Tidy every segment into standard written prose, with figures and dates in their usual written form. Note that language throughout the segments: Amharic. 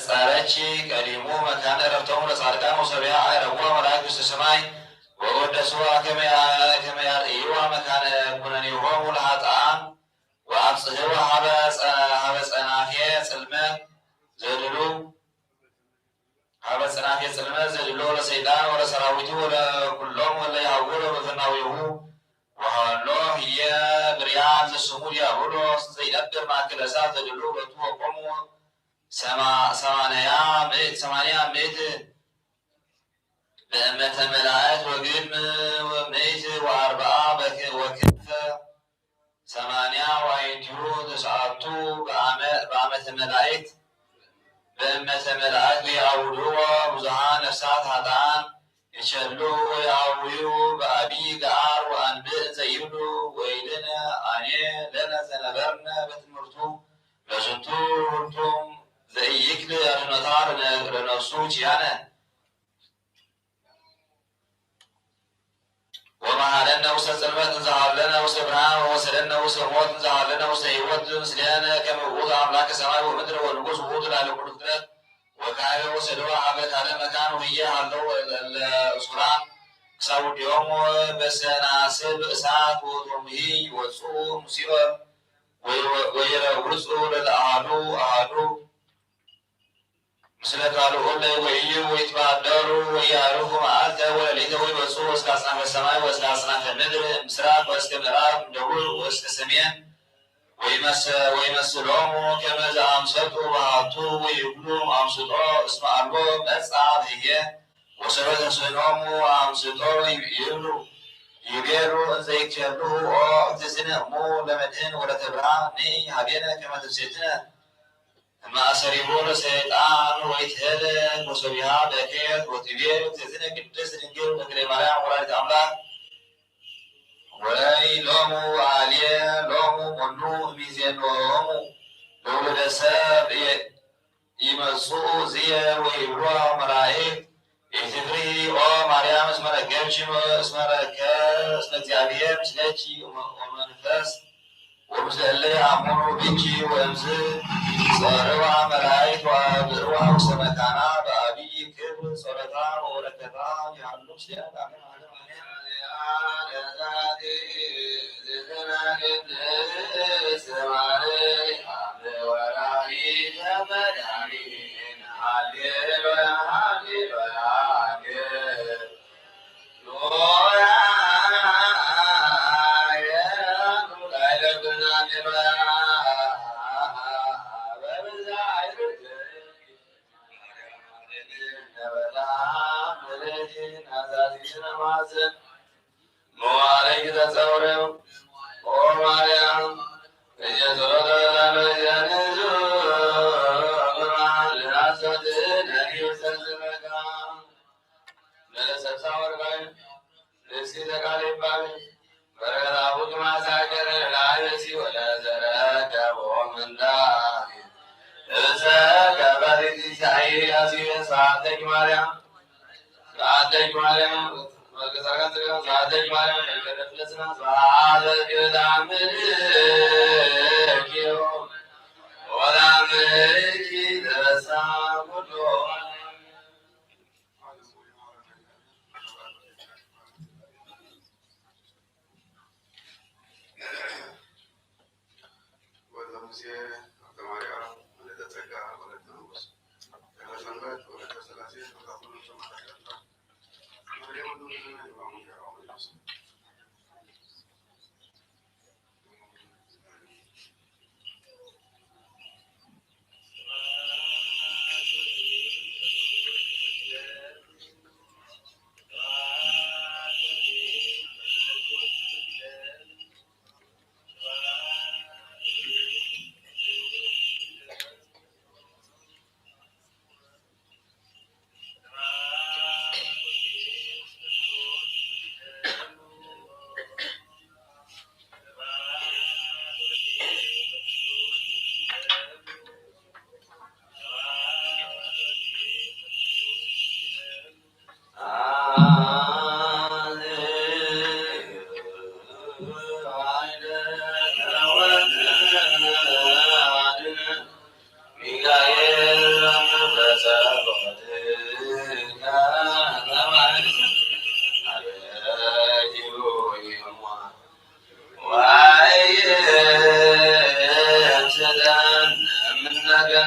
ጻረች ቀዲሙ መካነ ረፍተሙ ለጻድቃን ወሰቢያ አይረዋ መላእክት ውስተ ሰማይ ወወደሱዋ ከመ ያርእይዋ መካነ ኩነኔሆሙ ለኃጥኣን ወአብጽሕዋ ሀበ ጸናፌ ጽልመት ዘድሉ ለሰይጣን ወለሰራዊቱ ወለኩሎሙ ወለይሃውሩ በፍናዊሁ ወሃሎ ህየ ብርያን ዘስሙ ዲያብሎስ ዘይነብር ማእከለ እሳት ዘድሉ ሁለቱ ወቆሙ ሰማንያ ምዕት በእመተ መላእክት ወግም ወምዕት ወአርብዓ ወክንፈ ሰማንያ ወአይንቲሁ ተስዓቱ በአመተ መላእክት በእመተ መላእክት ያውዱዋ ብዙኃን ነፍሳት ኃጥኣን ይቸሉ ወያውዩ በአቢይ ገአር ወአንብዕ ዘይብሉ ወይልነ አኔ ለነ ዘነበርነ በትምህርቱ ለዝንቱ ሁልቱም ዘኢይክል አድኅኖታ ለነፍሱ ኪያነ ወመሃለነ ውስተ ጽልመት እንዘ ሀለነ ውስተ ብርሃን ወወሰደነ ውስተ ሞት እንዘ ሀለነ ውስተ ሕይወት ምስሌነ ከመ ውእቱ አምላከ ሰማይ ወምድር ወንጉሥ ውእቱ ላዕለ ኩሉ ፍጥረት ወካዕበ ወሰደዋ ሀበ ካለ መካን ወህየ ሀለው ለእሱራን ክሳውዲሆሙ በሰናስል እሳት ወቶሙሂ ይወጽኡ ሙሲበ ወይረውጹ ለለአሐዱ አሐዱ ምስለ ካልኡ ወይዩ ወይትባደሩ ወያዕርፉ መዓልተ ወሌሊተ ወይወጽኡ እስከ አጽናፈ ሰማይ ወእስከ አጽናፈ ምድር ምስራቅ ወእስከ ምዕራብ እምደቡብ ወእስከ ሰሜን ወይመስሎሙ ከመ ዘአምሰጡ በሀብቱ ወይብሉ አምስጦ እስመ አልቦ መጽአት ህየ ወሰበ ተስዕሎሙ አምስጦ ይብሉ ይቤሉ እንዘ ይክሉ ኦ እግዝእትነ እሙ ለመድህን ወለተብርሃን ንኢ ሀቤነ ከመ ትምሴትነ ማእሰሪሁ ለሰይጣን ወይትሄለን ወሰቢሃ በኬት ወትቤ እግዝእትነ ቅድስት ድንግል እግለ ማርያም ወላዲተ አምላክ ወይ ሎሙ አልየ ሎሙ ሞኑ እምይእዜሎሙ ለውሉደ ሰብ ይመጽኡ ዝየ ወይብሏ መላእክት ኢትፍሪ ኦ ማርያም እስመ ረከብኪ እስመ እግዚአብሔር ምስሌኪ ወመንፈስ ወምስለ እለ ይአምኑ ብኪ ወእምዝ ጸርዋ መላእክት ወአብዕዋ ውስተ መካና በአቢይ ክብር ጸሎታ ወበረከታ ያሉ ምስሌነ አሜን አሜን።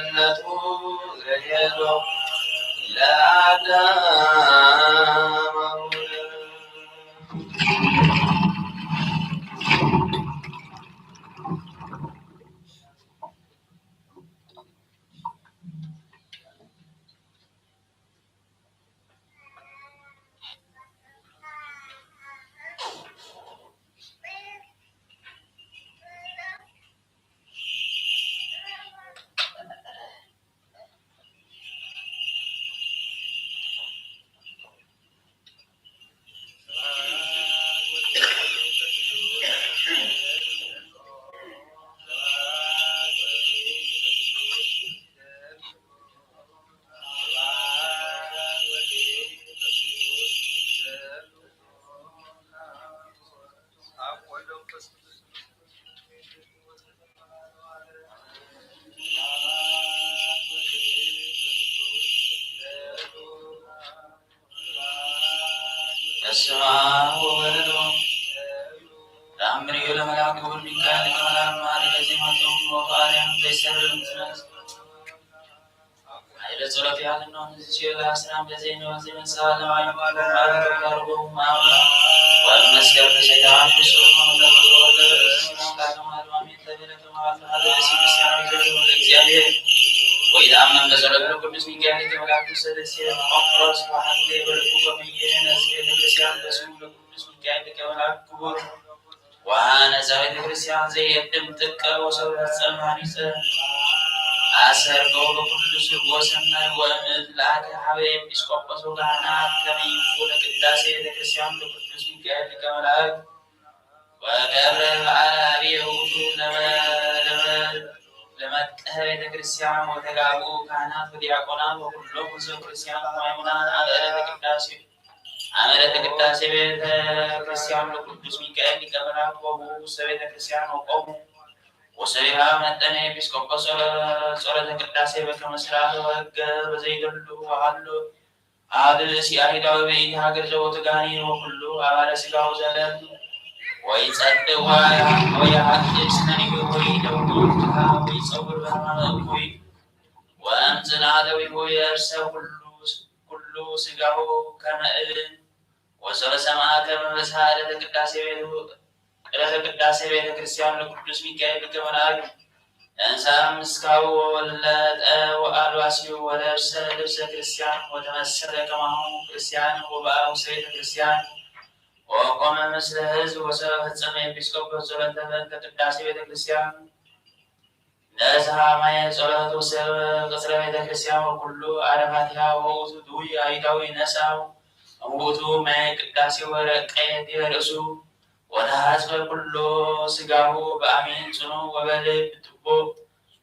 ገነቱ ዘሄዶ ለአዳም በስመ አብ ወወልድ ተአምሪሁ ለመልአኩ ሚካኤል ከመላእክት መኃልየ ዜማቱ ወባሕርያም ዘይሠርር ምስለ ኃይለ ጸሎት ያህል ነው እንዚች ለአስራም በዜና ወዜመሳ ለማለም አለማለት ተጋርቦ ማማ ወመስከር ሰይጣን ሱሩን ለወለ ለማለማሜት ተበለተ ማለት እግዚአብሔር ወይዳመን በጸሎተ ቅዱስ ሚካኤል ከመላእክት ሰደሲያ ጳውሎስ ወሐሌ በልቡ በሚየነ ቤተክርስቲያን በስሙ ለቅዱስ ሚካኤል ከመላእክት ክቡር ዋነዛ ቤተክርስቲያን ዘይቀድም ጥቀ ወሰብ ጸማኒጸ አሰርገው በቅዱስ ወሰናይ ወእምት ለአከ ሀበ ኤጲስቆጶስ ካህናት ከመይፉ ለቅዳሴ ቤተክርስቲያን ለቅዱስ ሚካኤል ከመላእክት ወገብረ በዓለ አብየ ውእቱ ለመጥህ ቤተክርስቲያን ወተጋቡ ካህናት ወዲያቆናት ወኩሎም ሕዝበ ክርስቲያን ወምእመናን አመረተ ቅዳሴ ቤተክርስቲያን ለቅዱስ ሚካኤል ሊቀ መላእክት ወውእቱ ቤተክርስቲያን ወቆሙ ወሰሪሃ መጠነ ኤጲስቆጶስ ጸሎተ ቅዳሴ በከመ ሥርዓተ ወሕገ በዘይደሉ ወሀሎ አብእሲ አይሁዳዊ በይእቲ ሀገር ዘወትጋኒ ወኩሉ አባለ ሥጋው ዘለም ወይጸድቅ ወያሐድስ ነቢዩ ወይደውይ ወይጸውር በሕማመ እኩይ ወእምዝናለዊሁ የእርሰ ኩሉ ሥጋሁ ከመ እብን ወሰበ ሰማዕ ከመ በጽሐ ዕለተ ቅዳሴ ቤተክርስቲያን ለቅዱስ ሚካኤል ሊቀ መላእክት እንሰ ምስካቡ ወወለጠ ወአልባሲሁ ወለብሰ ልብሰ ክርስቲያን ወተመሰለ ከማሁ ክርስቲያን ወበአውሰ ቤተክርስቲያን ወቆመ ምስለ ሕዝብ ወሰበ ፈጸመ ኤጲስቆጶስ ጸሎተ በእንተ ቅዳሴ ቤተክርስቲያን ነዝሃ ማየ ጸሎት ወሰበ ቅጽረ ቤተክርስቲያን ወኩሉ አረፋቲሃ ወውእቱ ድውይ አይሁዳዊ ነሳው እሙእቱ ማየ ቅዳሴ ወረቀየ ዲበ ርእሱ ወተሐጽበ ኩሎ ሥጋሁ በአሜን ጽኑ ወበልብ ትቦ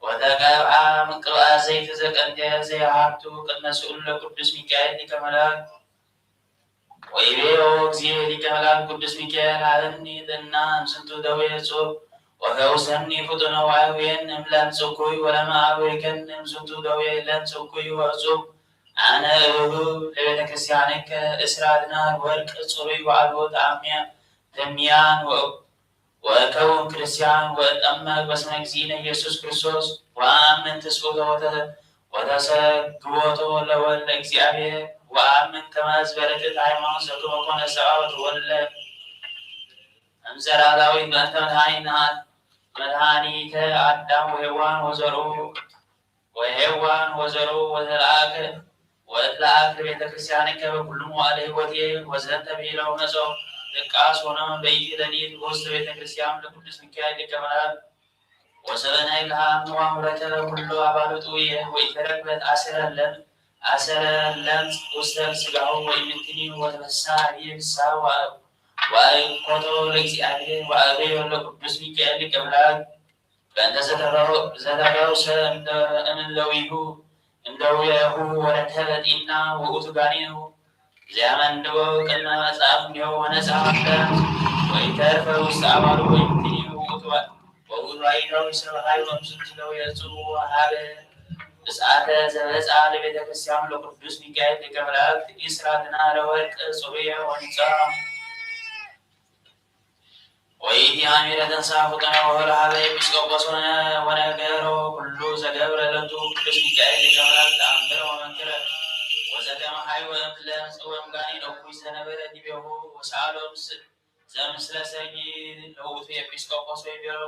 ወተቀብአ ምቅብአ ዘይት ዘቀንደየ ዘየሃብቱ ቅድመ ስኡል ለቅዱስ ሚካኤል ሊቀ መላእክት ወይቤሎ እግዚእ ሊቀ መላእክት ቅዱስ ሚካኤል ሀበኒ ጥና እምስንቱ ደዌ እጹብ ወፈውሰኒ ፍጡነ ወአብየን እምለምጽ እኩይ ወለመአብየከኒ እምስንቱ ደዌ ለምጽ እኩይ ወእጹብ አነ እሁብ ለቤተ ክርስቲያንከ እስራ ድናር ወርቅ ጽሩይ ወአልቦ ተሚያን ወእከውን ክርስቲያን ወእጠመቅ በስመ እግዚእነ ኢየሱስ ክርስቶስ ወአምን ትስብእቶ ወተሰግቦቶ ለወልደ እግዚአብሔር ወአምን ከመ በረከት ሃይማኖት ዘክመ ኮነ ሰብአ ወተወልደ እምዘራ ዳዊት በእንተ መድኃኒተ አዳም ወሔዋን ወዘርኡ ወተለአከ ቤተ ክርስቲያንከ በኩሉ መዋዕለ ሕይወቴ ወዘንተ ብሂለው መጽኦ ልቃስ ሆነ በይእቲ ሌሊት በውስተ ቤተ ክርስቲያን ለቅዱስ ሚካኤል ሊቀ መላእክት ወሰበናይ ለሃም ወአምረተ ኩሉ አባልጡ ወኢተረክበት አሰረ ለምጽ ውስተ ሥጋሁ ወኢምንትኒ ወተፈሳ ይብሳ ወአይኮቶ ለእግዚአብሔር ወአበዮ ለቅዱስ ሚካኤል ሊቀ መላእክት በእንተ ዘተፈውሰ እምደዌሁ ወረከበ ጤና ውእቱ ጋኔኑ ዘያመንድቦ ቅድመ መጽሐፍ እንዲሁ ወነጻ ወኢተርፈ ውስተ አባሉ ወኢምንትኒ ወውእቱ አይሁዳዊ ሰብአ ኃይል ወእምዝንቱ ደዌ እጹብ ሀበ ብፅዓተ ዘበጽአ ለቤተ ክርስቲያን ለቅዱስ ሚካኤል ሊቀ መላእክት ኢስራ ድናረ ወርቅ ጽሩየ ወንጻ ወኢተ አሚረ ተንሳፉ ቀነ ወህለ ሀበ ኤጲስቆጶስ ወነገሮ ኩሉ ዘገብረ ለቱ ቅዱስ ሚካኤል ሊቀ መላእክት ተአምረ ወመንክረ ወዘከመ ኃይወ እምለ ጽወም ጋኒ ነኩይ ዘነበረ ዲቤሁ ወሰአሎ ዘምስለ ሰኝ ለውእቱ ኤጲስቆጶስ ወይቤሎ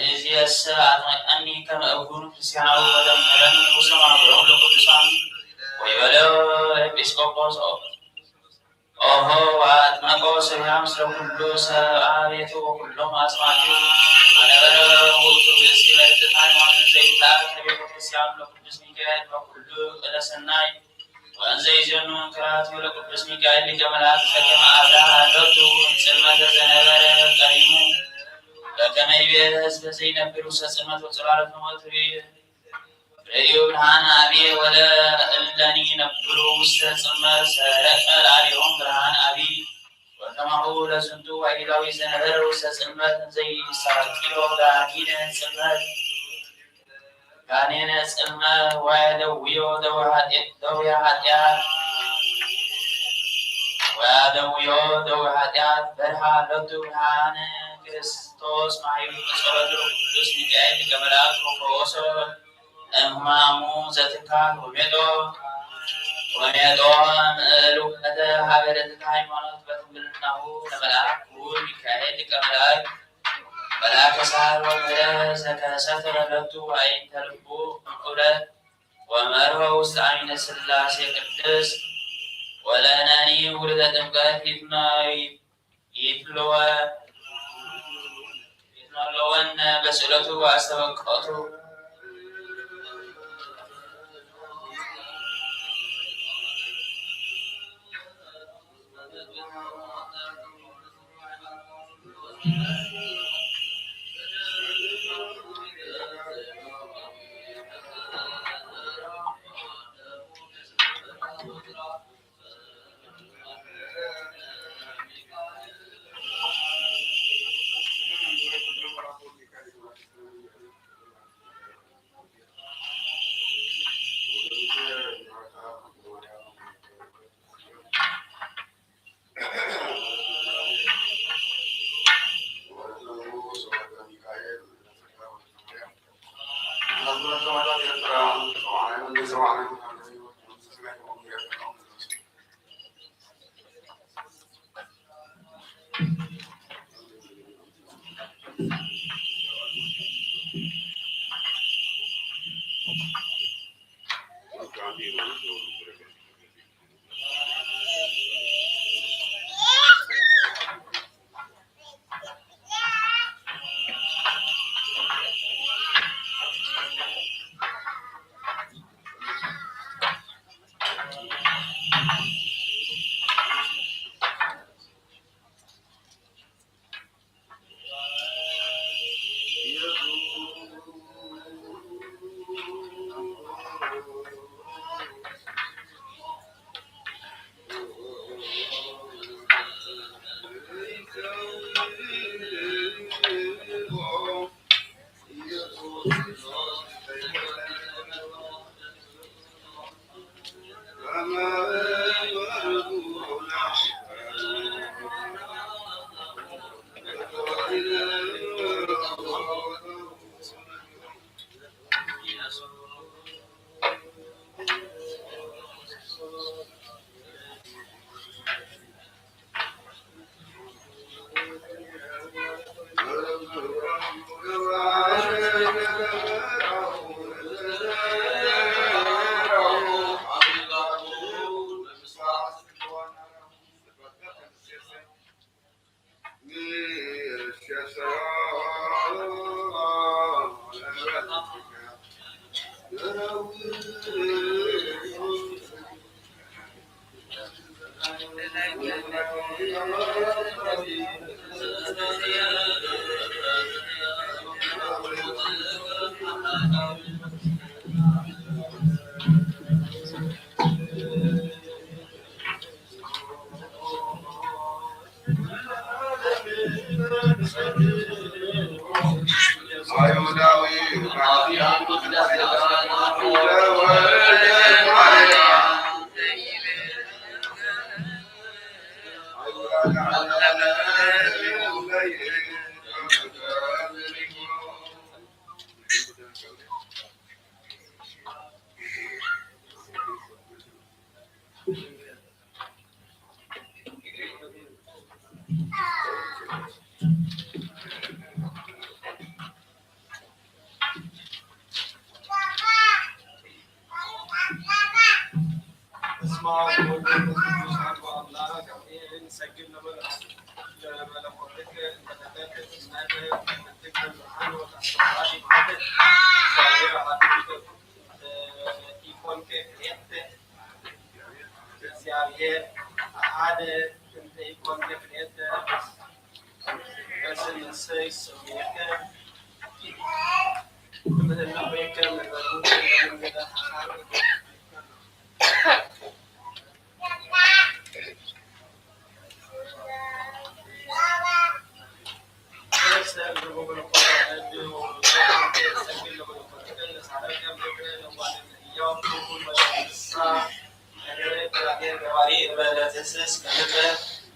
እዚየሰ አጥመቀኒ ከመ እኩኑ ክርስቲያናዊ ወደምረን ውስተ ማኅበሮሙ ለቅዱሳን ወይቤሎ ኤጲስቆጶስ ኦሆ አጥመቆ ሰብአ ምስለ ኩሉ ሰብአ ቤቱ ወኩሎም አጽማዲሁ አነበረ ውእቱ ብእሲ በልዕልት ሃይማኖት ዘይትለአክ ከቤተ ክርስቲያኑ ለቅዱስ ሚካኤል በኩሉ ዕለ ሰናይ ወእንዘ ይዜኑ መንክራቲሁ ለቅዱስ ሚካኤል ሊቀ መላእክት ከመ አብርሃ ሎቱ ጽልመተ ዘነበረ ቀሪሙ በከመ ይቤ ሕዝበ ዘይነብሩ ውስተ ጽልመት ወጽላሎተ ሞት ርእዩ ብርሃነ አብየ ወለእለኒ ነብሩ ውስተ ጽልመት ሰረቀ ላዕሌሆሙ ብርሃነ አብይ ወከማሁ ለዝንቱ ዋይላዊ ዘነበረ ውስተ ጽልመት እንዘ ይሳቅዮ ጋኔነ ጽልመት ወያደውዮ ደዌ ኃጢአት በርሃ ሎቱ ብርሃነ ክርስቶስ ማኅበሩ በጸሎቱ ቅዱስ ሚካኤል ሊቀ መላእክት ወፈወሶ እምሕማሙ ዘትካል ወሜጦ ምእሉከተ ሀበ ርትዕት ሃይማኖት በትምህርትናሁ ለመልአክ ክቡር ሚካኤል ሊቀ መላእክት መልአከ ሣህል ወምሕረት ዘከሰተ ለቱ አይንተ ልቡ እምዑለት ወመርሆ ውስተ አሚነ ሥላሴ ቅድስት ወለነኒ ውልደ ጥምቀት ይትለወነ በስእለቱ ወአስተበቅዖቱ Thank you.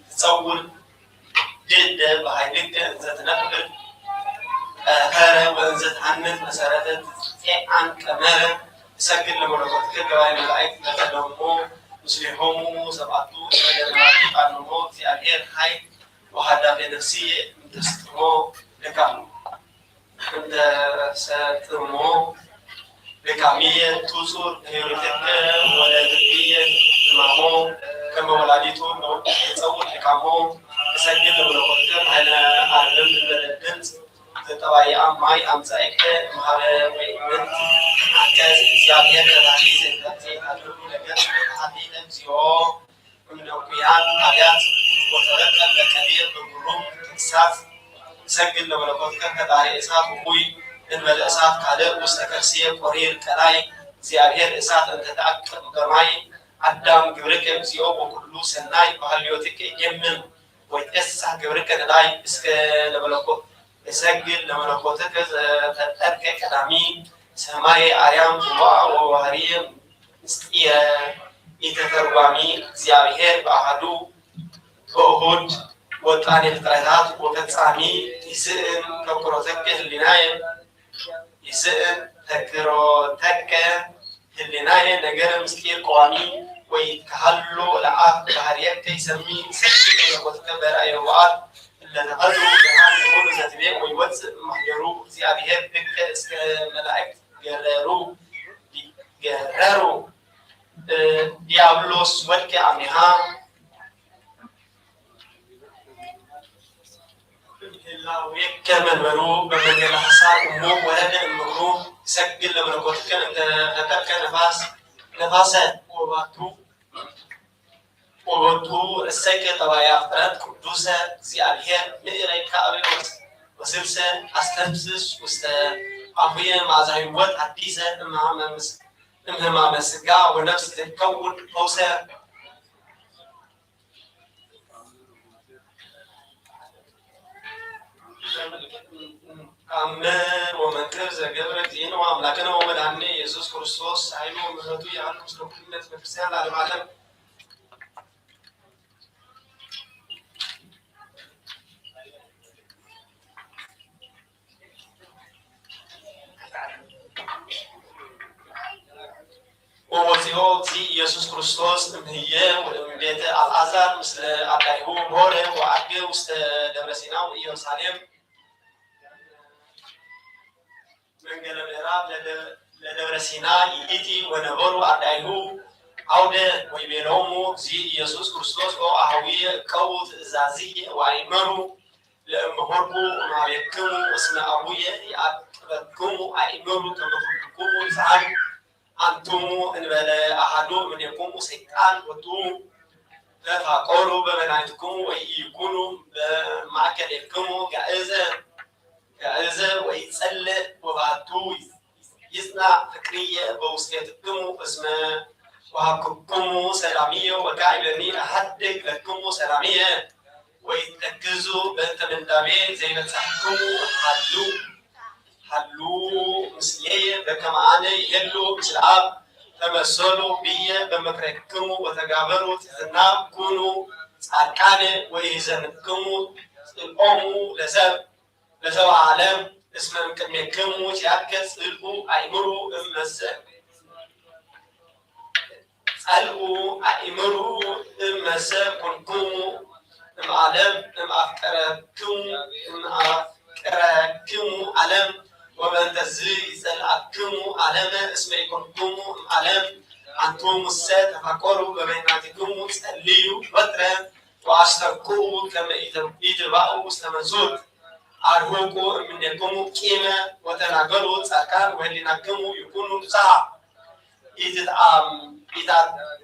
تصور جدا بهايلك تتنقل هذا وانزت عنت مسارات عن كمان سجل لمرات كده الملائكة تدمو مسلمهم سبعتو جماعي قانونو في الهير هاي وهذا بنفسية تستمو لكم عند ستمو لكمية توصل هيرتك ولا تبية معهم كما ولاديتو تصور لكمو سجل لمرات على أعلم البلد تبعي أماي أمسايك مهارة ويمن أكاز زيادة كذاني زيادة أدرو لجن هذه نمزيو من أقيان آيات وتذكر لكبير بقولهم إحساس سجل لملكوت كذا إسحاق وقوي إن بالإسحاق كذا مستكرسية قرير كلاي زيادة إسحاق أن تتأكد جماعي أدم جبرك مزيو وكلو سناي بحليوتك يمن ويتأسح جبرك كلاي إسك لملكوت يسجل لملكوتك تترك كلامي سماي أيام وهريم يتتربامي زيارهر بأحدو بأهود وطاني الترهات وتتسامي يسئن كروتك الليناية يسئن تكروتك الليناية نجر مسكير قوامي ويتكهلو لعاب بحريك يسمي سجل لملكوتك برأي وعاد لنقدروا بهذا الأمور ذاتية ويوزع محجرو زيادة بك اسك ملائكة جرروا ديابلوس ودك عنها الله ويكمل مرو بمن الحصار أمور ولد المغروب سجل لما نقولك أنت نترك نفاسة وبدو السكة تبايا أفراد كردوسة زيادة مئري كابيوس وسلسة أستمسس وست أبوية مع زهيوات حديثة إمها مسجع ونفس تتكون موسى أمن ومن كرز جبرت دين وأملاكنا ومن عني يسوع كريستوس عينه ومهدو يعلم سلوكنا في الكريستيان على العالم ووزيو زي يسوع كريستوس هي وبيت الأزهر مثل أبلايهو هوري وعقي وست دبر سينا ويروساليم من قلب العراق لدبر سينا يجي ونبرو أبلايهو عودة ويبينهم زي يسوع كريستوس أو أهوية كوت زازية وعيمرو لأمهربو ما يكمو اسم أبوية يأكلكمو عيمرو كما تكمو زعل أنتم إن بلا أحدو من يكون سيكان وتوم لا تقولوا بمنعتكم ويكونوا بمعكلكم جائزة ويتسلى وبعدو يصنع فكرية بوسيلتكم اسمه وحقكم سلامية وكائنني أحدك لكم سلامية ويتركزوا بنت من دامين زي ما تحكموا حلو مسلية بكما أنا يلو مسلاب تمثلوا بي بمكركموا وتجابروا تذناب كونوا صادقان ويزنكموا الأمو لسب عالم اسم كميكموا تأكس الأو أيمروا أمسا كنكموا ዓለም أفكركم ዓለም وبنتز يسألكم ዓለም اسم يكونكم ዓለም أنتم تفكروا ببيناتكم تسألوا فترة وأشتركوا كما يتبعوا استمزود أرهوكوا منكم كيما وتناقلوا تساكان وهلناكم يكونوا ساعة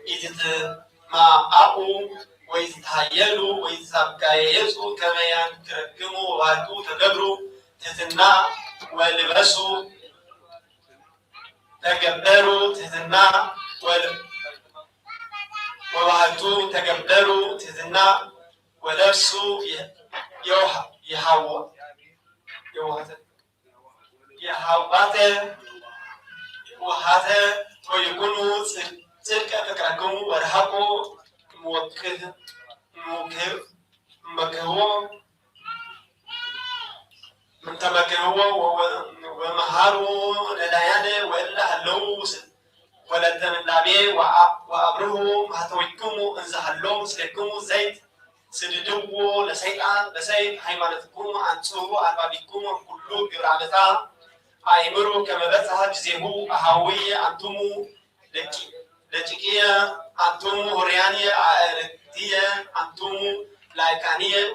إذا ما أقوا ويتهيلوا ويتبقيسوا كما ينكركموا وهاتوا تدبروا تهتنا ولبسوا تقبلوا تهتنا وهاتوا تقبلوا تهتنا ولبسوا وهذا ويكونوا تلك فكركم ورهقوا مكهو ومهاروا لديان وإلا هلو ولد من لابي وأبره مهتويكم إنزا هلو سلكم زيت سددو لسيطان لسيط حيمانتكم أنتو أربابكم كلو برامتا أيمرو كما بتها جزيهو أهوية أنتمو لتكية أنتمو هريانية أرتية أنتمو لايكانية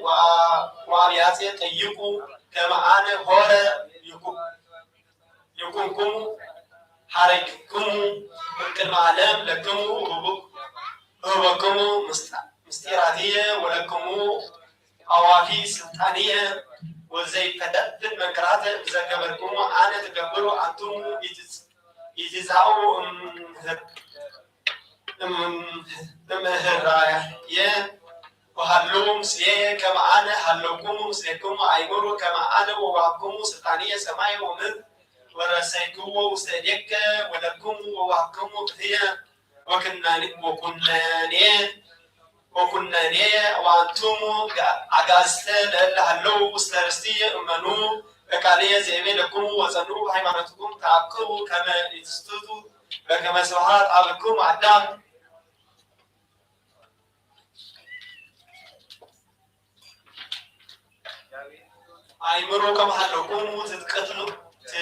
وعبياتية تيكو كما أنا هورا يكونكم حرككم كما علم لكم هبكم مستيراتية ولكم أوافي سلطانية وزي فتت المنكرات إذا قبلكم أنا تقبلوا أنتم يتزعوا مهراية وهلو مسلية كما أنا هلوكم مسليكم أيمروا كما أنا ووعكم سلطانية سماي ومن ورسيكم وسيديك ولكم ووعكم هي وكناني وأنتم عجزتن إلا هلو استرستي أمنو بكالية زيمي لكم وزنوا حيمانتكم تعقبوا كما يتستدوا بكما سبحات عبكم عدام أيمروا كما هلوكم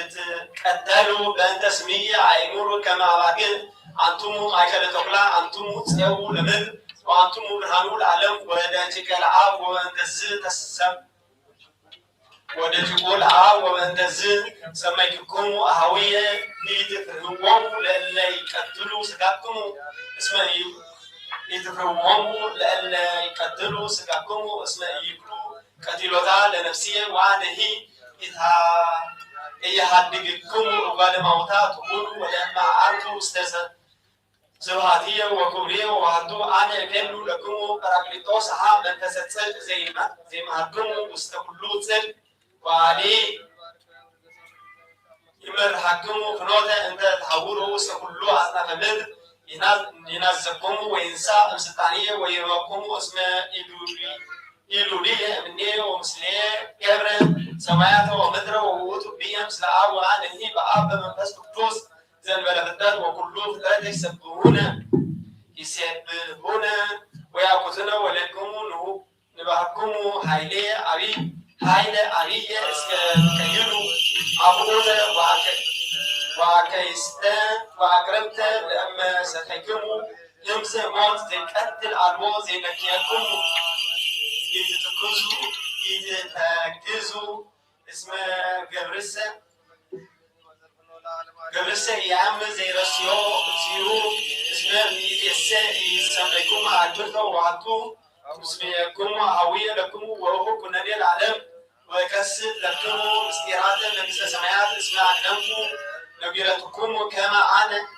تتقتلوا بأن تسمية أيمروا كما باقين أنتم مايكل تقلا أنتم تسيبوا لمن وأنتم برهانوا العالم ودانتك العاب وأنتزل تسسم ودانتك العاب وأنتزل سميككم أهوية لتفهموا لألا يقتلوا سكاكم اسمه لتفهموا لألا يقتلوا سكاكم اسمه يقلوا قتلوتا لنفسية وعنه إذا يهدقكم وبعد موتا تقولوا ولما أنتم استسد زبهاتية وكبرية وهدو أنا يفعلوا لكم براكليتوس ها من تستصل زي ما هدوم واستقلوا تسل وعلي يمر حكموا فنوتا انت تحولوا واستقلوا أصناف مد ينزقكم وينسى أمستانية ويرواكم اسم إلولية مني ومسلية كبرا سمايات ومدرة ووتو بيهم سلعا وعنه بأب من فسكتوس زين بلغتان وكلهم فتاة يسبهون ويأخذون ولكم نبهكم حيلة أريه اسكيلو أبونا وعكيستان وعكرمتا لأما سخيكم يمزع موت زي قتل عربو زي نكيكم إذا تكزوا اسم قبرسة قبرسة يعم زي رسيو اسمه يسميكم عالبرثة وعطو اسميكم هوية لكم وهو كنا لي العالم ويكسد لكم استيرادة لبس سمايات اسمها عنكم نبيرتكم كما أنا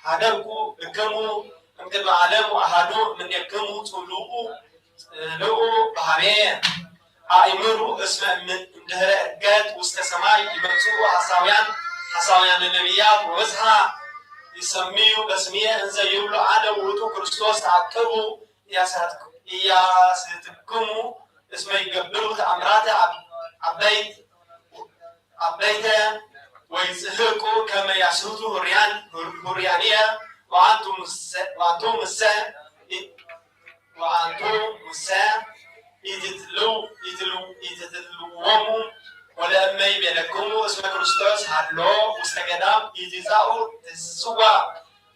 حدركم بكمو ممكن العالم وأهدو من يكمو تلوء بحبيه أيمروا اسم من دهر أرقات واستسماء يبنسوا حصاويان النبيات ووزها يسميوا بسمية إنزا يقولوا أنا ووتو كريستوس تعكروا ياسيتكموا اسم يقبلوا تأمرات عبيت ويزهقوا كما يسوتوا هريانية وأنتم مساء يتدلوهم ولما يبلكم اسم كريستوس هلو مستقدام يتزاو تسوا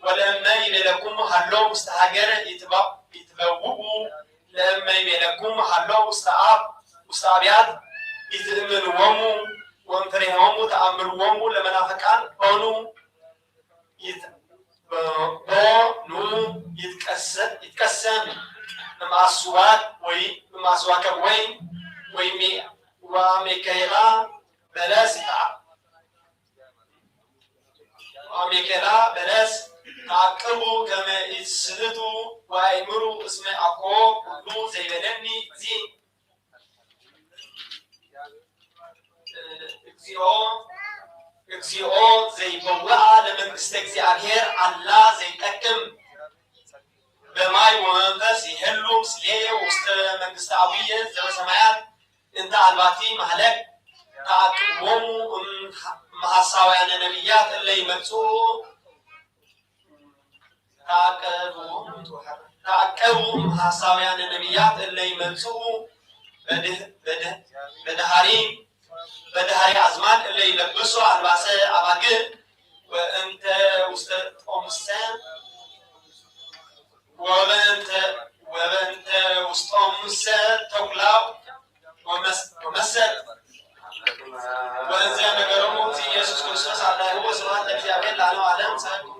ولما يبلكم هلو مستهجر يتبوبوا لما يبلكم هلو مستعبيات يتمنوهم وانفرهم تأمرهم لمنافقان بونو يتكسم معصوات معصوات وين وميكائيلا بلس تعقبوا كما يسندوا ويمروا اسم أقوى كلو زي بلني زي እግዚኦ ዘይበውዓ ለመንግስተ እግዚአብሔር አላ ዘይጠቅም በማይ ወመንፈስ ይሄሉ ምስሌየ ውስተ መንግስተ አብየ ዘበሰማያት እንተ አልባቲ ማህለቅ ተአቅቦሙ መሐሳውያነ ነቢያት እለ ይመጽኡ ተአቀቡ መሐሳውያነ ነቢያት እለ ይመጽኡ በድሃሪ አዝማን እለ ይለብሱ አልባሰ አባግ ወእንተ ውስተ ጦምሰ ወበንተ ውስጦምሰ ተኩላው ወመሰል ወእንዘ ነገሮሙ ኢየሱስ ክርስቶስ አዳሩ ወስብሐት ለእግዚአብሔር ለዓለሙ ዓለም ሰላም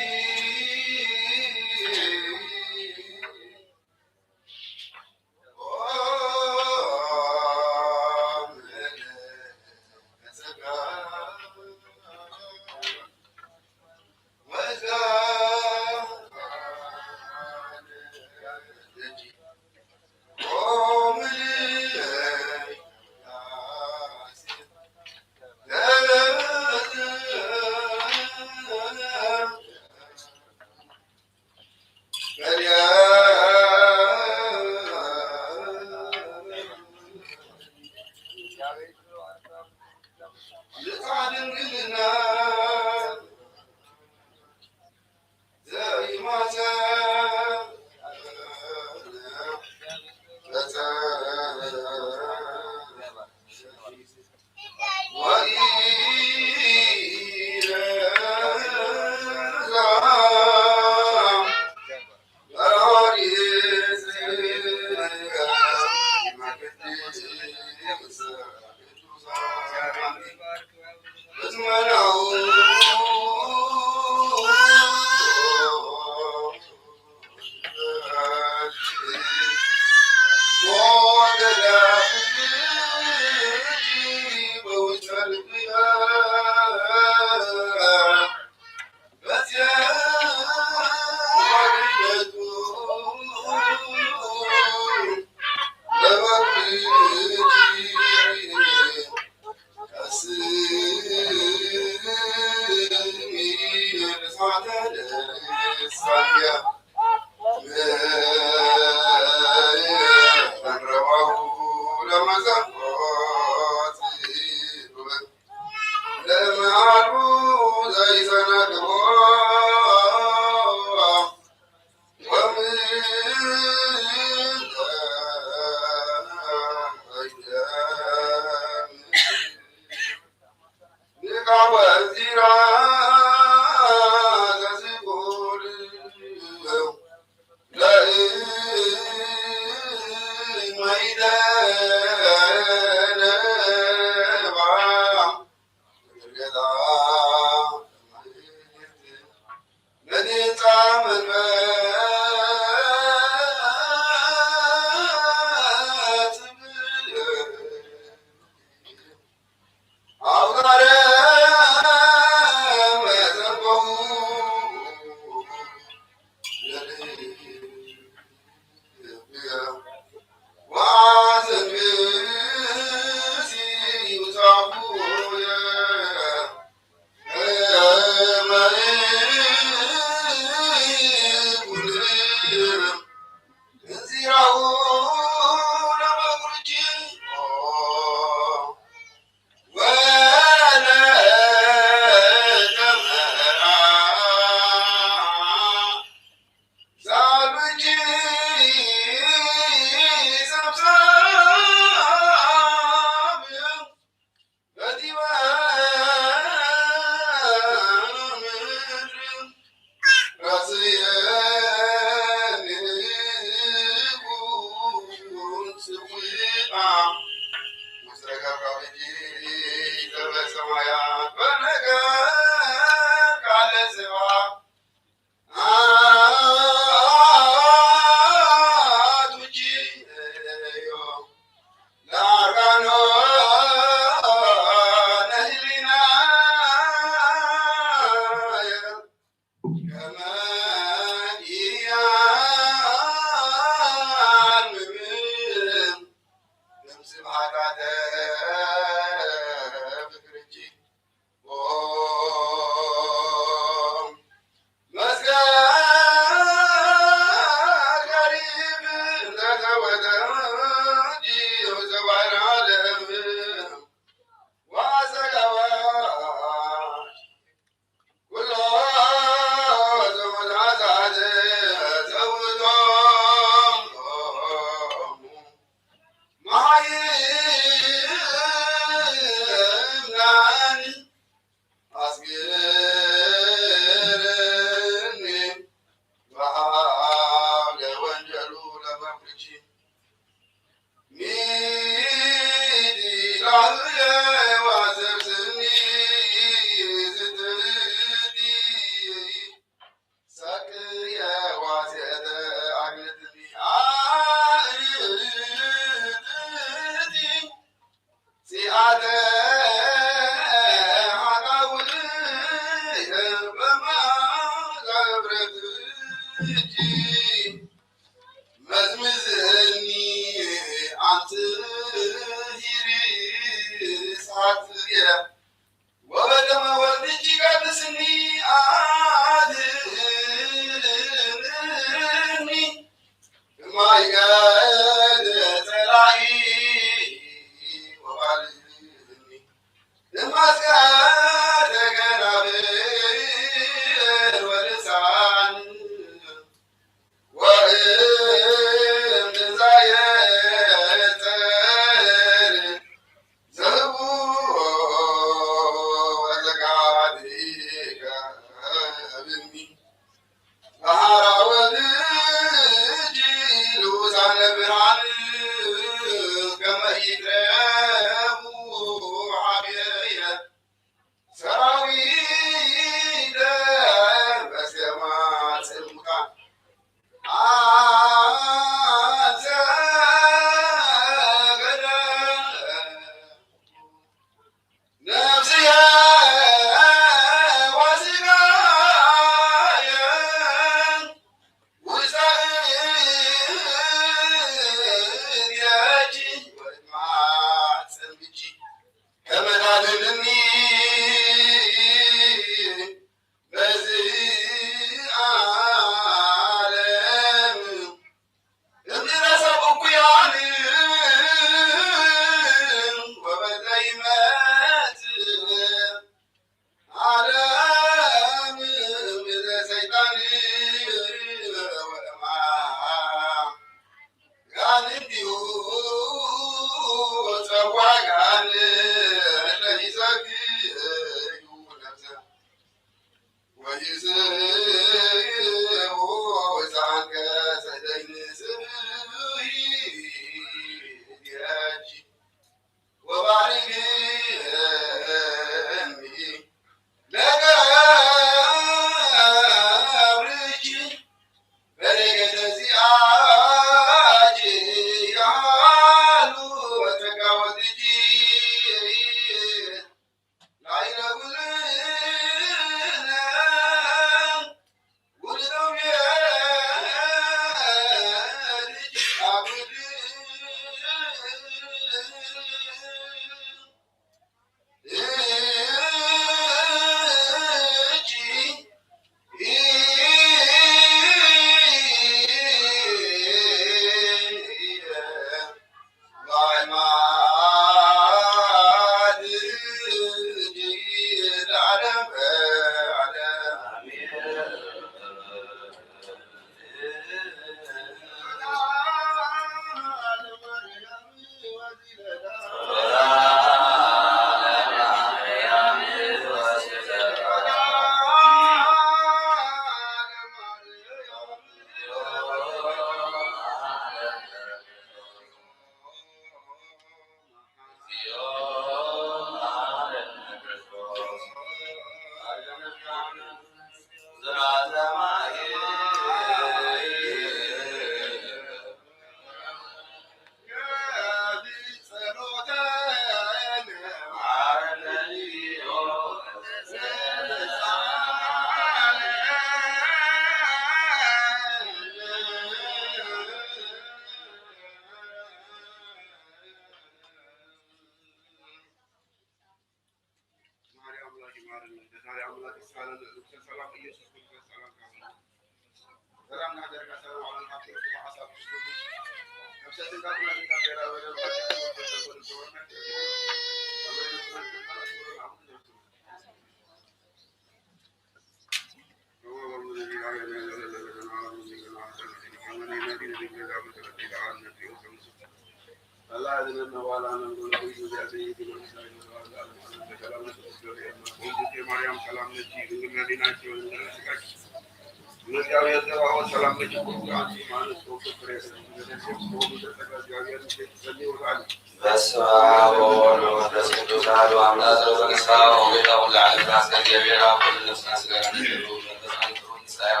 በስመ አብ ወወልድ ወመንፈስ ቅዱስ አሐዱ አምላክ ዘበሰማያት ወጌታ ሁሉ ዓለም ራስ እግዚአብሔር አብ ሁሉ ነፍስና ሥጋ ነፍሱ መንፈሳዊ ትሩን ይሳይራ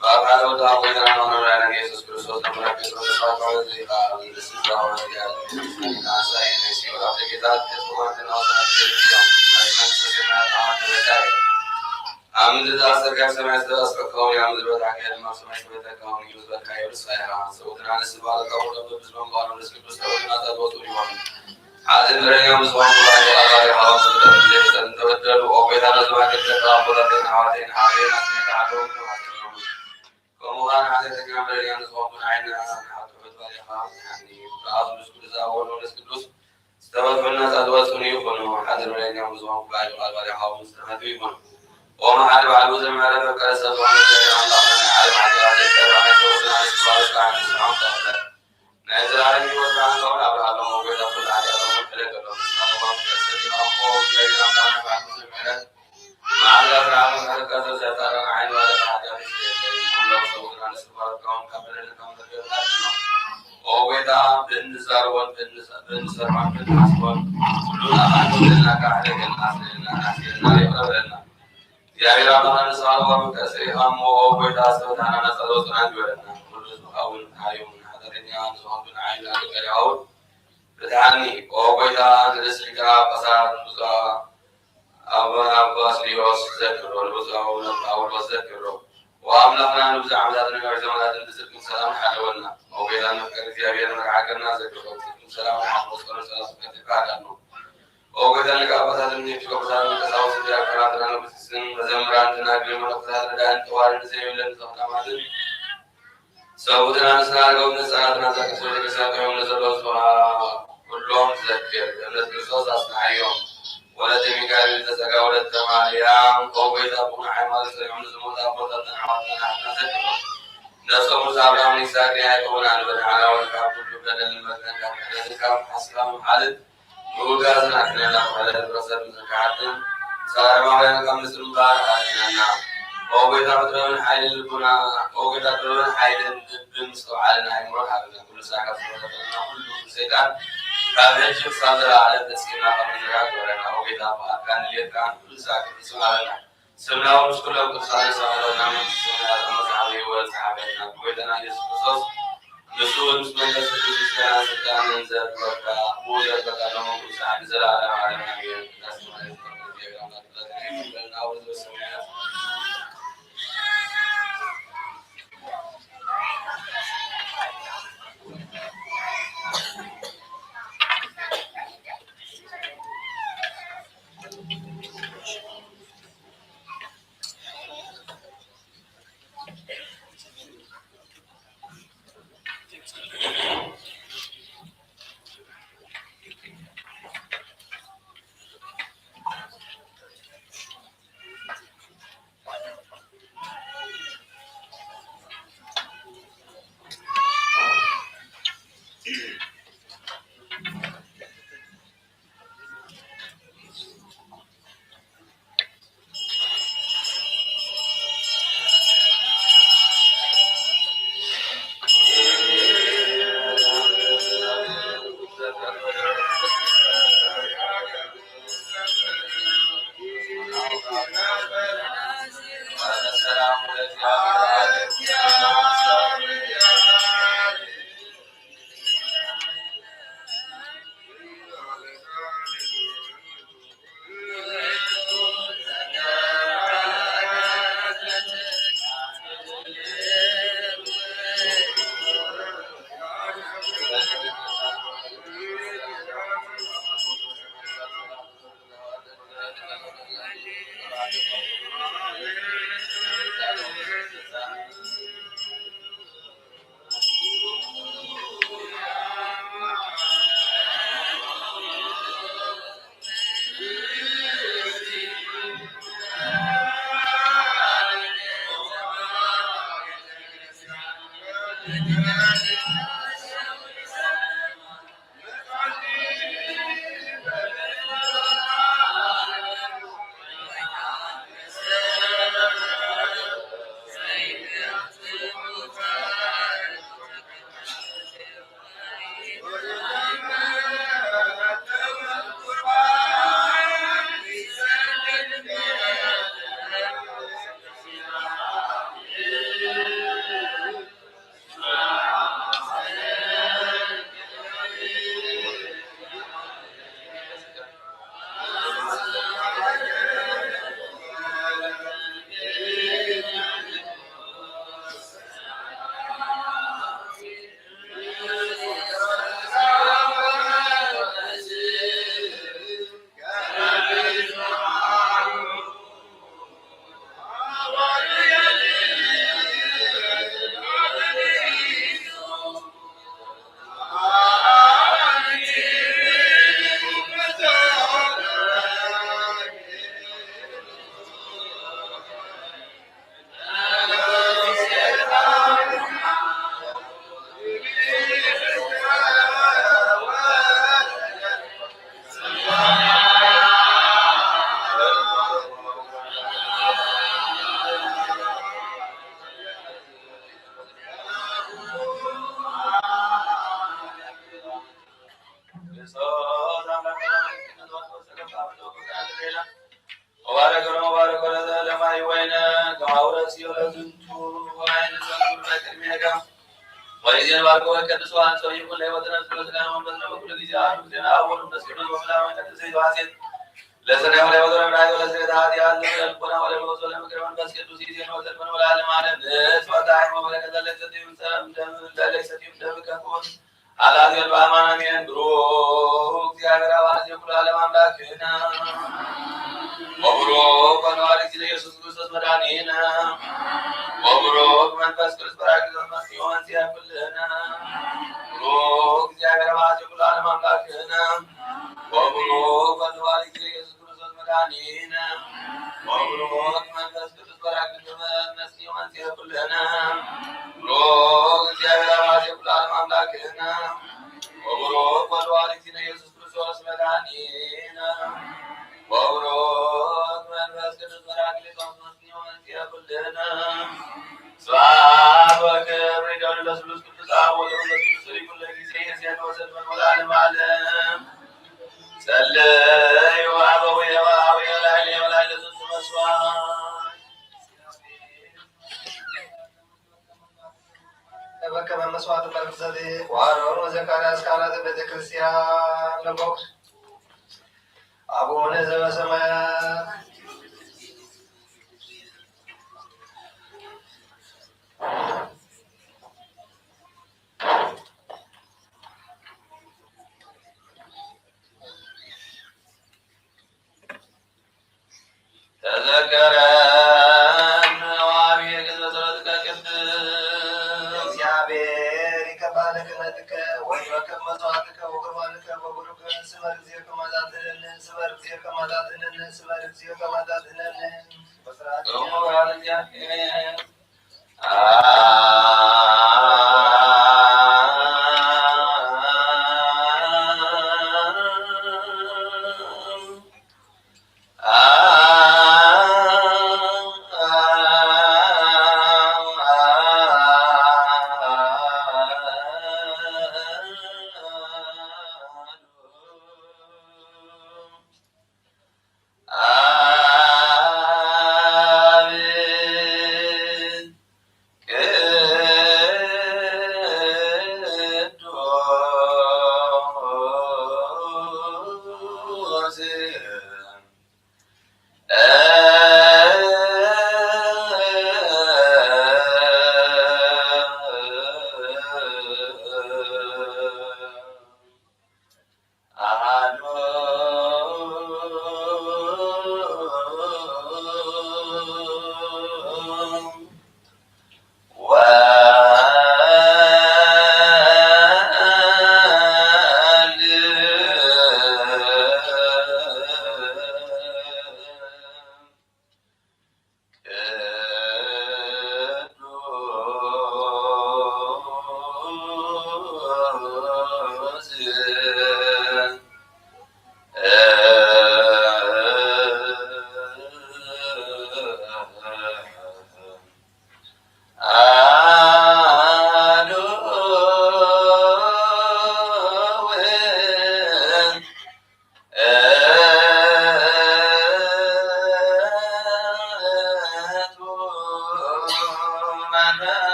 በአካል ወደ አቡነ መኖሪያ ኢየሱስ ክርስቶስ ተመራ ጴጥሮስ ተሳታው ዜጋ ለስጋው ያለ ካሳ የነሲው አፍሪካ ተስማማትና ወጣቸው አምድ ዛሰጋር ሰማይ ተስፈቀው ያምድ በታከለ ማሰማይ ተበተቀው ይሉት በካይሩ ሳይራ ሰውትራን ስባል ቀውሎ በብዙም ባሉ ለስቅዱስ ተወና ተወጡ ይሆን አዘን ረኛው መስዋዕት ላይ አባሪ ሐዋስ ተበደሉ ኦቤታ ለዘማከ ተራቦታን ሐዋቴን ሐቤን አስተካክለው ከሞራን ሐዘተኛ በረኛው መስዋዕት አይና ሐዋት ባሪ ሐዋስ ያኒ አብዱስ ኩዛ ወሎ ለስቅዱስ ተበፈና ተወጡን ይሆን አዘን ረኛው መስዋዕት ላይ አባሪ ሐዋስ ተመዱ ይሆን وما حد بعد زمان فكر سبحان الله على معجزات الكرامة والسلام سبحانه وتعالى سبحانه نزل عليه وسلم قول أبراهيم وبيت أبو العالي أبو مكلك الله سبحانه وتعالى أمه وجل أمام بعد زمان مع الأبراهيم حركة زيتارا عين ولا حاجة في الله سبحانه وتعالى قبل الكون ذكرنا وبيت بن زار بن سرمان بن حسبان كلنا أنزلنا كحلك الناس لنا يقربنا يا إلى الله نسأل الله كسرهم وأوبداس وتعالى نسأل الله نجورنا ونرزقهم عليهم حضرني عن صحابنا عيلا لكرهون بدعني وأوبداس رسلك فساد بزا أبنا أباس ليوس ذكر والبزا والأول وذكر وأملكنا نبزع عملاتنا كرزمنا تنتسلكم سلام حلونا وأوبداس نفكر في أبينا نرعاكرنا ذكر وتسلكم سلام حق وصلنا سلام سكتكاتنا وكذلك أبصار من يشوف أبصار من تساوس في أكراتنا نبسسن وزمران تناقل من أبصار لأن توارن سيء لن تسوق مازن سوودنا نسأل قوم نسألنا ذاك سويت كساق يوم نزل وصفها كلهم تذكر أن الرسول أصنع يوم ولا تميكال تسقى ولا تماليام قوبيت أبونا حمال سيعون زمود أبونا تنعواتنا حتى ذكر نسأل مصابنا من إساق يأكون عن بدعنا والكعب كل بدل المكان كعب حسلام حالد وقازنا احنا على الرسل من كعدن صار ما بين كم سنبار علينا وقيت أقدرون حيل البنا وقيت أقدرون حيل البنس وعلى نهاية مرحلة كل ساعة كل سيدان كان يجب صادر على التسكين قبل زراعة ورنا وقيت أبغى كان ليه كان كل ساعة سؤالنا سمنا ومشكلة وكسر سؤالنا من سمنا المسعى والسحابنا وقيت أنا يسوع نسول مسلم بس الإسلام سكان ننزل بكا بوجا بكا لهم مساعد زرع على النبي ناس ما يفكرون في كلام الله لنا أول سمعنا وإذن باركوا وكدسوا عن سوء كل وطن سلسلنا ومبزنا وكل ذي جاء وزنا أول مسكين وملا وكد سيد واسد لسنا ولا وطن رأي ولا سيد هادي عالم القنا ولا موت ولا مكرمان بسكت سيدين وزلمن ولا عالم عالم نس وداعم ولا كذا ليس تيم سام دم ليس تيم دم كفون على ذي البامان من دروك يا غراوازي كل عالم أملاكنا وبروك ونوارك يسوع كريستوس مدانينا وبروك من فسكرس براكز المسيحون سيا كلنا بروك يا غراوازي كل عالم أملاكنا وبروك ونوارك يسوع كريستوس مدانينا وبروك من فسكرس براكز المسيحون سيا كلنا بروك يا غراوازي كل عالم أملاكنا وبروك ونوارك يسوع كريستوس مدانينا وبروك من فسكرس براكز المسيحون سيا كلنا በከመ መስዋዕት መልክዘዴ ወአሮን ወዘካርያስ ካህናተ ቤተ ክርስቲያን ለሞክር አቡነ ዘበሰማያት ተዘከረን ዋብየ ቅጽበትከ ቅድስ እግዚአብሔር ይቀባል ክህነትከ ወይበከመ መስዋዕትከ ወቁርባንከ ወቡሩከ ስመ እግዚእከ ማዛትነን ስመ እግዚእከ ማዛትነን ስመ እግዚእከ ማዛትነን በስርዓት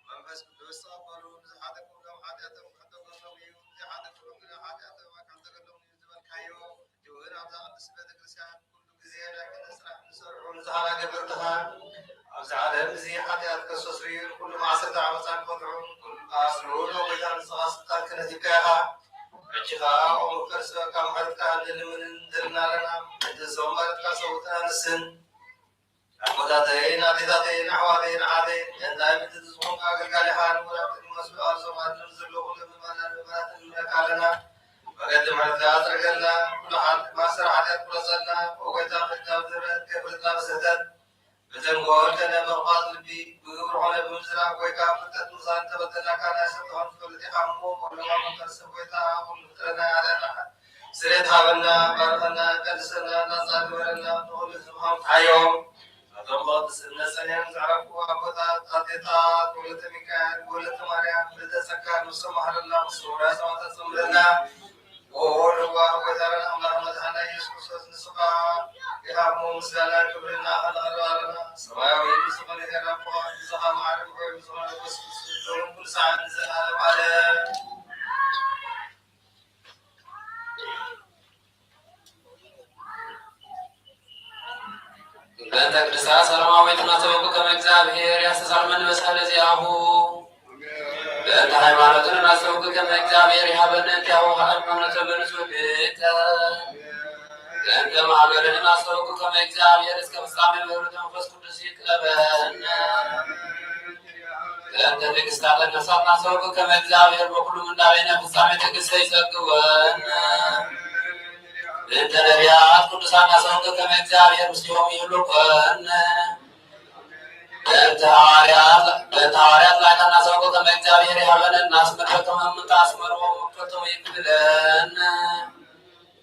መንፈስ ቅዱስ ተቀበሉ ንዝሓተኩም ሎም ሓጢኣቶም ከተገሎም እዩ ዝሓተኩም ግን ሓጢኣቶም ካልተገሎም እዩ ዝበልካዮ እውን ኣብዛ ቅድስት ቤተክርስትያን ኩሉ ግዜ ናይ ክህነት ስራሕ ንሰርሑ ንዝሃና ገበርትኻ ኣብዚ ዓለም እዚ ሓጢኣት ከስተስርዩ ኩሉ ማዕሰልቲ ዓመፃን ቆልዑ ኣስሩ ንጎይታ ንስኻ ስልጣን ክህነት ይካየኻ ሕጂ ከዓ ኦሙር ከርሰ ካብ ማለትካ ንልምንን ዘለና ኣለና እቲ ሰው ማለትካ ሰውትና ንስን ኣቦታተይ ናቴታተይ ንኣሕዋተይ ንዓተይ እንታይ ምትቲ ዝኾንካ ኣገልጋሊኻ ንሙራት ንመስሉ ኣርሶማትን ዘለኹ ምእመናን ምእመናትን ንብለካ ኣለና መገዲ ማለትካ ኣፅርገልና ኩሉሓት ማሰር ሓጢኣት ኩለፀልና ወጎይታ ክዳብ ዝረት ከፍልትና መሰተት ብዘንጎል ከነ መቕባጥ ልቢ ብግብሪ ኾነ ብምዝራብ ጎይካ ፍልጠት ምሳን ተበተናካ ናይ ሰብ ትኾን ትፈልጥ ኢኻ እሞ ኩሉማ መንፈርሰብ ጎይታ ኩሉ ፍጥረና ያለና ስሬት ሃበና ባርኸና ቀድሰና ናፃ ግበረና ንኹሉ ህዝብኻ ትሓዮም እቶም ብቅድስነት ጸኒሖም ዝዕረፉ ኣቦታት ኣዴታት ወለተ ሚካኤል ወለተ ማርያም ወለተ ጸጋን ንሶም ማህረና ምስ ውራይ ሰማዕታት ዘምረና ወልዋ ጎይታና ኣምላኽ መድሓና ኢየሱስ ክርስቶስ ንስኻ ኢሃሞ ምስጋና ክብርና ኣነቕርብ ኣለና ሰማያዊ ዝኾነ ሄራቦ ንስኻ ማዕረግ ኮይኑ ዝኾነ ክርስቶስ ዶም ኩሉ ሰዓት ንዘለዓለም ዓለም በእንተ ቅድሳት ሰላማዊት እናተወቁ ከመ እግዚአብሔር ያስተሳልመን በሳለ ዚአሁ በእንተ ሃይማኖትን እናተወቁ ከመ እግዚአብሔር ይሃበነ እንቲአሁ ሃይማኖተ በንጹሕ ቤተ በእንተ ማህበርን እናተወቁ ከመ እግዚአብሔር እስከ ፍጻሜ በኅብረተ መንፈስ ቅዱስ ይቅረበነ በእንተ ትዕግሥተ ነፍሳት እናተወቁ ከመ እግዚአብሔር በኩሉ ምንዳቤነ ፍጻሜ ትዕግሥተ ይጸግወነ በእንተ ነቢያት ቅዱሳን እናተወቁ ከመ እግዚአብሔር ምስሌሆሙ ይህልወነ በእንተ ሐዋርያት ላዕለ እናተወቁ ከመ እግዚአብሔር ይሃበነ እናስምረ ከመ እምንተአስምሮ መክፈልቶሙ ይክፍለነ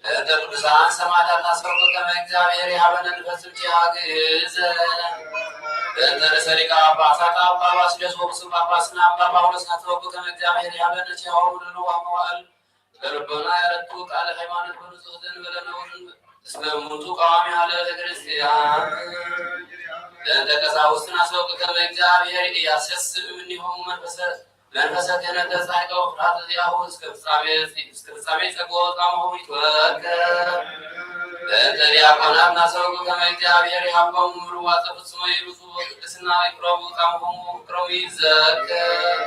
በእንተ ቅዱሳን ሰማዕታት እናተወቁ ከመ እግዚአብሔር ይሃበነ ንፈጽም ቲአግዘ በእንተ ርእሰ ሊቃነ ጳጳሳት አባ ባስልዮስ ወቅዱስ ጳጳስና አባ ጳውሎስ እናተወቁ ከመ እግዚአብሔር ይሃበነ ቲአሆሙ ለንዋየ መዋዕል በልቦና ያረቱ ቃለ ሃይማኖት በንጹሕ ዘእንበለ ነውር እስመ እሙንቱ ቀዋሚ አለ ቤተክርስቲያን በእንተ ቀሳውስት እናተወቁ ከመ እግዚአብሔር ኢያሴስብ እምኔሆሙ መንፈሰ ክህነተ ጻድቃ ወፍርሃተ ዚአሁ እስከ ፍጻሜ ጸግቦ ጣዕሞሙ ይትወከል በእንተ ዲያቆናት እናተወቁ ከመ እግዚአብሔር ይሃቦሙ ምሩዋፀ ፍጹመ ይሩፁ በቅድስና ይቅረቡ ጣዕሞሙ ፍቅሮሙ ይዘከር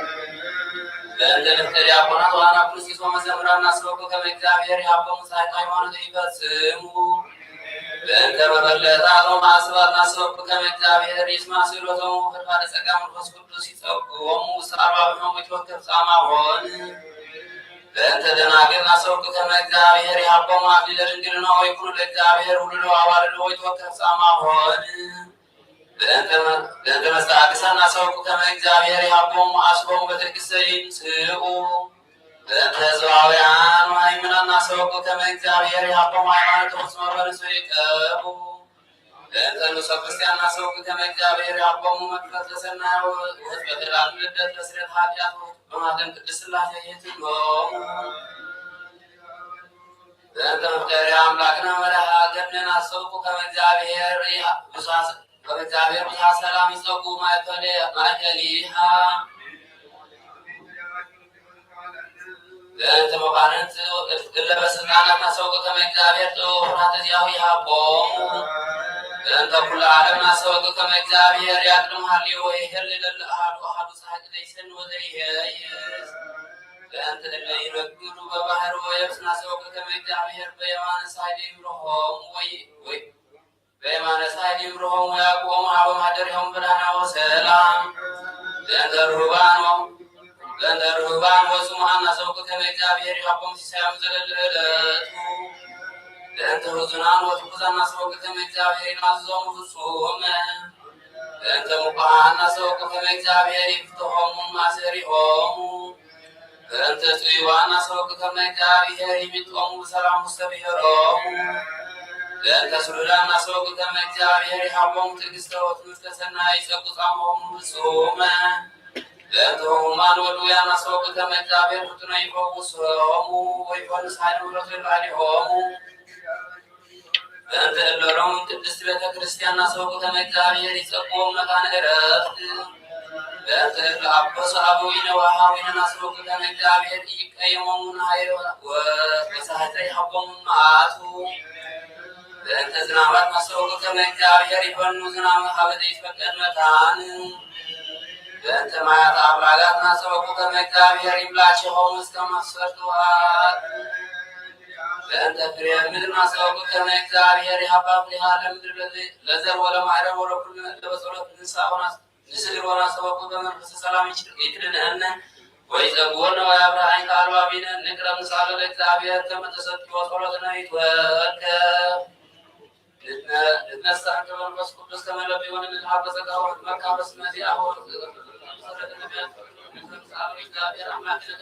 በእንተ ንፍቀ ዲያቆናት ወአናብሩስ ወመዘምራን እናተወቁ ከመ እግዚአብሔር ይሃቦሙ ጻድቃ ሃይማኖተ ይፈጽሙ በእንተ መበለታት ወማዕስባት እናተወቁ ከመ እግዚአብሔር ይስማ ስእሎቶሙ ፈድፋደ ጸጋ መንፈስ ቅዱስ ይጸግዎሙ ውስተ አርባዕሆሙ ይትወከፍ ጻማሆን በእንተ ደናግል እናተወቁ ከመ እግዚአብሔር ይሃቦሙ አክሊለ ድንግልና ወይኩኑ ለእግዚአብሔር ውሉደ ወአዋልደ ይትወከፍ ጻማሆን በእንተ መስተአግሳን እናተወቁ ከመ እግዚአብሔር ይሃቦሙ አስቦሙ በትዕግሥተ ይንስኡ በእንተ ሕዝባውያን ወሃይምናን እናተወቁ ከመ እግዚአብሔር ይሃቦሙ ሃይማኖተ ፍጹመ በንጹሕ ይቀቡ በእንተ ንዑሰ ክርስቲያን እናተወቁ ከመ እግዚአብሔር ይሃቦሙ መክፈልተ ሰናይ ወሕጽበተ ዕላል ልደት ለስርየተ ኃጢአት በማኅተመ ቅድስት ሥላሴ ይትሎሙ በእንተ መፍቀሬ አምላክነ መድኃኒነ እናተወቁ ከመ እግዚአብሔር ብዙኃ ሰላም ይጸጉ ማእከሊሃ በእንተ መኳንንት እለ በሥልጣናት እናተወቁ ከመ እግዚአብሔር ጥበብ ወፍርሃተ ዚአሁ ይሃቦሙ በእንተ ኩሉ ዓለም እናተወቁ ከመ እግዚአብሔር ያቅድም ሀልዮ ወይሄልል ለአሐዱ አሐዱ ጻድቅ ዘይሰን ወዘይሄይስ በእንተ እለ ይነግዱ በባሕር ወየብስ እናተወቁ ከመ እግዚአብሔር በየማነ ሳህል ይምርሖሙ በየማነ ሳህል ይምርሖሙ ወያዕቅቦሙ ኀበ ማደሪያሆሙ በደኅና ወሰላም በእንተ ርሁባን ወጽሙዓን እናተወቁ ከመ እግዚአብሔር ይሃቦሙ ሲሳዮሙ ዘለለዕለቱ በእንተ ሕዙናን ወትኩዛን እናተወቁ ከመ እግዚአብሔር ይናዝዞሙ ፍጹመ በእንተ ሙቋሃን እናተወቁ ከመ እግዚአብሔር ይፍትሖሙ ማእሰሪሆሙ በእንተ ጽዩዋን እናተወቁ ከመ እግዚአብሔር ይሚጦሙ በሰላም ውስተ ብሔሮሙ በእንተ ስሉላን እናተወቁ ከመ እግዚአብሔር ይሃቦሙ ትዕግሥተ ወትምህርተ ሰናይ ይጸጉ ጻምሆሙ ፍጹመ በእንተ ሕሙማን ወድውያን እናተወቁ ከመ እግዚአብሔር ፍጡነ ይፈውሶሙ ወይፈውስ ኃይለ ምሕረቱ ለባሕርይሆሙ በእንተ እሎሮም ቅድስት ቤተ ክርስቲያንና ሰውቁተ እግዚአብሔር ይጸቁም መካነ ዕረፍት በእንተ እለ አበሱ አበዊነ ወአኀዊነ ሰውቁተ እግዚአብሔር ይቀየሙን ሀይወ ወሳህተ ይሐቦሙ መዓቱ በእንተ ዝናባት ሰውቁተ እግዚአብሔር ይፈኑ ዝናመ ሀበ ይትፈቀድ መካን በእንተ ማያት አብራጋትና ሰውቁተ እግዚአብሔር ይምላቸውም እስከ መስፈርት ውሃት በእንተ ፍሬ ምድር ሰውቁተ እግዚአብሔር ያባብ ለምድር ለዘር ወለማዕረግ ወለኩል ለበጸሎት ንሳሆና ንስግር ወና ሰውቁተ መንፈስ ሰላም ይክድነነ ወይጸጉነ ወያብራኝ ካልባቢነ ንቅረብ ንሳለ ለእግዚአብሔር ከመተሰጥቶ ጸሎትና ይትወከ ልትነሳ ከመንፈስ ቅዱስ ከመለብ የሆነ ልልሃብ በጸጋው መካበስ መዚያ ሆነ እግዚአብሔር አምላክነት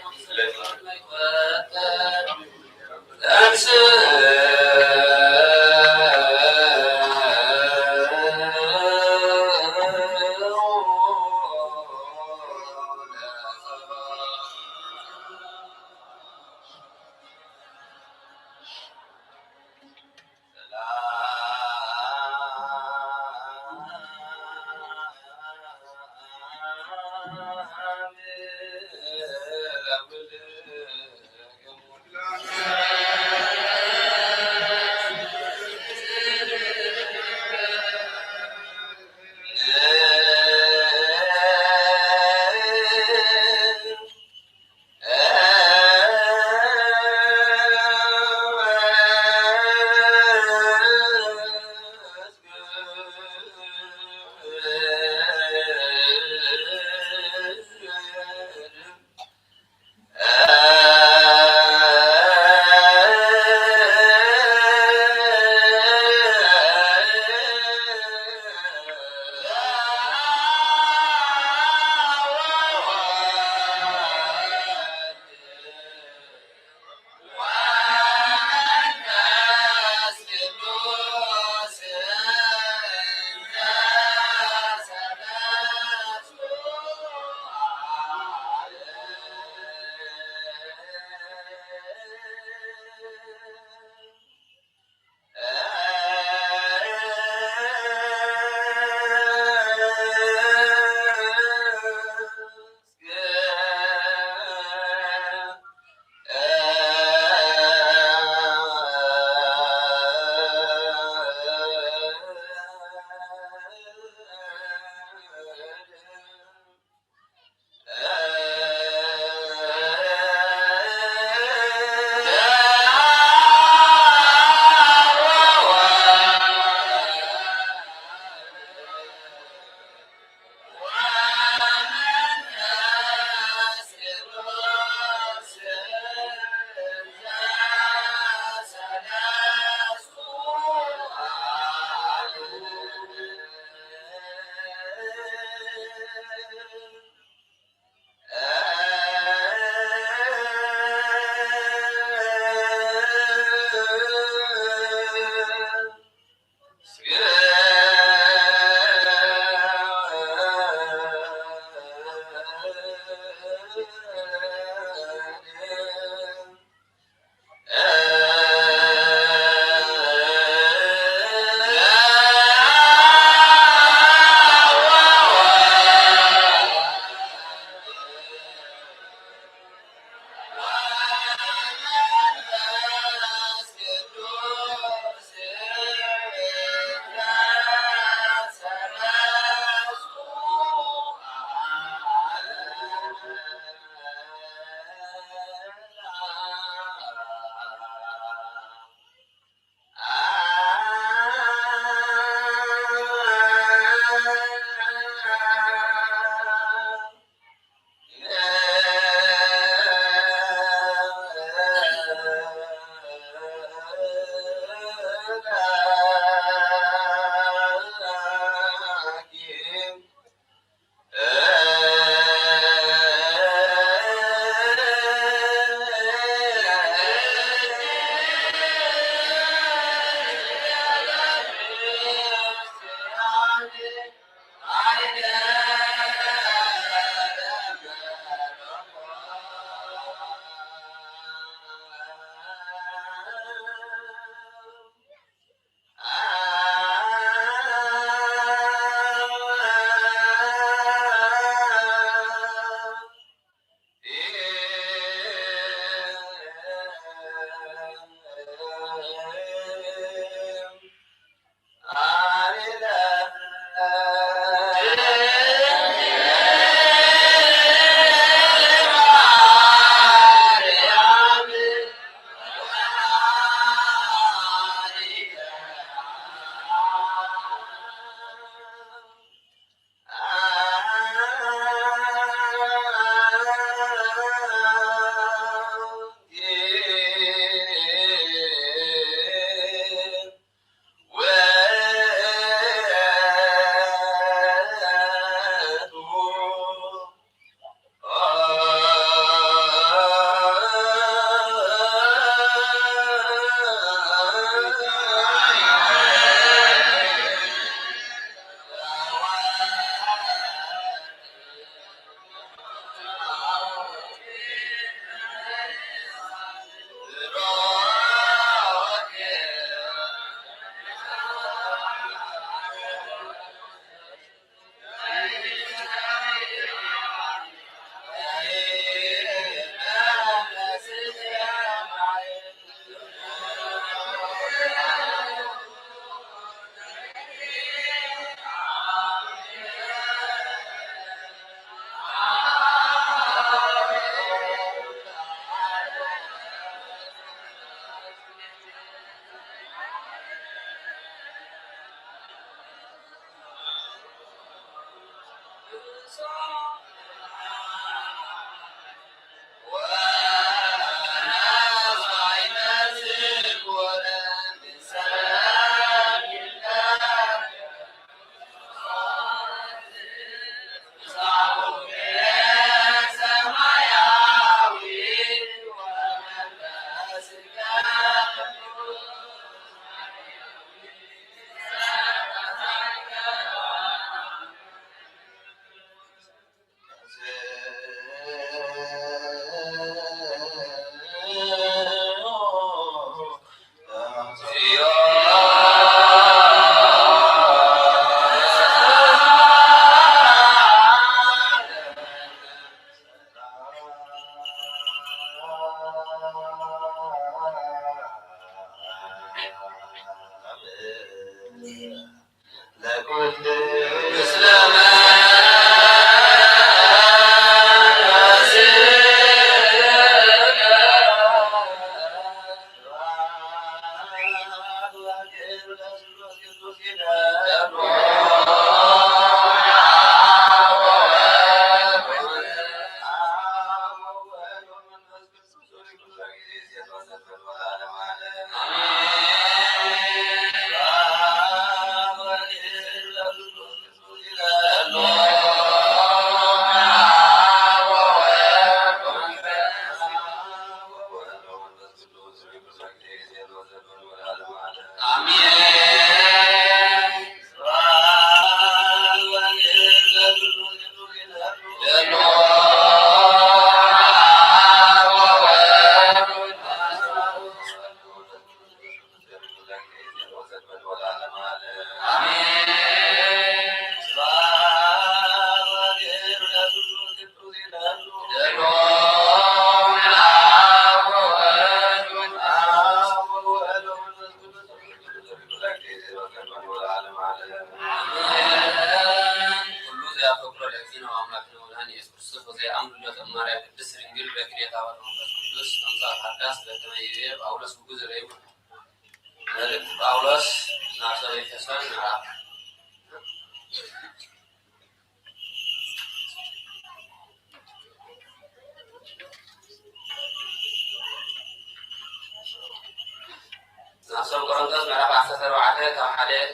ناصر قرنطس ምዕራፍ 14 ካብ 1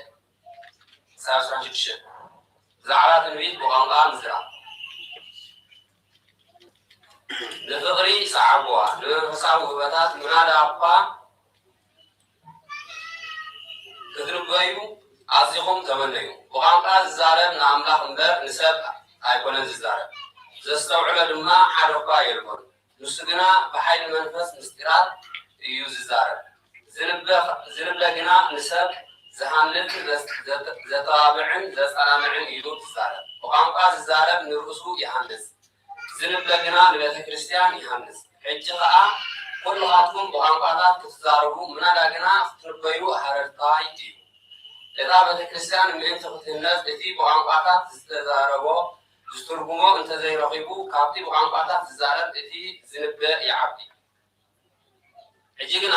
ክሳብ 16 ብዛዕባ ትንቢት ብቋንቋ ምዝራብ ንፍቅሪ ይሰዓብዋ ንመንፈሳዊ ውህበታት ምናዳ እኳ ክትርበዩ ኣዝኹም ተመነዩ ብቋንቋ ዝዛረብ ንኣምላኽ እምበር ንሰብ ኣይኮነን ዝዛረብ ዘስተውዕሎ ድማ ሓደ እኳ የልኮን ንሱ ግና ብሓይሊ መንፈስ ምስጢራት እዩ ዝዛረብ ዝንበ ግና ንሰብ ዝሃንጽ ዘተባብዕን ዘጸናምዕን እዩ ዝዛረብ ብቋንቋ ዝዛረብ ንርእሱ ይሃንጽ ዝንበ ግና ንቤተ ክርስቲያን ይሃንጽ ሕጂ ኸዓ ኩልኻትኩም ብቋንቋታት ክትዛረቡ ምናዳ ግና ክትንበዩ ሃረርታይ እዩ እታ ቤተ ክርስቲያን ምእንቲ ክትህነጽ እቲ ብቋንቋታት ዝተዛረቦ ዝትርጉሞ እንተዘይረኺቡ ካብቲ ብቋንቋታት ዝዛረብ እቲ ዝንበ ይዓቢ ሕጂ ግና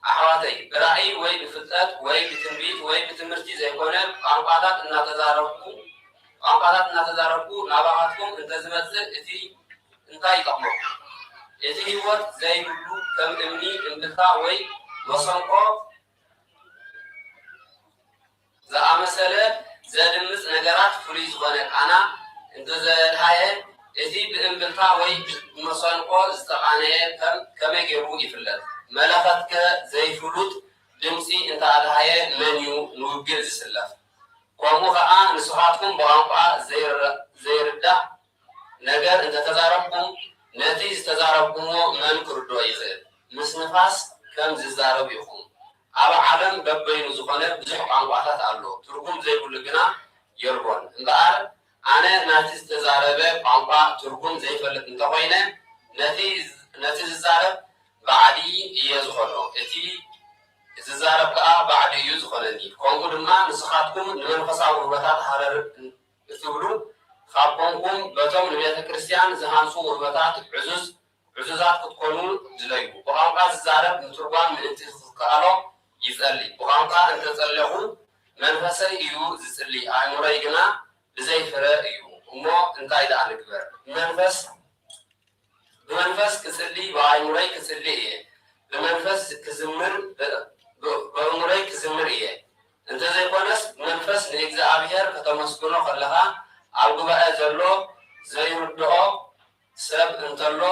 ኣሕዋተይ ብራእይ ወይ ብፍልጠት ወይ ብትንቢት ወይ ብትምህርቲ ዘይኮነ ቋንቋታት እናተዛረብኩ ናባኻትኩም እንተዝመጽእ እቲ እንታይ ይጠቕመኩም እቲ ህይወት ዘይብሉ ከም እምኒ እምብልታ ወይ መሰንቆ ዝኣመሰለ ዘድምጽ ነገራት ፍሉይ ዝኾነ ቃና እንተዘድሃየ እቲ ብእምብልታ ወይ ብመሰንቆ ዝተቃነየ ከመይ ገይሩ ይፍለጥ መለኸትከ ዘይፍሉጥ ድምፂ እንተኣድሃየ መን እዩ ንውግእ ዝስለፍ ከምኡ ከዓ ንስኻትኩም ብቋንቋ ዘይርዳእ ነገር እንተተዛረብኩም ነቲ ዝተዛረብኩሞ መን ክርዶ ይኽእል ምስ ንፋስ ከም ዝዛረብ ኢኹም ኣብ ዓለም በበይኑ ዝኾነ ብዙሕ ቋንቋታት ኣሎ ትርጉም ዘይብሉ ግና የርቦን እምበኣር ኣነ ናቲ ዝተዛረበ ቋንቋ ትርጉም ዘይፈልጥ እንተኮይነ ነቲ ዝዛረብ ባዕዲ እየ ዝኾኖ እቲ ዝዛረብ ከዓ ባዕዲ እዩ ዝኾነኒ ከምኡ ድማ ንስኻትኩም ንመንፈሳዊ ውህበታት ሃረር እትብሉ ካብ ኮንኩም በቶም ንቤተ ክርስቲያን ዝሃንፁ ውህበታት ዕዙዛት ክትኮኑ ድለዩ ብቋንቋ ዝዛረብ ምትርጓም ምእንቲ ዝከኣሎ ይጸሊ ብቋንቋ እንተጸለኹ መንፈሰይ እዩ ዝጽሊ ኣእምሮይ ግና ብዘይፍረ እዩ እሞ እንታይ ደኣ ንግበር ብመንፈስ ክጽልይ ብኣእምሮይ ክጽልይ እየ ብመንፈስ ክዝምር በእምሮይ ክዝምር እየ እንተዘይኮነስ መንፈስ ንእግዚአብሔር ከተመስግኖ ከለኻ ኣብ ጉባኤ ዘሎ ዘይርድኦ ሰብ እንተሎ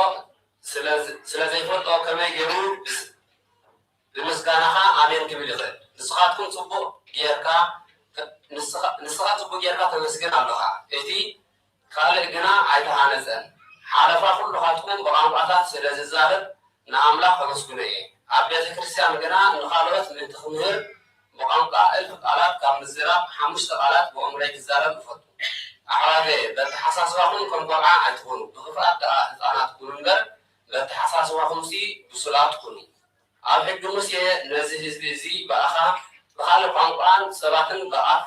ስለዘይፈልጦ ከመይ ገይሩ ብምስጋናኻ ኣሜን ክብል ይኽእል ንስኻትኩም ጽቡቕ ጌርካ ንስኻ ጽቡቕ ጌርካ ተመስግን ኣለኻ እቲ ካልእ ግና ኣይተሃነፀን ሓለፋ ኩሉኻትኩም ብቋንቋታት ስለ ዝዛረብ ንኣምላኽ ተመስግኑ እየ ኣብ ቤተ ክርስቲያን ግና ንኻልኦት ምእንቲ ክምህር ብቋንቋ እልፍ ቃላት ካብ ምዝራብ 5 ቃላት ብእምሮይ ክዛረብ ይፈቱ ኣሕዋተየ በተሓሳስባኹም ከም ቆልዓ ኣይትኾኑ ብኽፍኣት ደኣ ህፃናት ኩኑ እምበር በተሓሳስባኹምሲ ብሱላት ኩኑ ኣብ ሕጊ ሙሴ ነዚ ህዝቢ እዚ በኣኻ ብካልእ ቋንቋን ሰባትን ብኣፍ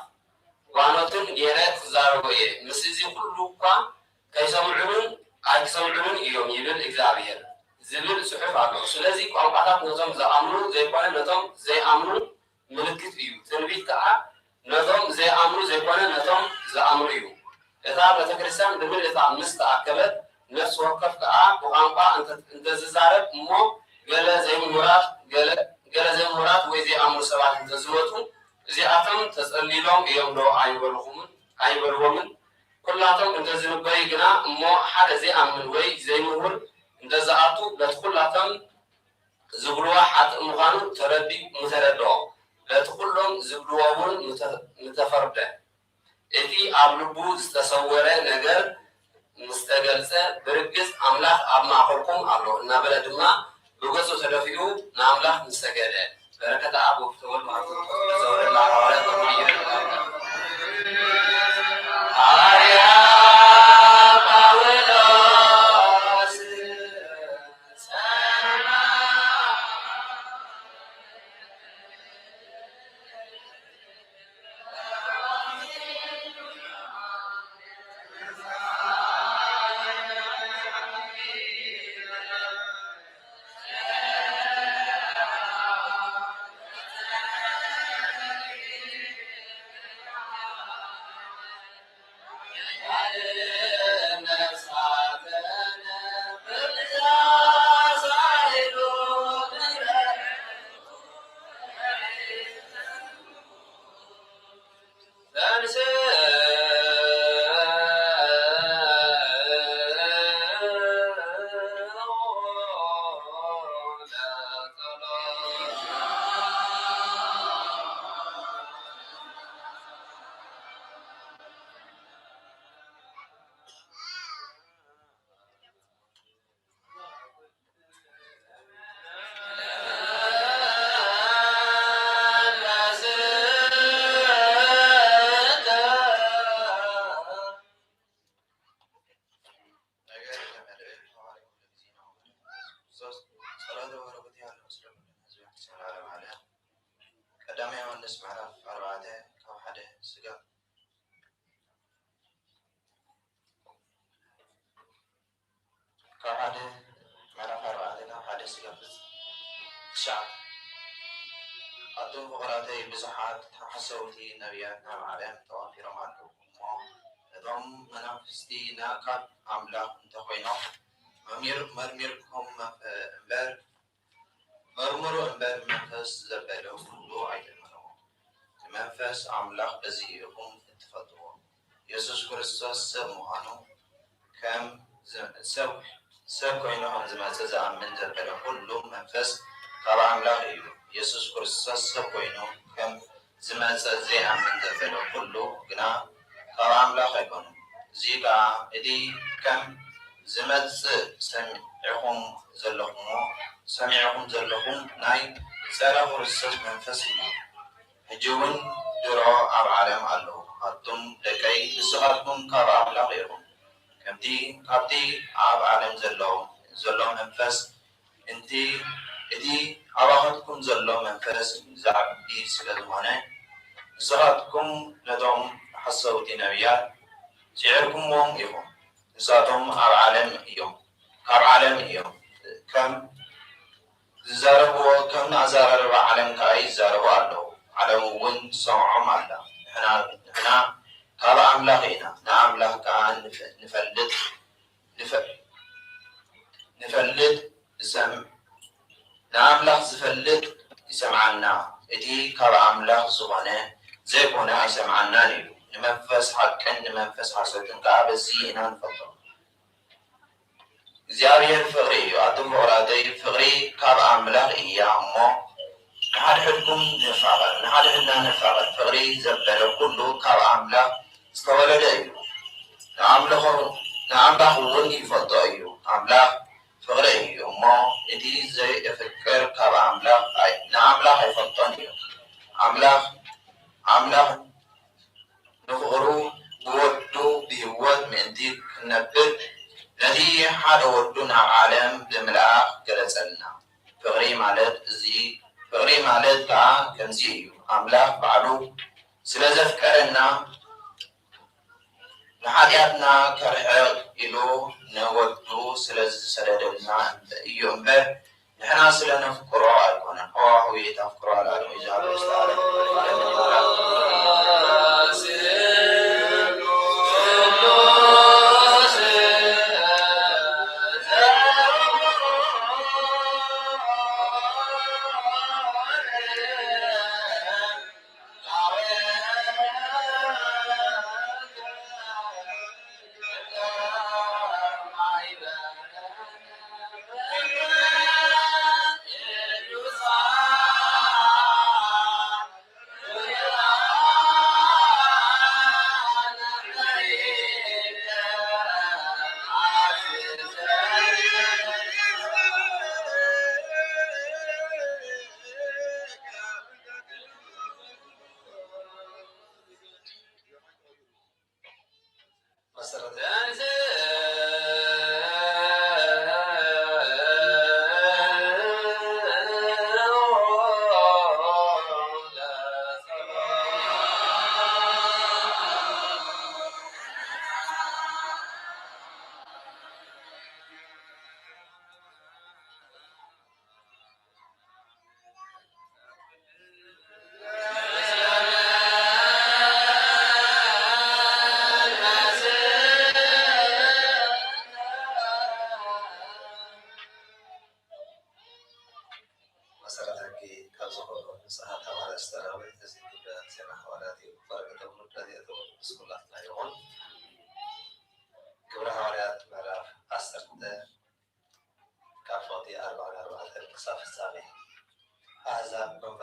ጓኖትን ጌረ ክዛረቦ እየ ምስ እዚ ኩሉ እኳ ከይሰምዑንን ኣይክሰምዑንን እዮም ይብል እግዚአብሔር ዝብል ጽሑፍ ኣሎ ስለዚ ቋንቋታት ነቶም ዝኣምኑ ዘይኮነ ነቶም ዘይኣምኑ ምልክት እዩ ትንቢት ከዓ ነቶም ዘይኣምኑ ዘይኮነ ነቶም ዝኣምኑ እዩ እታ ቤተክርስትያን ብምልእታ ምስ ተኣከበት ነፍሲ ወከፍ ከዓ ብቋንቋ እንተዝዛረብ እሞ ገለ ዘይምሁራት ወይ ዘይኣምኑ ሰባት እንተዝመፁ እዚኣቶም ተጸሊሎም እዮም ዶ ኣይበልዎምን ኩላቶም እንተዝንበዩ ግና እሞ ሓደ ዘይኣምን ወይ ዘይምሁር እንተዝኣቱ በቲ ኩላቶም ዝብልዋ ሓጥእ ምዃኑ ተረድኦ በቲ ኩሎም ዝብልዎ እውን ምተፈርደ እቲ ኣብ ልቡ ዝተሰወረ ነገር ምስተገልጸ ብርግጽ ኣምላኽ ኣብ ማእኸልኩም ኣሎ እናበለ ድማ ብገጹ ተደፊኡ ንኣምላኽ ምሰገደ በረከተ ኣብ ወቅተ ወልድ ዘወረላ ሐዋርያት ቀዳማይ ዮሐንስ ምዕራፍ 4 ካብ 1 ስጋ ካብ 1 ምዕራፍ 4 ካብ 1 ስጋ ፍጻመ ኣቶም ፍቕራተይ ብዙሓት ሓሰውቲ ነቢያት ናብ ዓለም ተዋፊሮም ኣለዉ እሞ እቶም መናፍስቲ ካብ ኣምላኽ እንተኮይኖም መርሚርኩም መርምሩ እምበር መንፈስ ዘበለ ኩሉ ኣይትመርምሩ መንፈስ ኣምላኽ በዚ ኢኹም እትፈልጥዎ ኢየሱስ ክርስቶስ ሰብ ምዃኑ ከም ሰብ ኮይኑ ከም ዝመፀ ዝኣምን ዘበለ ኩሉ መንፈስ ካብ ኣምላኽ እዩ ኢየሱስ ክርስቶስ ሰብ ኮይኑ ከም ዝመፀ ዘይኣምን ዘበለ ኩሉ ግና ካብ ኣምላኽ ኣይኮኑን እዚ ከዓ እቲ ከም ዝመፅእ ሰሚዕኹም ዘለኹም ናይ ፀረ ክርስቶስ መንፈስ እዩ ሕጂ እውን ድሮ ኣብ ዓለም ኣለዉ ኣቱም ደቀይ ንስኻትኩም ካብ ኣምላኽ ኢኹም ካብቲ ኣብ ዓለም ዘሎ መንፈስ እቲ ኣባኻትኩም ዘሎ መንፈስ ዛዕቢ ስለ ዝኾነ ንስኻትኩም ነቶም ሓሰውቲ ነቢያት ሲዕርኩምዎም ኢኹም ንሳቶም ኣብ ዓለም እዮም ካብ ዓለም እዮም ከም ዝዛረብዎ ከም ኣዘራርባ ዓለም ከዓ ይዛረቡ ኣለዉ ዓለም እውን ሰምዖም ኣላ ንሕና ካብ ኣምላኽ ኢና አምላክ ቃል ንፈልጥ ንአምላኽ ዝፈልጥ ይሰምዓና እቲ ካብ አምላኽ ዝኾነ ዘይኮነ ኣይሰምዓናን እዩ ንመንፈስ ሓቅን ንመንፈስ ሐሰትን ከዓ በዚ ኢና ንፈልጦ እግዚአብሔር ፍቅሪ እዩ ኣቶም ፍቅራተይ ፍቅሪ ካብ አምላኽ እያ እሞ ንሓድሕድኩም ንሓድሕድና ንፋቐር ፍቅሪ ዘበለ ኩሉ ካብ አምላኽ ዝተወለደ እዩ ንአምላኽ እውን ይፈልጦ እዩ አምላኽ ፍቅሪ እዩ እሞ እቲ ዘይፍቅር ካብ ንአምላኽ ኣይፈልጦን እዩ አምላኽ ንፍቅሩ ብወዱ ብህይወት ምእንቲ ክነብር ነቲ ሓደ ወዱ ናብ ዓለም ብምልኣኽ ገለጸልና ፍቅሪ ማለት ከዓ ከምዚ እዩ አምላኽ ባዕሉ ስለ ዘፍቀረና ንሓጢኣትና ከርሕቕ ኢሉ ንወዱ ስለ ዝሰደደልና እዩ እምበር ንሕና ስለ ነፍቅሮ ኣይኮነን ኣዋህዊ ተፍቅሮ ኣልዓለም ይዛሉ ዝተዓለም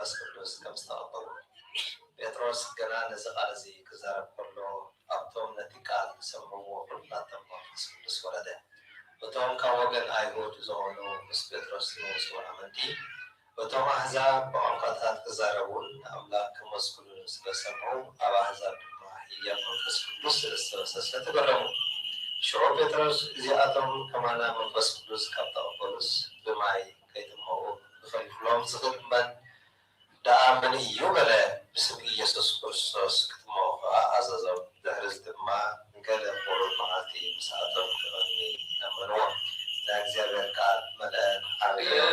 መንፈስ ቅዱስ ከም ዝተቐበሉ ጴጥሮስ ገና ነዚ ቃል እዚ ክዛረብ ከሎ ኣብቶም ነቲ ቃል ዝሰምዕዎ ኩላቶም መንፈስ ቅዱስ ወረደ እቶም ካብ ወገን ኣይሁድ ዝኾኑ ምስ ጴጥሮስ ዝመፁ ኣመንቲ እቶም ኣሕዛብ ብቋንቋታት ክዛረቡን ንኣምላክ ከመስግኑን ስለሰምዑ ኣብ ኣሕዛብ ድማ ህያብ መንፈስ ቅዱስ ስለዝተወሰሰ ተገረሙ ሽዑ ጴጥሮስ እዚኣቶም ከማና መንፈስ ቅዱስ ካብ ተቐበሉስ ብማይ ከይጥምቑ ክፈልፍሎም ዝኽእል እምበር دعامن يوغلا بسم يسوع كريستوس كتمو عزازو دهرز دما نقل قول معاتي مساعدهم كغني نمنو ناكزيابير قال ملان عريو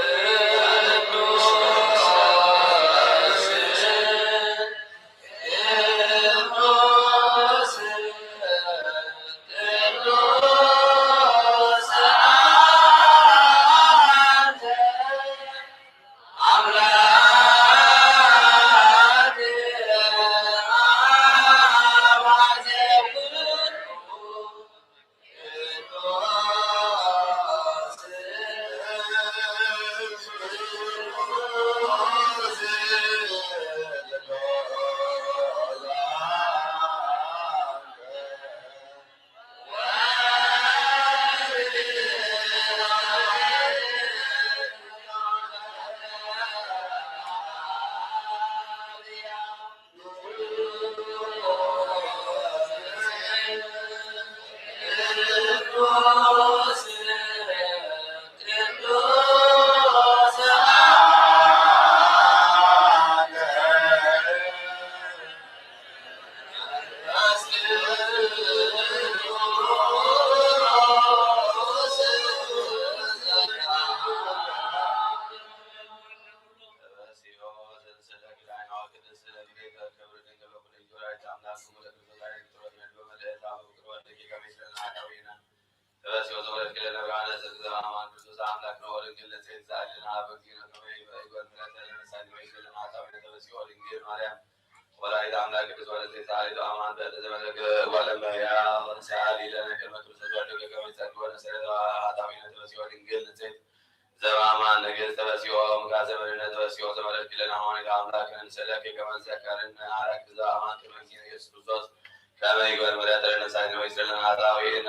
ተበሲዮ ዘወለድ ክለለ ብርሃነ ዘማን ክርስቶስ አምላክ ነው ወልግል ለተዛልና በጊነ ከመይ በይጎል ምረተ ለምሳሌ ወይዘልና ታው ተበሲዮ ድንግል ማርያም ወላዲተ አምላክ ቅዱስ ወለተ ጻሊቱ አማን በተዘመለከ ወለመያ ወንሳሊ ለነከ ክርስቶስ ወልድ ከመይጸግ ወነሰረታ አታዊነ ተበሲዮ ድንግል ለዘይት ዘማማን ነገሥ ተበሲዮ ምካዘ መድኅነት ተበሲዮ ዘመለክ ለና ሆነ አምላክን ሰለከ ከመዘከርን አረክ ዘአማን ከመጊነ ኢየሱስ ክርስቶስ ከመይ ጎል ምረተ ለምሳሌ ወይዘልና ታዊነ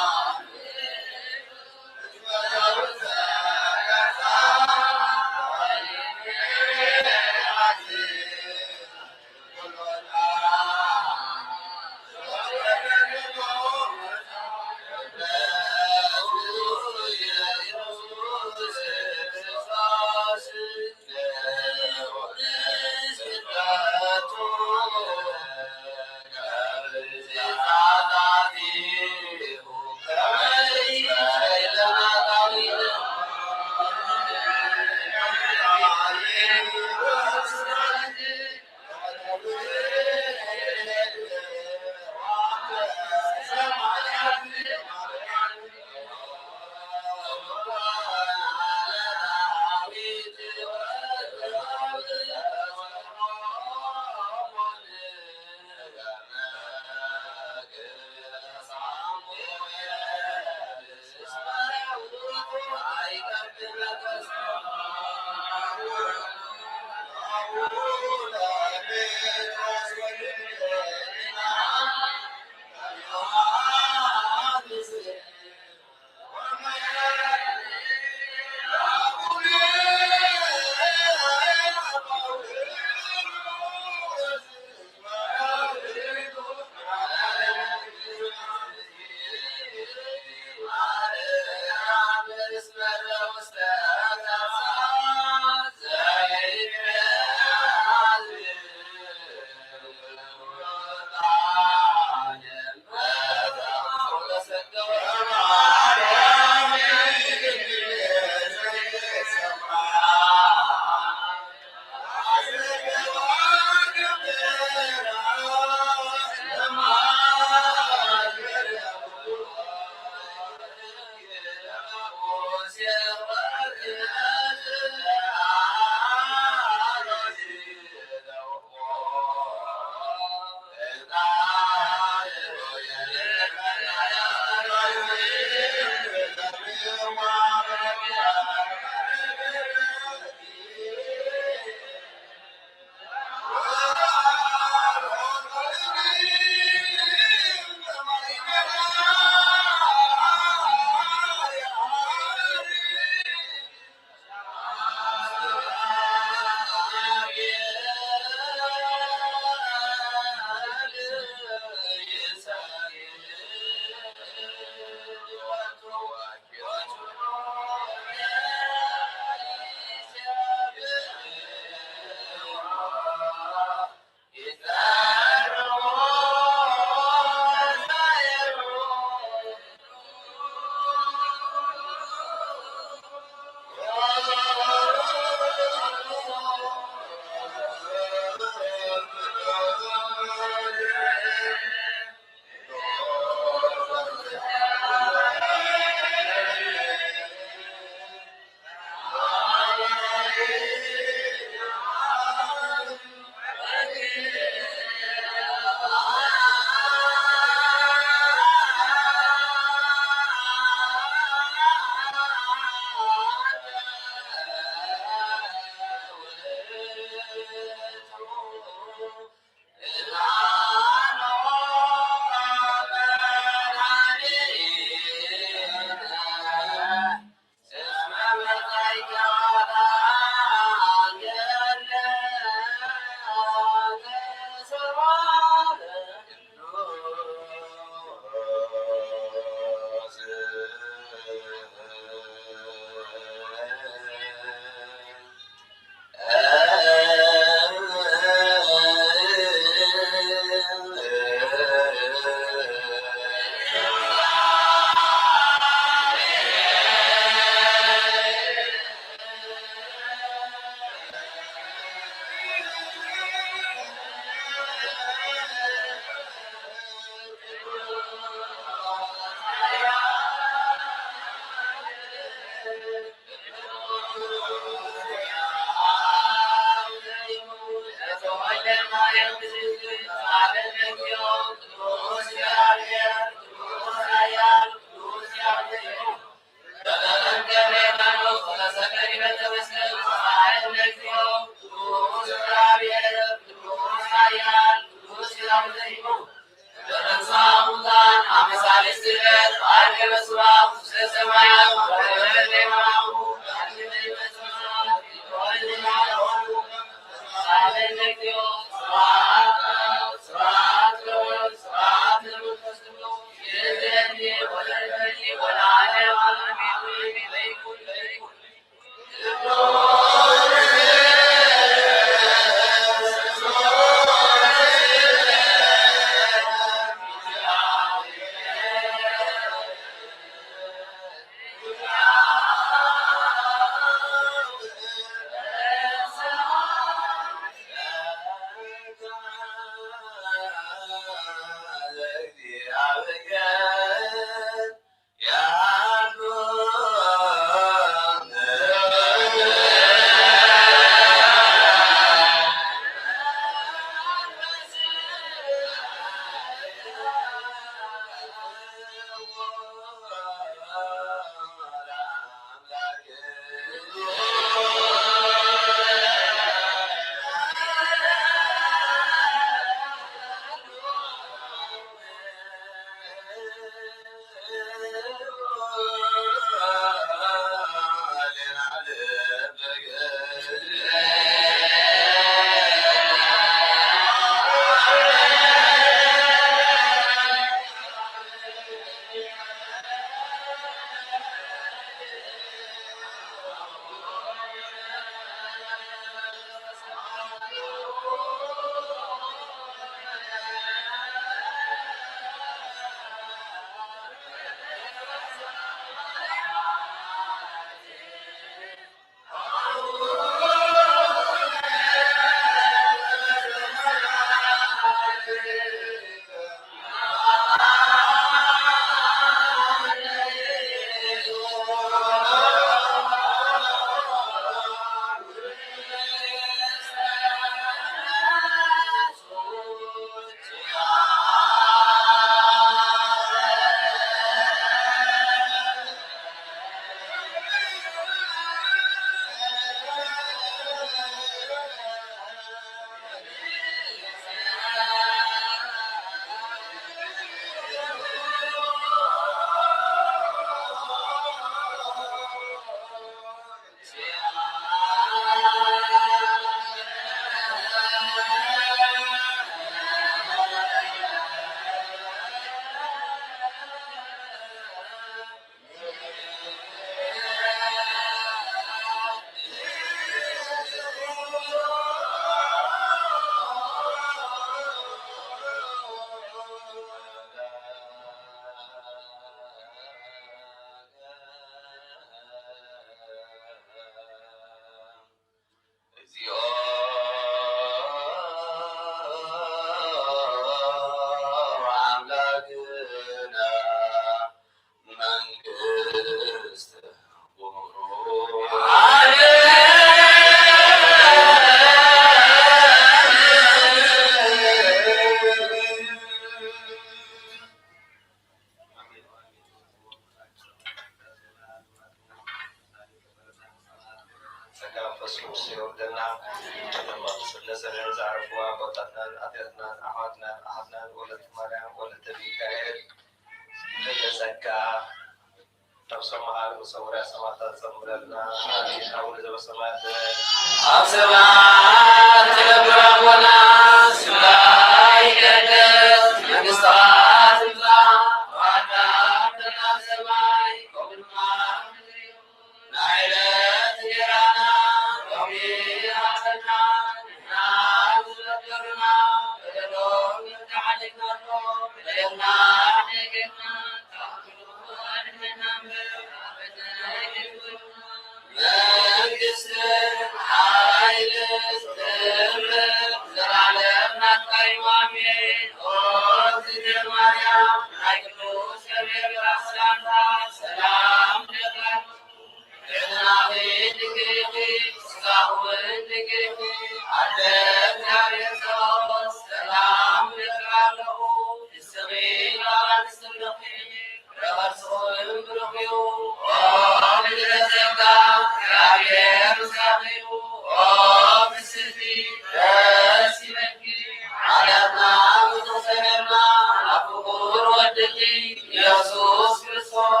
ኢየሱስ ክርስቶስ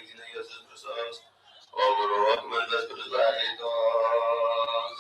እግዚእነ ኢየሱስ ክርስቶስ ወቡሩክ መንፈስ ቅዱስ ጰራቅሊጦስ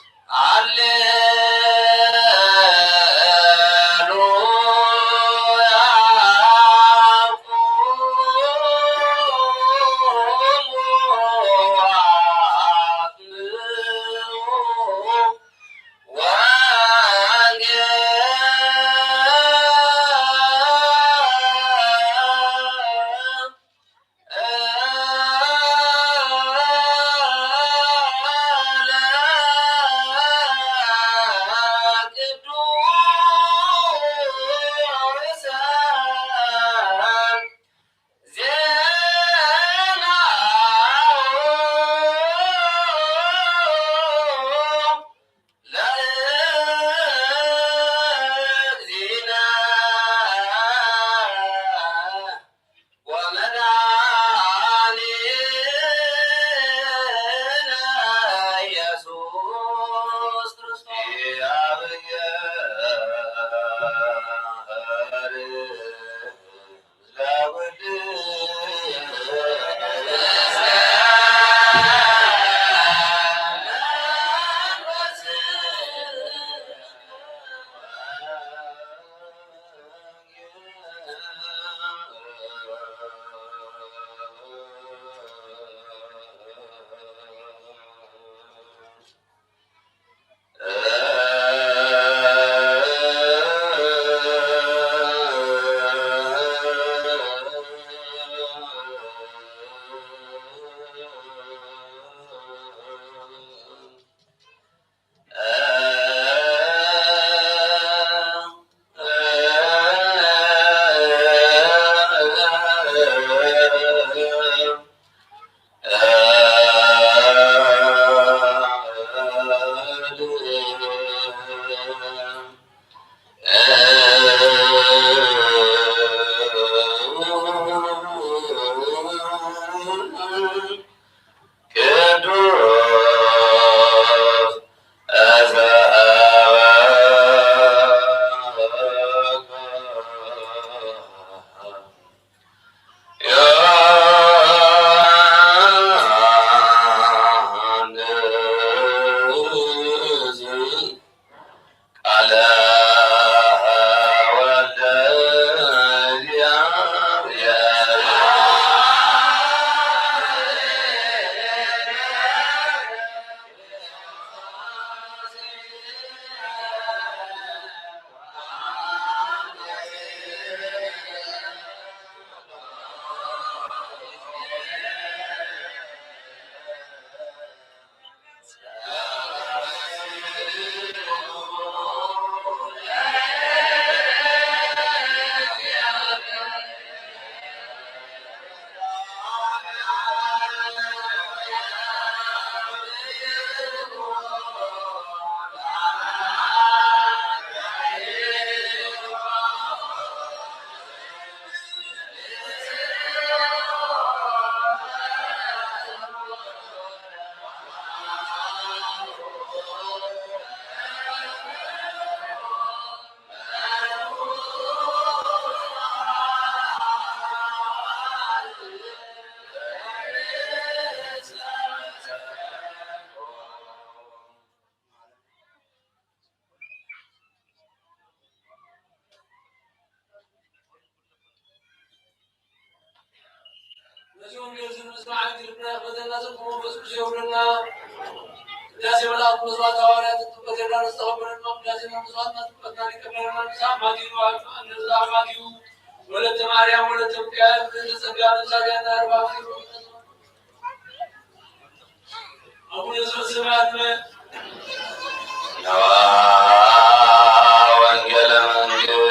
ወንጌለ መንግሥት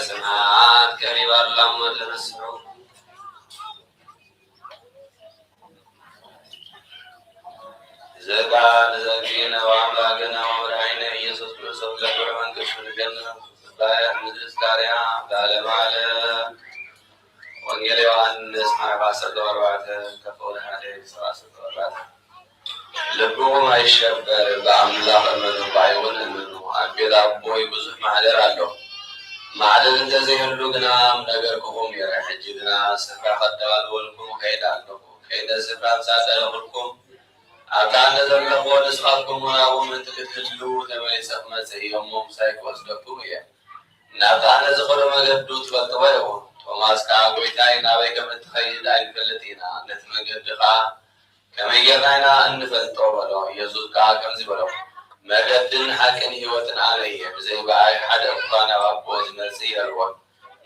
ሰማያት ቀሪባን ለመስለው ዘቃል ዘግይነ ወአምላክነ ወመድኃኒነ ኢየሱስ ክርስቶስ ዘክብረ መንግሥቱ ንገነ ምድርስ ቃርያ ለዓለመ ዓለም ወንጌል ዮሐንስ ምዕራፍ 14 ከፈወደ ልብዎም አይሸበር በአምላክ እመኑ በአይሁድ እመኑ። አቤት አቦይ ብዙ ማህደር አለው። معدل انت زي هلوغنا نجركم يا حجنا سفر خدوا لكم خيدا لكم خيدا سفر مساعدة لكم أبدا نزل لكم نسخاتكم ونعوم تكتلوا تملي سفما سيهم سايك وصدقوا يا نابتا نزخر مجدوت والتويو توماس كاغويتاي نابيك متخيل عين فلتينا نتمجدقا كما يرنا أن فلتو ولو يزود كاكم زبلو مجدن حكن هيوتن عليه بزي باي حد أبقانا وابوز مرسي الوقت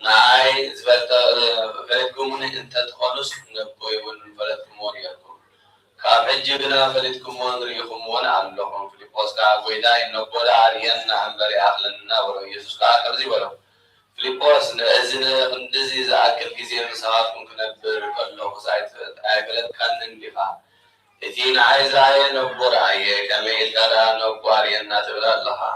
ناي زبلت فلتكم انت تخلص نبوي ونفلتكم ونيالكم كام حجبنا فلتكم ونريكم ونعلقكم في البوسكا قويداي نبولا عريان عمبري أخلنا ولو يسوس كاكم زي ولو فيليبوس نأذن ندزي زعكل كزير مساعدكم كنبر كله سايت عقلت كان اندفاع إتين عايزة نبور عيه كميل كذا نبواري الناس ولا الله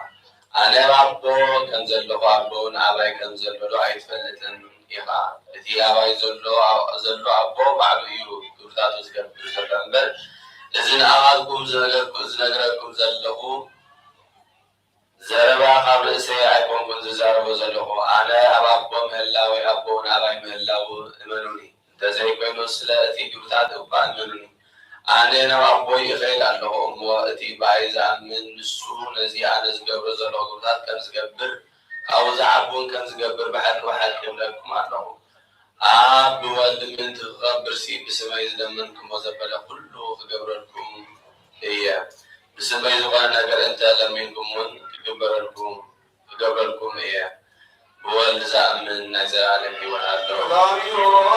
أنا ربو كنزل له ربو نعبي كنزل له عيد فلتن إخا إتي أبي زلوا أبو بعد يو كرتاتو سكبر إذن أمالكم زنقركم زلوا زربا قبل سيعكم كنت زربو زلوا أنا أبو مهلاوي أبو نعبي مهلاو إمنوني تزاي كنو سلا إتي كرتاتو بأمنوني أنا نوابوي خيل اللهم وأتي بعيزا من السوء نزي أنا زقبر زلو قرطات كم زقبر أو زعبون كم زقبر بحر واحد كم لكم عنه والد من تغبر سي بسمايز لمنكم وزبل كله فقبر لكم هي بسمايز وانا قال أنت لمنكم من فقبر لكم هي والد زعم من نزال وانا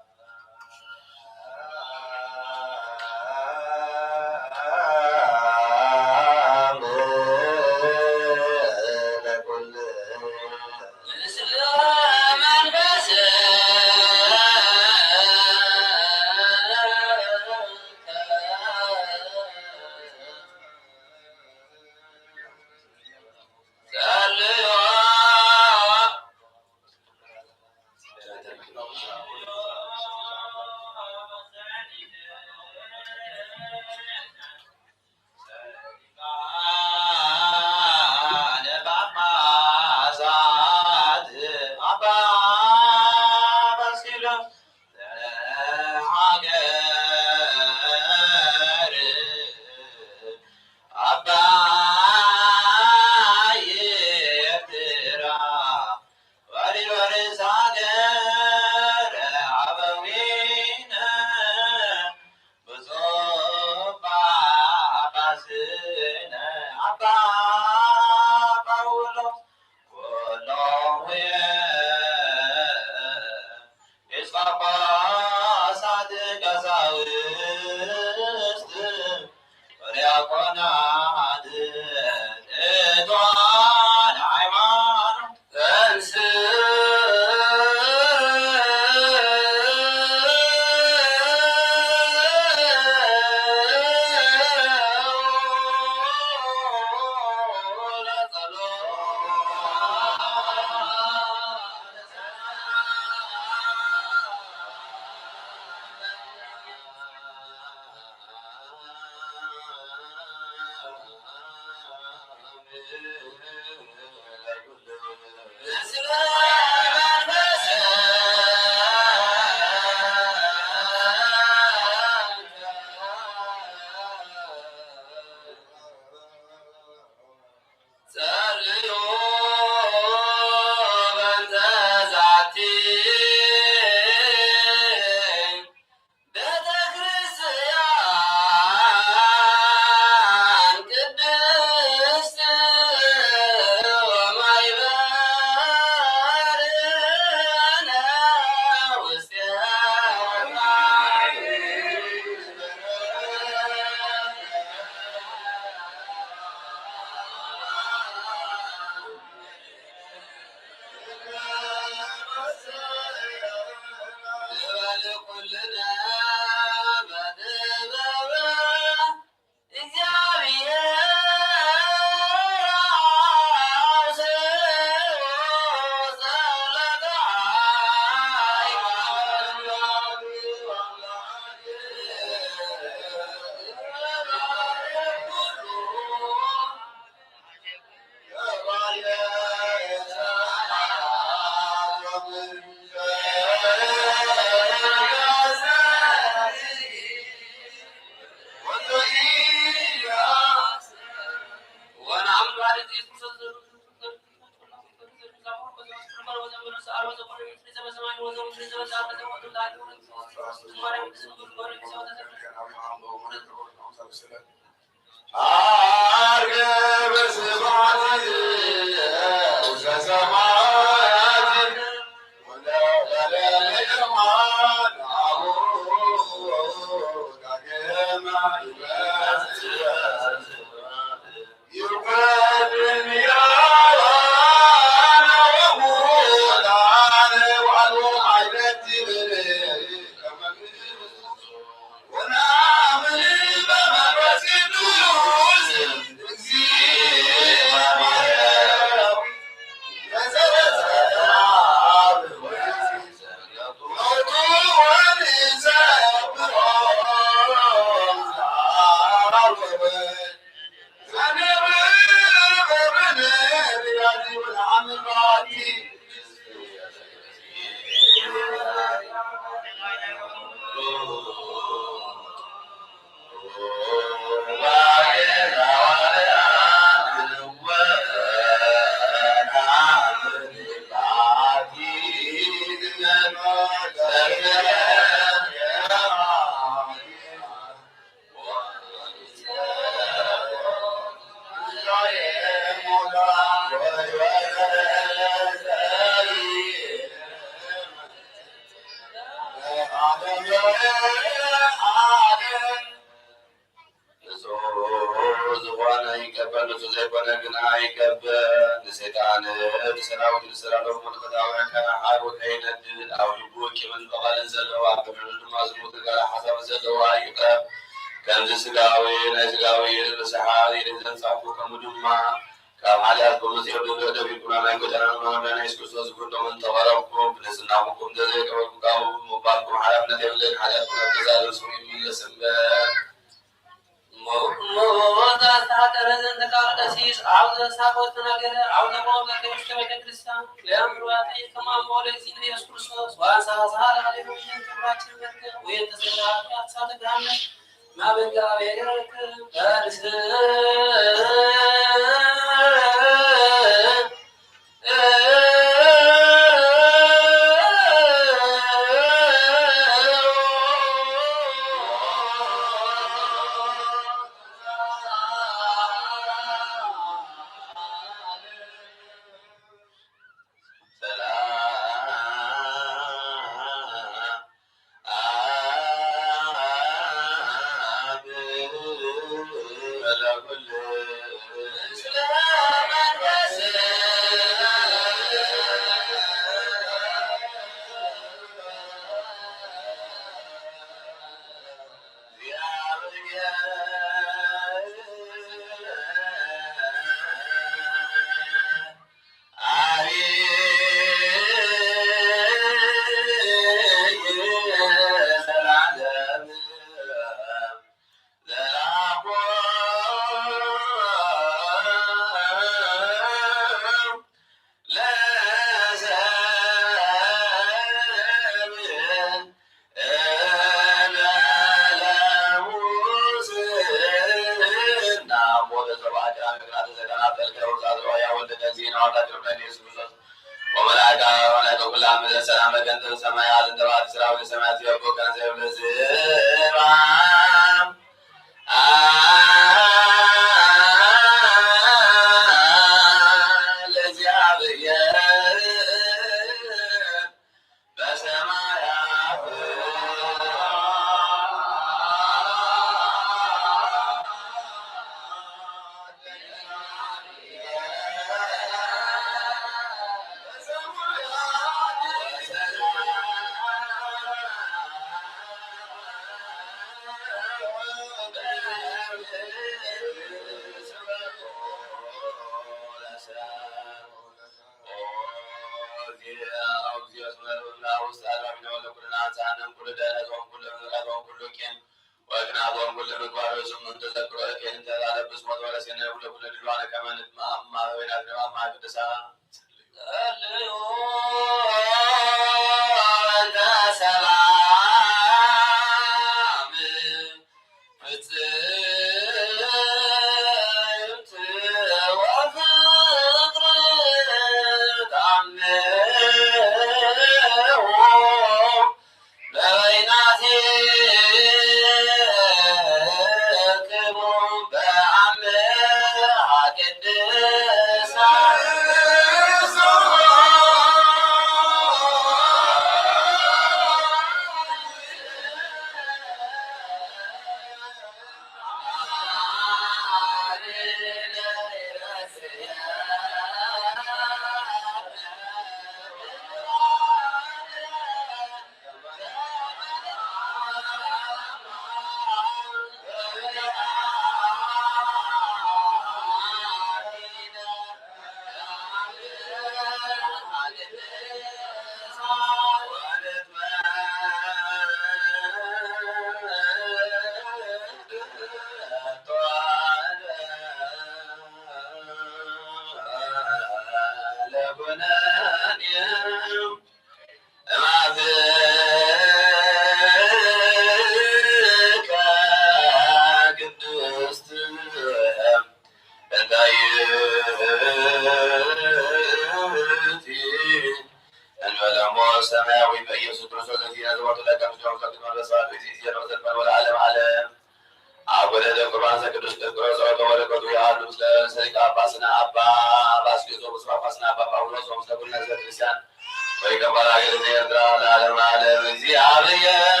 ከበራ ጊዜ ኤርትራ ለዓለም ዓለም እግዚአብሔር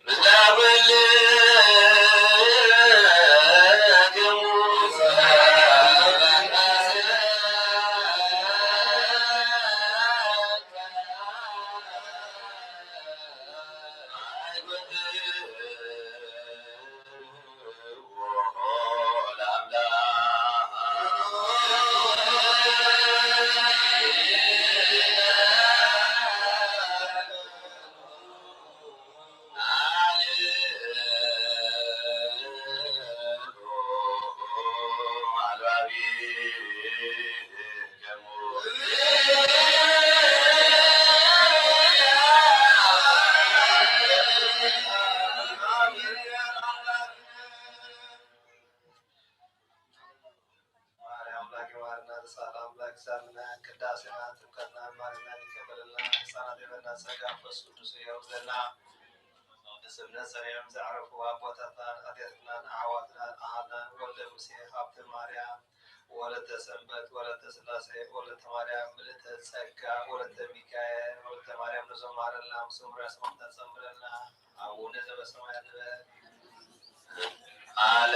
ምስለ ኩልክሙ ስምነት ሰሪም ዘዕረፉ አቦታትና አዴትና አዕዋትና አሃና ወልደ ሙሴ ሀብተ ማርያም ወለተ ሰንበት ወለተ ስላሴ ወለተ ማርያም ምልዕተ ጸጋ ወለተ ሚካኤል ወለተ ማርያም ነዘማረና ምስምራ ስማምታ ጸምረና አቡነ ዘበሰማያት አለ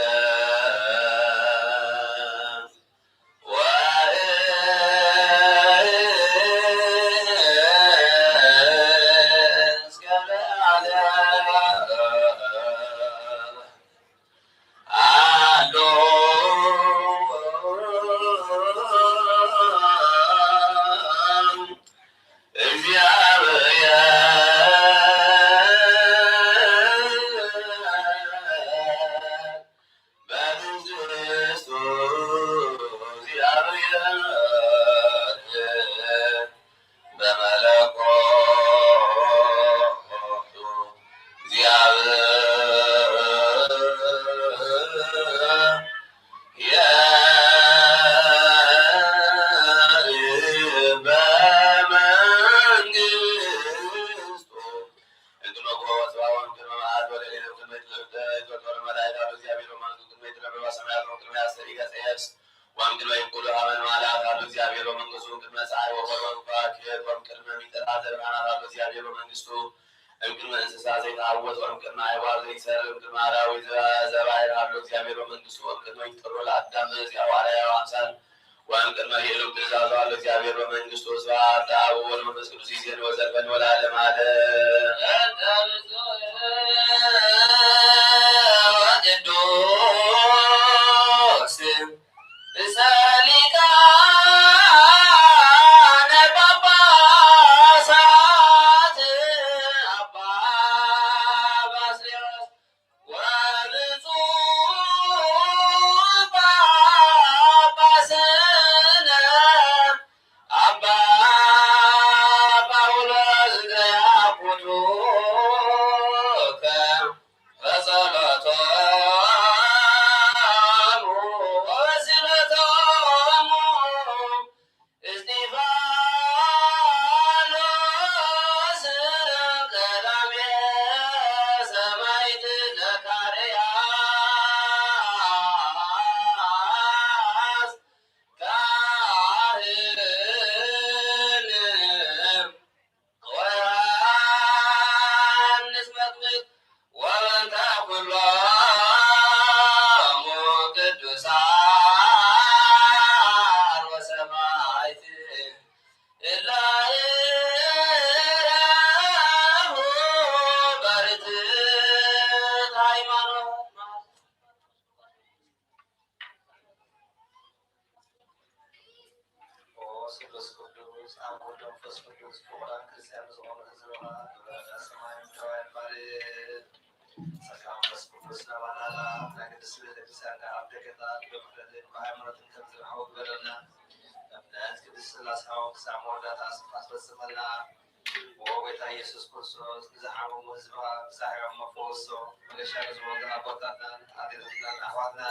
ኢየሱስ ክርስቶስ ዝሓመሙ ህዝባ ብዛዕባ መፈወሶ መገሻ ዝወዛ ኣቦታትና ኣዴታትና ኣሕዋትና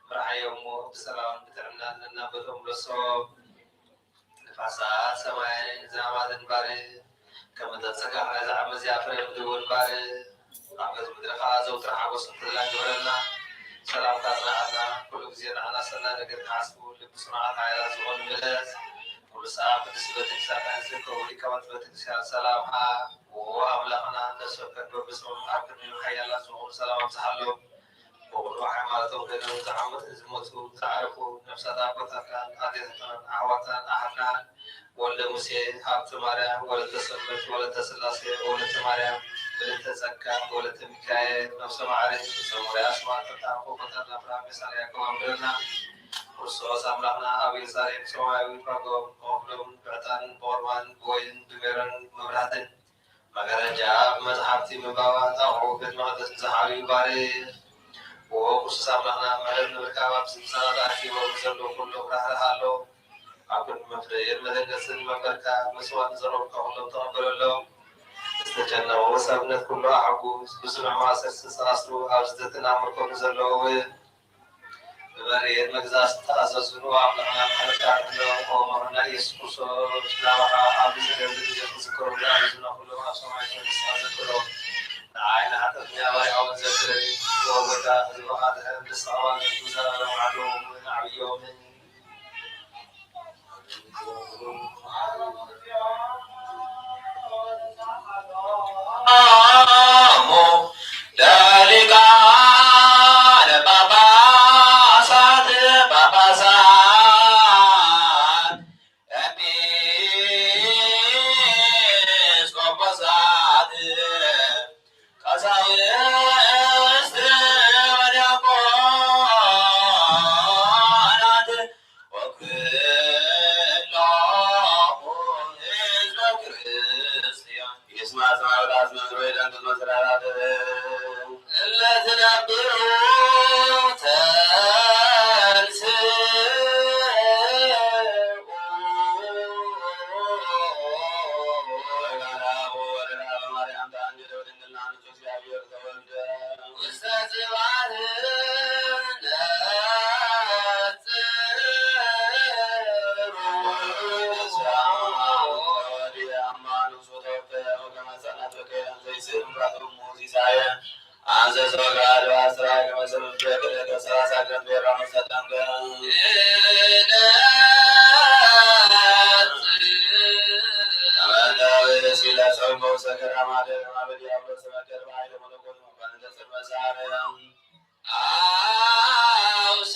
ምርዓዮሞ ብሰላም ብጥዕናን እናበሎም ለሶ ንፋሳት ሰማይን ዝናባትን ባር ከም ተፀጋዕ ዝዓመ እዚኣ ፍረ ምድውን ባር ኣብ ገዝ ምድርኻ ዘውትር ሓጎስ እንትላ ግብረና ሰላም ካጽናዓና ኩሉ ግዜ ንዓና ሰናይ ነገር ክሓስቡ ልቢ ስርዓት ሃይላ ዝኾኑ ምልስ ኩሉ ሰዓት ቅዱስ ቤተክርስትያን ዝርከቡ ሊቃውንት ቤተክርስትያን ሰላምካ ወአምላኽና ነስበከ በብስሞም ኣብ ቅድሚ ሓያላት ዝኾኑ ሰላም ኣብዝሓሎም وكل حماتهم كانوا زعمت زموتوا تعرفوا نفسها بطاقة أديتنا أعواتنا أحنا ولا موسى حبت مريم ولا تسلمت ولا تسلاسي ولا مريم ولا تزكى ولا ميكائيل نفس ما عرف سموري أسماء تتعرفوا بطاقة أفراد مثلا يكون أمرنا ورسول أمرنا أبي سارين سماوي فقوم قبلهم بعتان بورمان بوين بميران مبرهتن مغرن جاب مذهبتي مباوات أو بالمقدس زحابي باري وقصص أمرنا مهل نركاب بسمسان أكيد ومسلو كله رحله أكون مفرير مثل قصد مكركا مسوات زروب كهولم تقبل له استجنة وسبنت كله عقوز بسمع ما سرساسلو أوزدتنا أمركم زلوا بمرير مجزاس تأسسنو أمرنا مهلكا له ومرنا يسقصو نوحا أبز الذي يذكر الله كله أسمعكم استأذكره عين حتى الدنيا ويعود ذكرني وودا الوعد بالصواب الجزاء وعدوهم من عيوم ذلك على بابا سعد بابا سعد أبيس بابا سعد قصايست وديقونات وكلهم حزب كريستيان يسمع سمع والعزم الرويد أنت المسرعات إلا تنبروا አንዘ ሰጋድ አስራ ከመሰሉ በከለ ሰላሳ ቀን በራም ሰጣም አማናው ሲላ ሰው ሰከራ ማደር ማበድ ያብሎ ሰከራ ባይለ መለኮት ነው ባንተ ሰማሳረ አውስ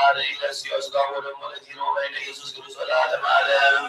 ኢየሱስ ጋር ወደ ማለት ነው ላይ ኢየሱስ ክርስቶስ ለዓለም ዓለም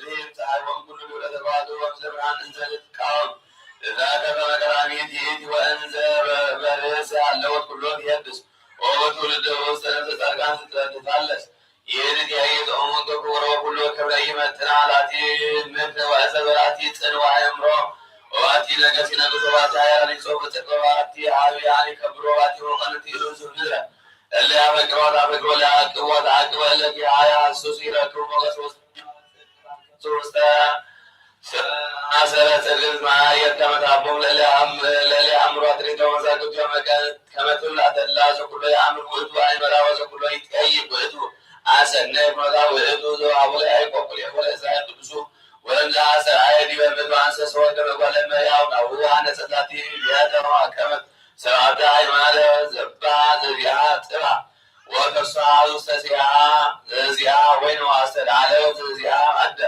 ብሌን ፀሐይ ወንኩሉ ልዑለ ተባቱ ወምዘ ብርሃን እንዘ ልትቃወም ذاك فمكراميت يد وأنزل برس علوت كلهم يبس وتولد وسنة تركان تتفلس يرد يعيد أمون تكور وكله كبري متنا علاتي مثل وأزبراتي تنوى يمرو واتي لقسي نقصواتي عيالي صوبة تقواتي عاوي يعني كبرواتي وقنتي لوزو نزرة اللي عبقرات عبقروا لعقوات عقوة لكي عيال سوسيرة كرمغس وستا አሰረተ ልዝማ የተመታቦም ለሊ አምሮ አድሪቶ መዛግብቶ ከመቱላ ተላ ዘኩሎ የአምር ውእቱ አይመራ ወዘኩሎ ይጠይቅ ውእቱ አሰነ ፍኖታ ውእቱ ዘአቡለ አይቆቁል የሆነ እስራኤል ቅዱሱ ወለምዛ አሰር አየዲ በምድሩ አንሰሶ ከመጓለመ ያው ነው አነጸታቲ ያተማ ከመት ሰዓተ አይማለ ዘባ ዘቢያ ጥራ ወከሷ ውስተዚያ ዘዚያ ወይኑ አሰር አለው ዘዚያ አደ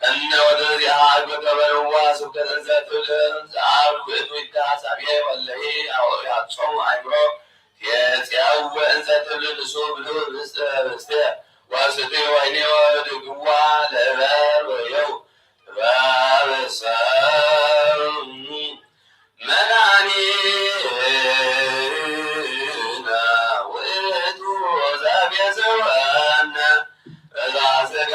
እነ ወደዚያ አግበተበልዋ ስብከተ ዘትብል ዛብ ውእቱ ይታሳቢ ወለይ አውያጾም አይብሮ የጽያው እንዘትብል እሱ ብሉ ብስተ ወስቲ ወይኔ ወድግዋ ለበር ወየው ባበሰም መናኒና ውእቱ ዘቤዘወነ በዛዘጋ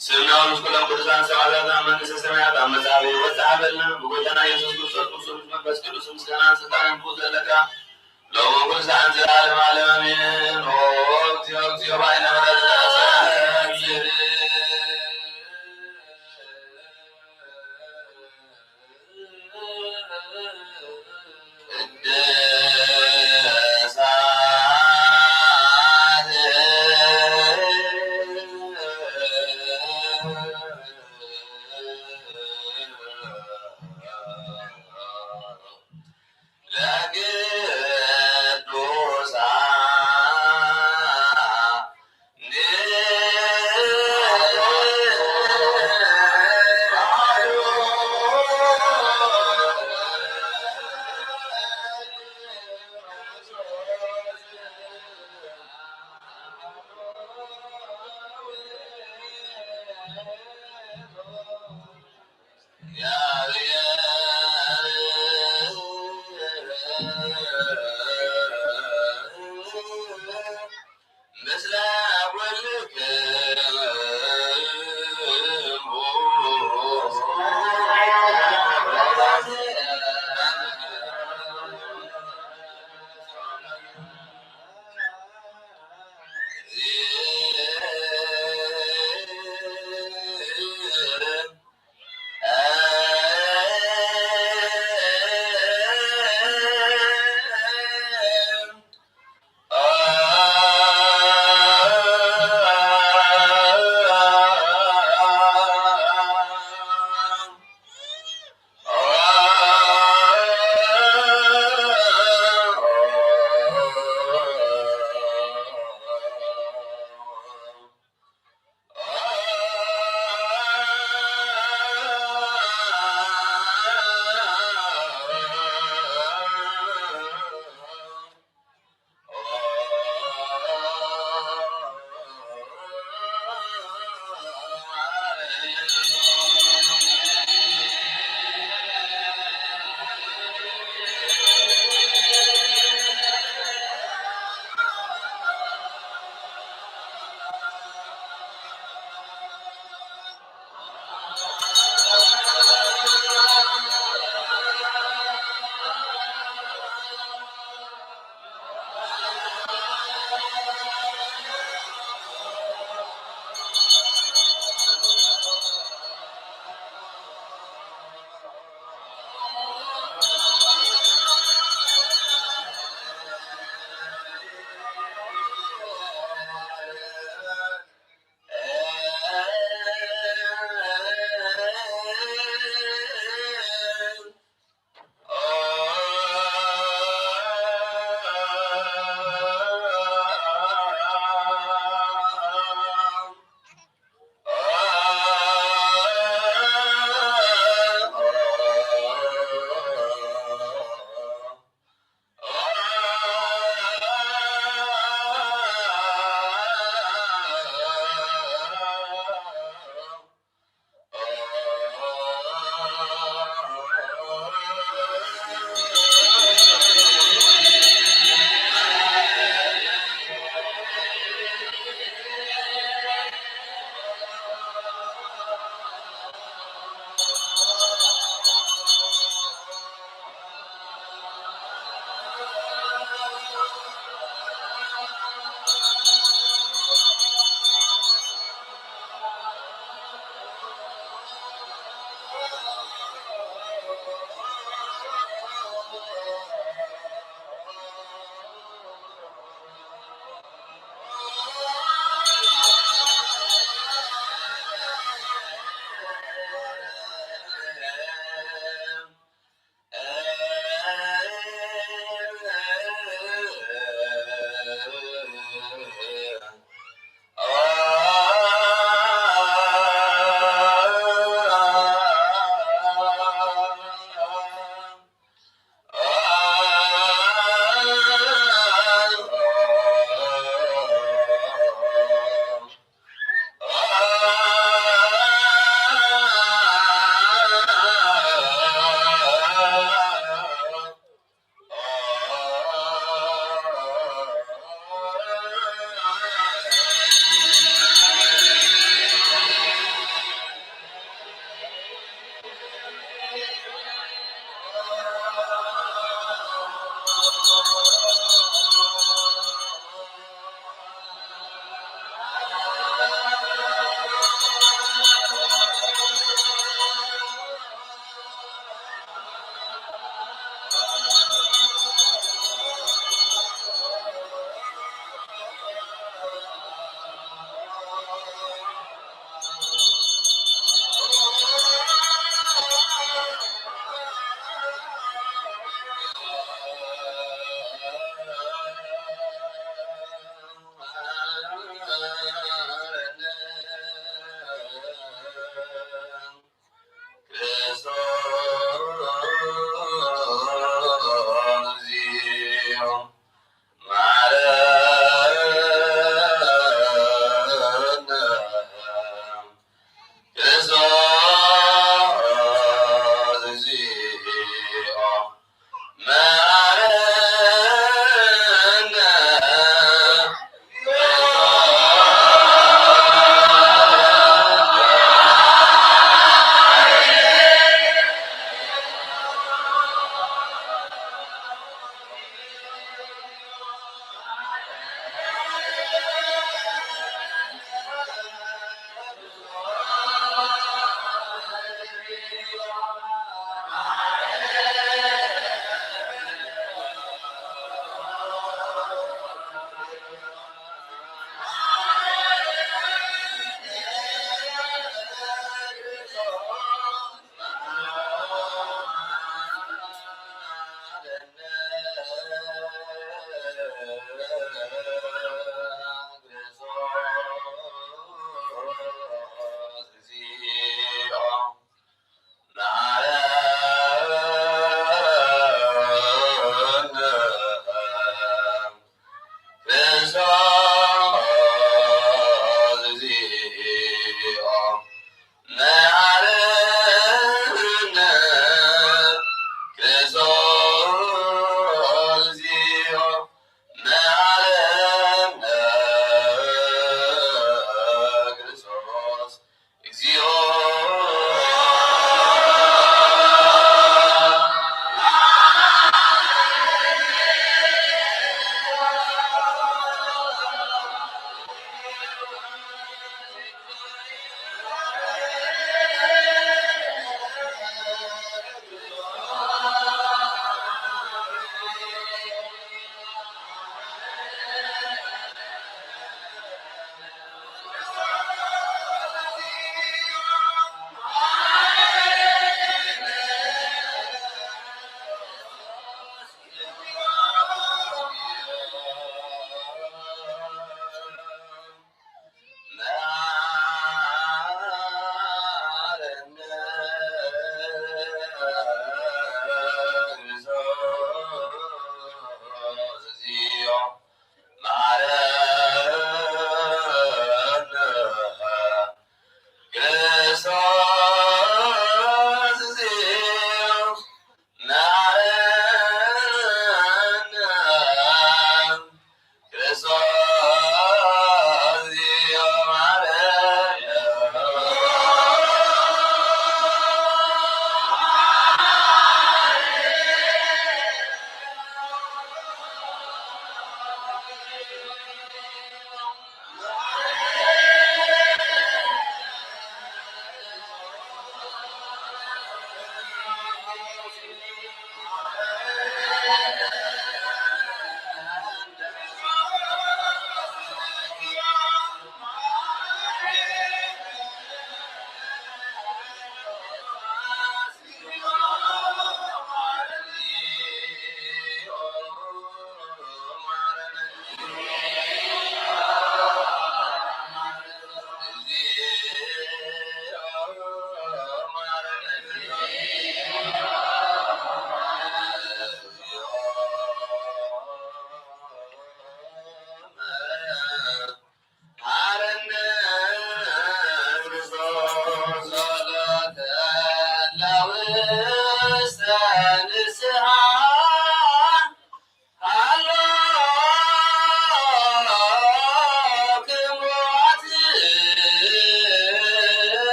ስናውን ስኩለም ቅዱሳን ሰማዕታት መንግሥተ ሰማያት አመጻቤ ወጻበልና በጎተና ኢየሱስ ክርስቶስ መንፈስ ቅዱስ ምስጋና ስልጣን ዘለካ ለወንጉል ሳን ዘላለም ዓለም አሜን። ኦ እግዚኦ እግዚኦ ባይነ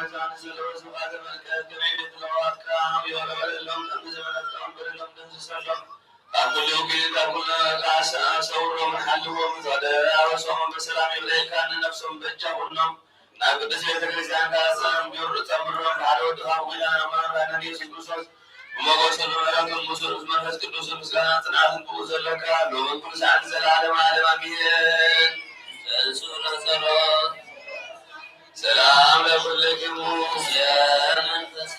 መዛን ዘለወዝ ባደ መልከት ገመድ ለዋት ካም የወረበለም ተዘበለጣም በለም ደንሰለም አቁሉ ቢል አቁሉ ቃስ ሰውሮ መሐልዎ መዛደ አወሶም በሰላም ይብለካን ነፍሱም በጃውንም ናቅዱስ ቤተክርስቲያን ካሰም ቢወር ጸምሮ ባዶ ታውላ ማራና ኢየሱስ ክርስቶስ ወሞገሰሉ ረከም ሙስሩስ መንፈስ ቅዱስ ምስጋና ጽናትን በዘለካ ለወንኩል ሰዓት ዘላለም ዓለም አሜን። ሰላም ለኩልክሙ የመንፈስ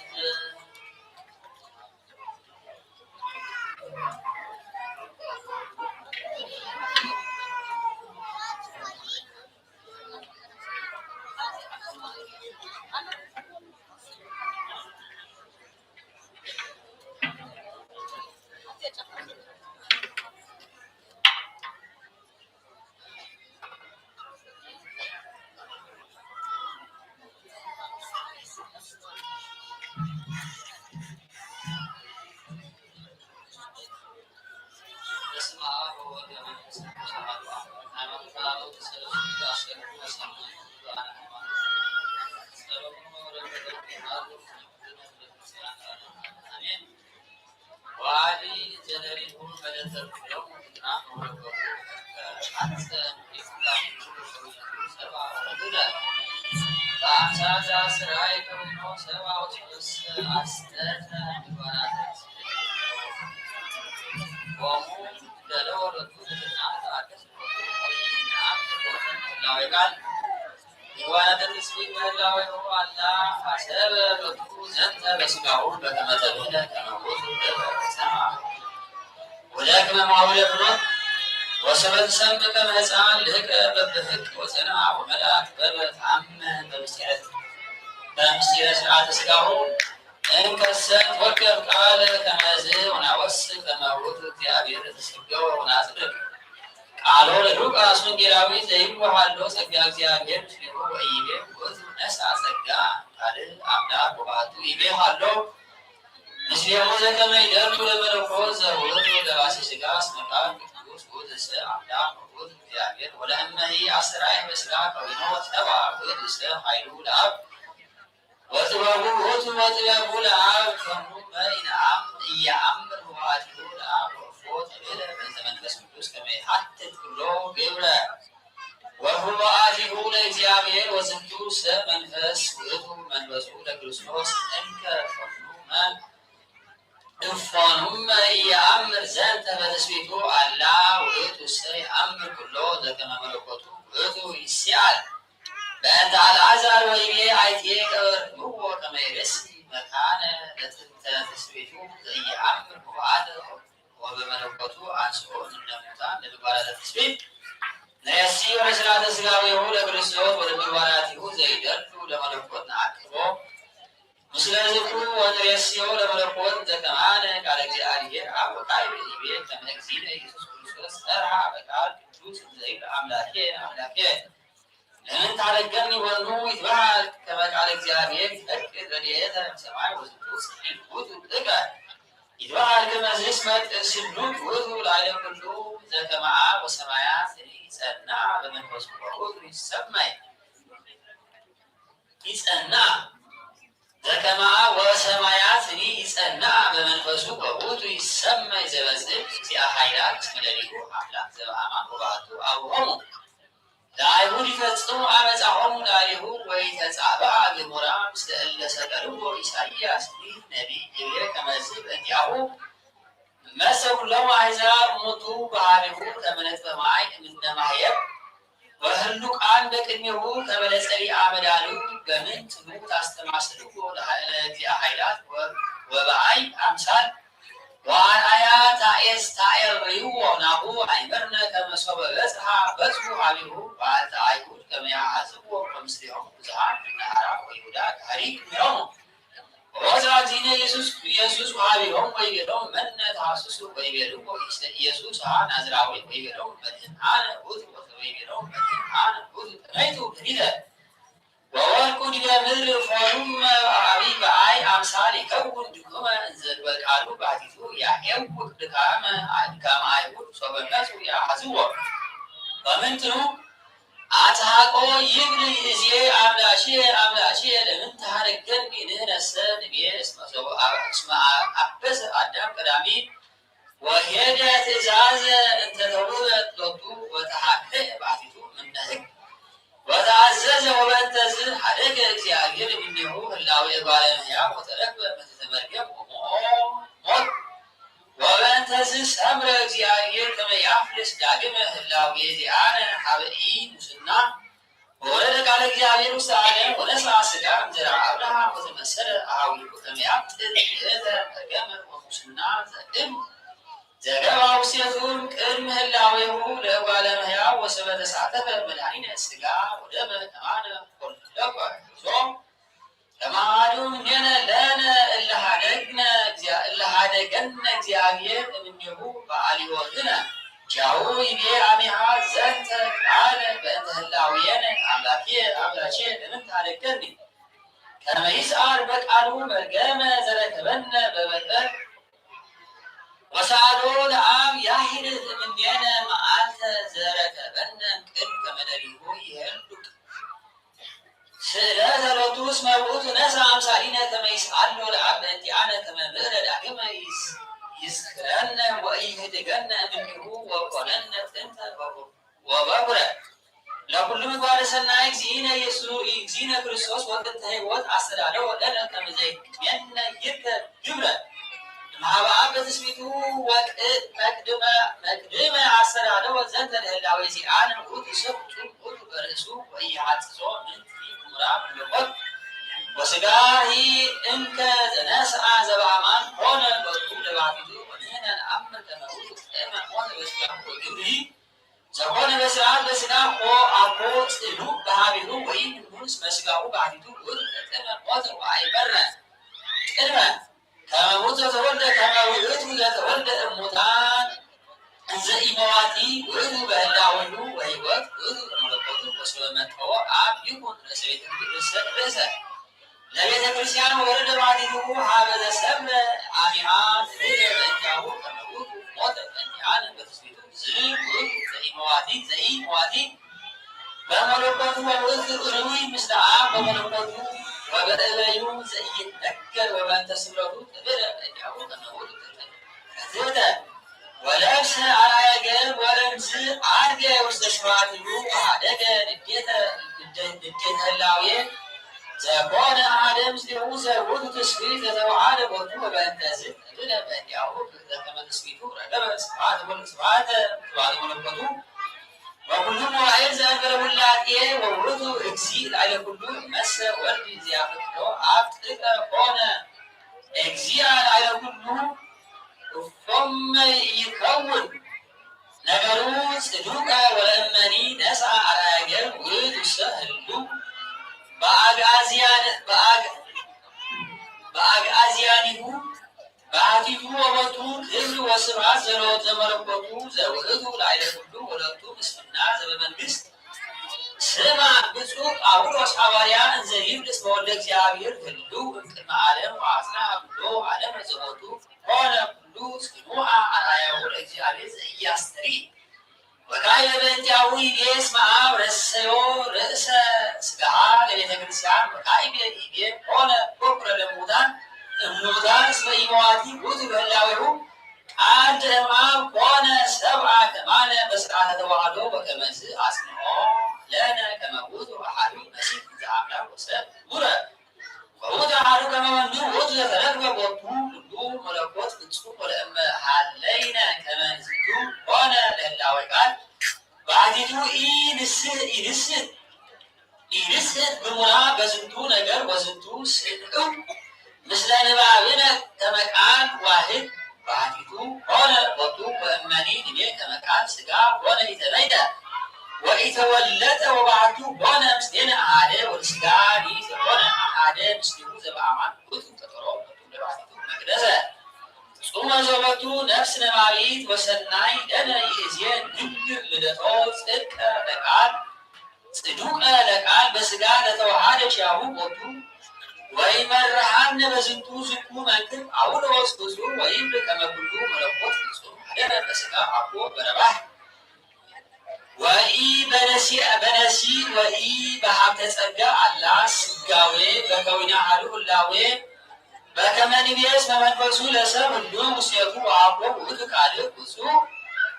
وسبب سمك مهزان لهك ببهك وسنع وملاك ببت عم بمسيرة سرعة سقاهم انكست وكب قال كما زي ونعوص كما وروث التعبير تسقوا ونعزلك قالوا لدوك اسمن جراوي زي وحالو سقا እግዚአብሔር ሲሉ ወይቤ ወዝ ነሳ ሰጋ قال አምላክ ወባቱ ይቤ ሃሎ ምስሌሙ ዘከመ ይደርቱ ለመለኮት ዘውቱ ለባሴ ስጋ አስመጣን ቅዱስ ወዘሰ አምላክ ወዝ እግዚአብሔር ወለእመሂ አስራይ በስጋ ከዊኖ ተባ ወዘሰ ኃይሉ ለአብ ወጥበቡ ወቱ ወጥበቡ ለአብ ከሙ በይንአም እያአምር ዋቲሁ ለአብ ወፎት ብለ በእንተ መንፈስ ቅዱስ ከመ ይሐትት ኩሎ ግብረ ወሁበ አቲሁ ለእግዚአብሔር ወዝንቱ ሰ መንፈስ ውእቱ መንፈሱ ለክርስቶስ እንከ ፈኑመ እፎኑመ ኢየአምር ዘንተ በትስብእቱ አላ ውእቱ ሰ ይአምር ኩሎ ዘከመ መለኮቱ ውእቱ ይሲአል በእንተ አልዓዛር ወይቤ አይቴ ቀበርክዎ ከመ ይሬሲ መካነ ለጥንተ ትስብእቱ ዘኢየአምር በበዓለ ወበመለኮቱ አንሥኦ እምነ ሙታን ለምግባረ ትስብእት ነየሲ ወለሥርዓተ ሥጋዌሁ ለክርስቶስ ወለምግባራቲሁ ዘይደሉ ለመለኮት ነአቅቦ ምስለ ዝክሩ ወንሬስዮ ለመለኮት ዘከማነ ቃለ እግዚአብሔር አብ ወቃል ይቤ ከመ እግዚእነ ኢየሱስ ክርስቶስ ጸርሐ በቃል ቅዱስ ዘይብ አምላኬ አምላኬ ለምን ታደገኒ ወኑ ይትበሃል ከመ ቃለ እግዚአብሔር ይፈቅድ ረድኤተ እምሰማይ ወዝንቱ ጽድቅ ውእቱ ጥቀ ይትበሃል ከመ ዝስመት ስሉጥ ውእቱ ላዕለ ኩሉ ዘከመ አብ ወሰማያት ይጸና በመንፈሱ ውእቱ ይሰማይ ይጸና ዘከመ አብ ወሰማያት ይጸና በመንፈሱ ውእቱ ይሰማይ ዘበጽድቅ እግዚአ ኃይላት እስመ ሌሊሁ አምላክ ዘበአማን ወባሕቱ አብሆሙ ለአይሁድ ይፈጽሙ አመፃሆሙ ለአይሁድ ወይተጻብአ ገሞራ ምስለ እለ ሰቀልዎ ኢሳይያስ ነቢይ ይቤ ከመዝ በእንቲአሁ መሰ ኩሎሙ አሕዛብ ሞቱ በኀቤሁ ከመ ነጥበ ማይ እምነ ማሕየብ ወህሉቃን በቅድሜሁ ከመ ለጸሊአ መዳሉ በምንት ምንት አስተማስልዎ ለእግዚአ ኃይላት ወበአይ አምሳል ወአርአያ ታኤስ ታኤርይዎ ናሁ አይመርነ ከመ ሶበ በጽሐ በጽሑ ኀቤሁ በዓልተ አይሁድ ከመ ያሐጽዎ ወምስሌሆሙ ብዙኃን እምነ ሐራ ወይሁዳ ታሪክ እምኔሆሙ ወወፃእቲነ ኢየሱስ ኀቤሆሙ ወይቤሎሙ መነ ተሐስሱ ወይቤልዎ ኢየሱስ ናዝራዊ ወይቤሎሙ መድኃኒነ ውእቱ ወይቤሎሙ መድኃኒነ ውእቱ ተመይቱ ድኅሪተ ወወርቁ ዲበ ምድር ፎኑመ አቢይ በአይ አምሳል ይከውን ድኩመ እንዘልበቃሉ ባሕቲቱ ያሄውቅ ድካመ አይሁድ ሶበ መጹ ያሐጽዎ በምንትኑ አትሐቆ ይብል ይእዜ አምላኬ አምላኬ ለምን ተሐረ ነሰን እስመ አበሰ አዳም ቀዳሚ ወሄደ ትእዛዝ እንተ ተውህበት ሎቱ ወተሃደገ ባሕቲቱ እምነ ሕግ ወተአዘዘ ወበእንተዝ ሀደገ እግዚአብሔር እምኔሁ ህላዌ እጓለ እመሕያው ወተረክበ መትሕተ መርገም ሞት ወበእንተዝ ሰምረ እግዚአብሔር ከመ ያፍልስ ዳግመ ህላዌ ዚአነ ሀበ ኢሙስና ወወለደ ቃለ እግዚአብሔር ውስተ ዓለም ወነሥአ ሥጋ እምዘርአ አብርሃም ወተመሰለ አኀዊሁ ከመ ያብጥል ምልዕተ መርገመ ወሙስና ዘገባ ውስቴቱም ቅድመ ህላዌሁ ለእጓለ እመሕያው ወሰበ ተሳተፈ መድኃኒነ ሥጋ ወደመ ከማነ ኮለቆ ዞ ከመሃሪው እምኔነ ለነ እለ ሀደገነ እግዚአብሔር እምኔሁ በአልዮትነ ጃሁ ይቤ አሜሃ ዘንተ ቃለ በእንተ ህላዌነ አምላኬ ለምን ታደገኒ ከመ ይስዓር በቃሉ መርገመ ዘረከበነ በበጠር ወሳዶ ለአብ ያሂድህ እምኔነ መዓልተ ዘረከበነ ቅድመ መደሪሁ ይሄልቅ ስእለተ ሎቱ እስመ ውእቱ ነሣ አምሳሊነ ከመ ይስአሎ ለአብ በእንቲአነ ከመ ምሕረ ዳግመ ይዝክረነ ወኢህድገነ እምኔሁ ወኮነነ ጥንተ ወበኩረ ለኩሉ ምግባረ ሰናይ እግዚእነ ክርስቶስ ወጥንተ ሕይወት አስተዳለወ ለነ ከመ ዘይክሜነ ይርከብ ግብረ እምኀበ አብ በትስብእቱ መቅድመ አስተዳለወ ዘንተ ለህላዌ ዚአነ ውእቱ ሰብ ውእቱ በርእሱ ወኢይሐጽጾ ምንትኒ ኩራ መለኮት ወሥጋሂ እንከ ዘነሥአ ዘበአማን ሆነ ሎቱ ለባሕቲቱ ወንሕነ ነአምር ከመ ውእቱ ጥቀመ ሞተ በሥጋሁ ወግብርሂ ዘኮነ በሥርዓት በሥጋ አኮ ጽኑዕ በኀቤሁ ወኢምንቱ እስመ ሥጋሁ ባሕቲቱ ውእቱ ተጥቀመ ሞተ ወአይመረ ቅድመ ከመ ውእቱ ዘተወልደ ከመ ውእቱ ዘተወልደ እሙታን እንዘ ኢመዋቲ ውእቱ በህላዌሁ ወሕይወት ውእቱ ለመለኮቱ ወስበ መጥምዖ አብ ይኩን ርእሰ ለቤተ ክርስቲያን ወረደ ባሕቲቱ ሀበ ዘሰምረ አሚሃ ትቤለ በእንቲአሁ ከመ ውእቱ ሞተ በእንቲአነ በትስብእቱ ዝውእቱ ዘኢመዋቲ በመለኮቱ ወውእቱ ርኡይ ምስለ አብ በመለኮቱ ወበእበዩ ዘኢይትነገር ወበእንተ ስምረቱ ትቤለ በእንቲአሁ ከመ ውእቱ ትሕተ ወለብሰ አርአያ ገብ ወእምዝ ዐርገ ውስተ ስብሐቲሁ ወኀደገ ንዴተ ህላዌ ዘኮነ አሐደ ምስሌሁ ዘውእቱ ትስብእት ዘተወሃደ ቦቱ ወበእንተዝ ትቤለ በእንቲአሁ ከመ ትስብእቱ ረከበ ስብሐተ ወልድ ስብሐተ መለኮቱ ወኩሉ መዋዕል ዘእንበለ ውላጤ ወውእቱ እግዚእ ላዕለ ኩሉ መሰ ወልድ ዘያፈቅሮ አብ ጥቀ ኮነ እግዚአ ላዕለ ኩሉ እፎመ ይከውን ነገሩ ጽዱቀ ወለእመኒ ነሥአ አርአያ ገብ ውእቱ ህልው በአግዓዝያኒሁ ባሕቲቱ ወቦቱ ክብር ወስብሐት ዘመለኮቱ ዘውእቱ ላዕለ ኩሉ ወለቱ ምስፍና ዘበመንግሥት ስማ ብፁዕ ጳውሎስ ሐዋርያ እንዘ ይብል እስመ ወልደ እግዚአብሔር ህልው እምቅድመ ዓለም ወአጽንዐ ኩሎ ዓለመ ዘቦቱ ኮነ ኩሉ ጽኑዓ አርአያሁ ለእግዚአብሔር ዘኢያስተሪ ወካዕበ በእንቲአሁ ይቤ እስመ አብ ረሰዮ ርእሰ ሥጋሃ ለቤተ ክርስቲያን ወካዕበ ይቤ ኮነ በኵረ ለሙታን እሙታን እስመ ኢመዋቲ ውእቱ በህላዌሁ ቃል እምአብ ኮነ ሰብአ ከማነ በሥርዓተ ተዋሕዶ ወከመዝ አጽንዖ ለነ ከመ ውእቱ አሐዱ መሲሕ ዘአምላክ ወሰብ ውረ ወውእቱ አሐዱ ከመ ወልዱ ውእቱ ዘተረክበ ቦቱ ኩሉ መለኮት ፍጹም ወለእመ ሀለይነ ከመ ዝንቱ ኮነ ለህላዌ ቃል ባሕቲቱ ኢንስት ብሙላ በዝንቱ ነገር ወዝንቱ ስንዑ ምስለ ንባብነ ከመ ቃል ዋሕድ ባሕቲቱ ኮነ ቦቱ ወእመኒ ንቤ ከመ ቃል ሥጋ ኮነ ኢተመይጠ ወኢተወለጠ ወባሕቱ ኮነ ምስሌነ አሐደ ወሥጋኒ ዘኮነ አሐደ ምስሌሁ ዘበአማን ውእቱ ተጠሮ ለባሕቲቱ መቅደሰ ጹመ ዘቦቱ ነፍስ ነባቢት ወሰናይ ለነ ይእዜ ንግር ልደቶ ጽድቀ ለቃል በሥጋ ለተዋሃደ ሻሁ ቦቱ ወይመርሐነ በዝንቱ ዝኩ መንክር ጳውሎስ ብዙ ወይም ከመ ኩሉ መለኮት ፍጹም ኀደረ በሥጋ አኮ በረባሕ ወኢ በነሲእ ወኢ በሀብተ ጸጋ አላ ሥጋዌ በከዊነ አሐዱ ህላዌ በከመ ንቤስ በመንፈሱ ለሰብ ሁሉ ውስቴቱ አቦ ውእቱ ካልእ ብፁዕ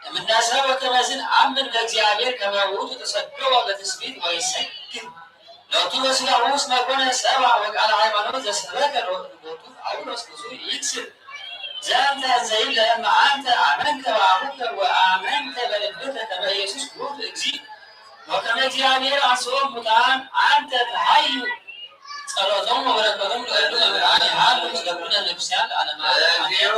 እምነ ሰብእ በከመ ዝንአምን በእግዚአብሔር ከመ ውእቱ ተሰደወ በትስብእት ወይሰግድ ሎቱ በሥጋሁ እስመ ኮነ ሰብአ ወቃለ ሃይማኖት ዘሰበከ ሎቱ ጳውሎስ ብፁዕ ይክስል ዘንተ ዘይብለ እመ አንተ አመንከ በአቡከ ወአመንተ በልብከ ከመ ኢየሱስ ውእቱ እግዚእ ወከመ እግዚአብሔር አንሥኦ እሙታን አንተ ተሐዩ ጸሎቶሙ ወበረከቶሙ ለእሉ መምህራን ይሃሉ ምስለ ኩልነ ቤተክርስቲያን ለዓለመ ዓለም አሜን።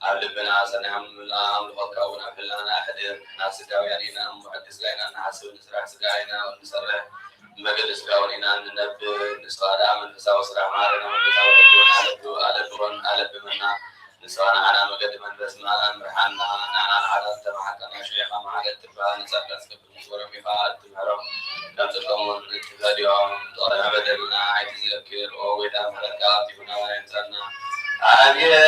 أبلبنا سنهم الآن لقونا في لنا أحد ناس كاويانينا محدث لنا نحسب نسرح سجاينا ونسرح مجلس كاونينا ننب نسوانا من نسوا سرح مارنا من نسوا بدون على دون على بمنا نسوانا على مجد من بسمنا مرحنا نعنا على تمحكنا شيخا مع التبع نسرح سكب نسورا مفاد تمهرم كم تقومون اتفاد يوم طالع بدلنا عيد ذكر وويدا ملكات يكون وينزلنا أبيك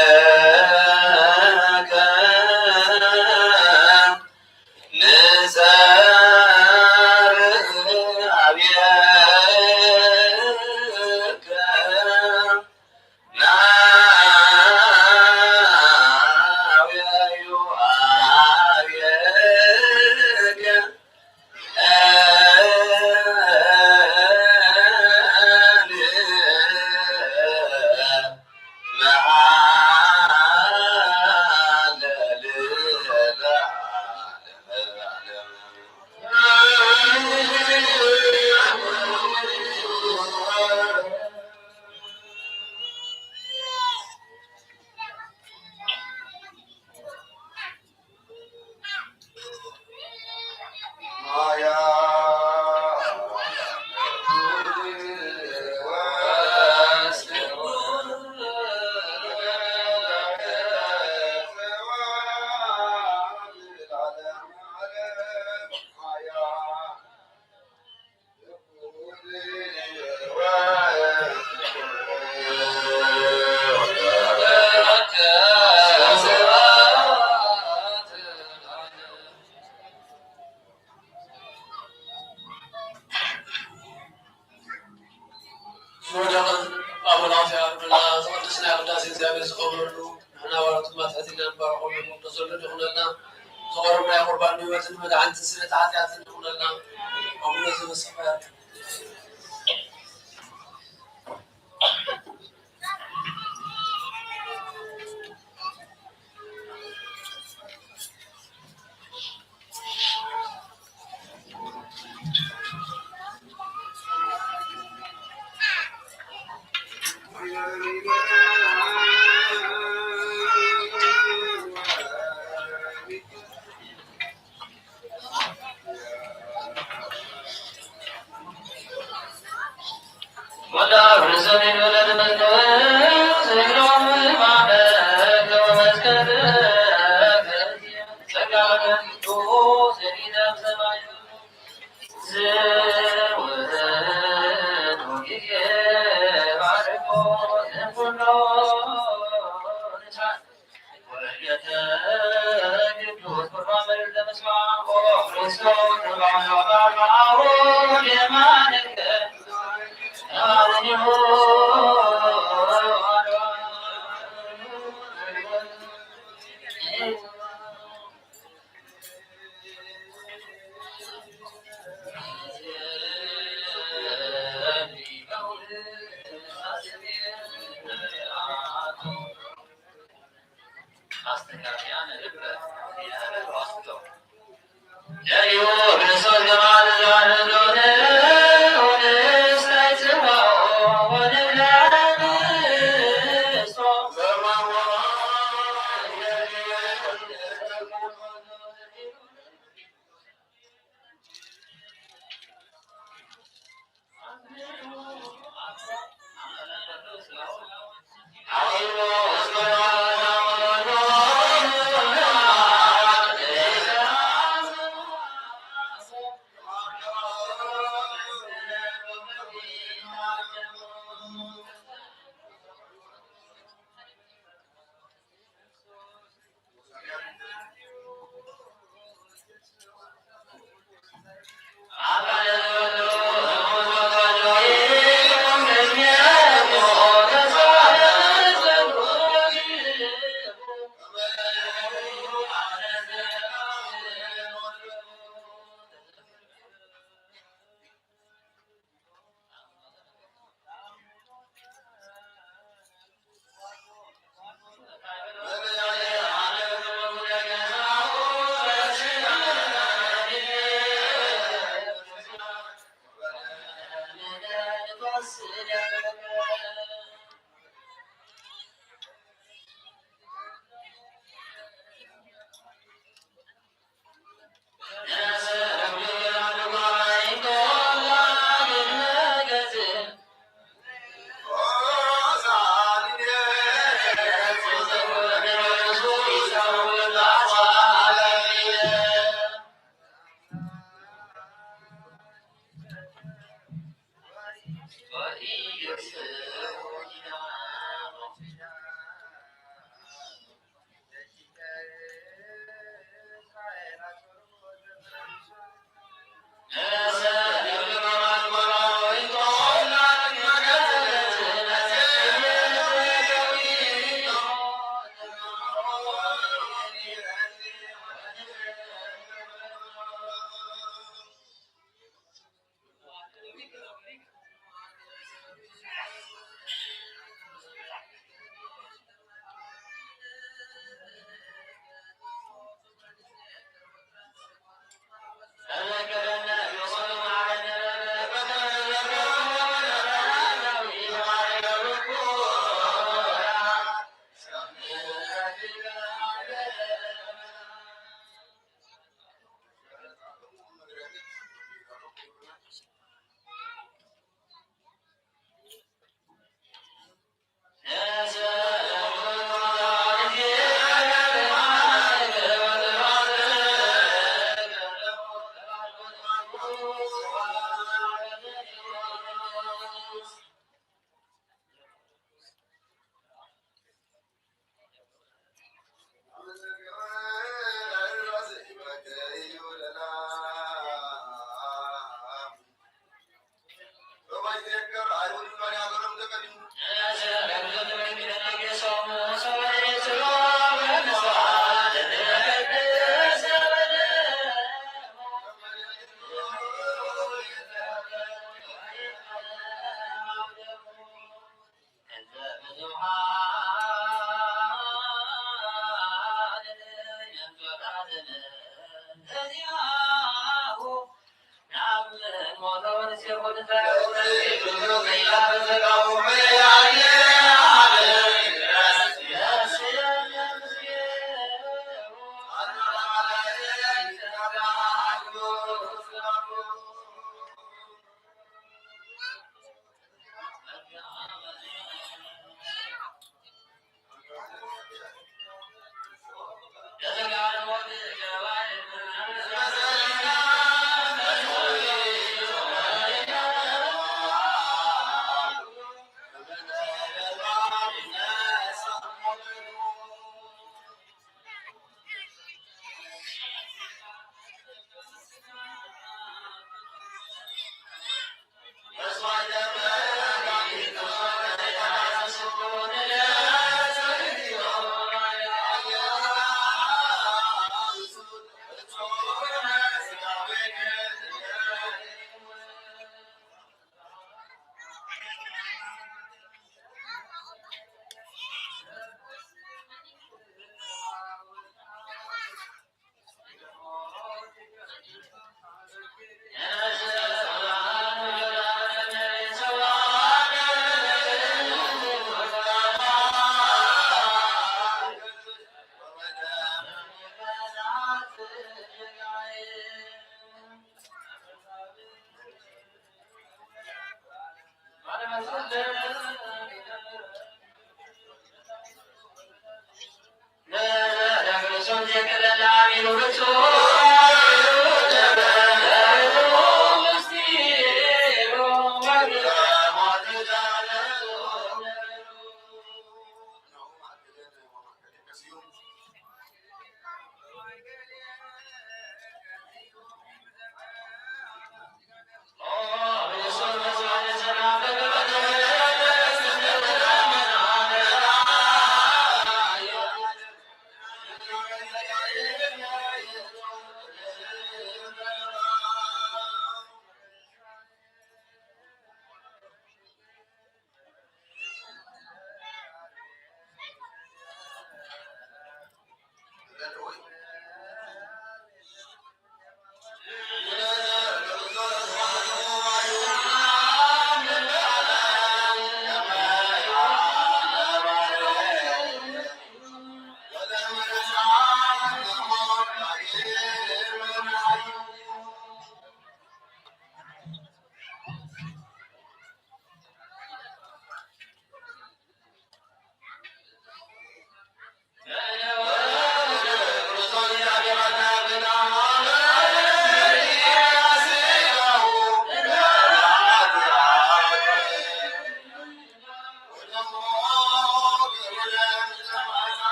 نزار أبيك ناوي أبيك يا أيها الرسول كما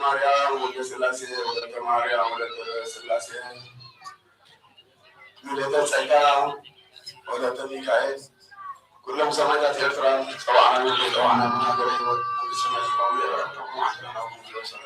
ማርያም ወልደ ሥላሴ ወለተ ማርያም ወለተ ሥላሴ ወለተ ጸጋ ወለተ ሚካኤል ኩሎም ሰማዕታት ኤርትራ ፀዋዕና ፀዋዕና ሃገረ ህይወት መንግስተ ሰማያት የበረከቱ ማሕደራው ይወሰነ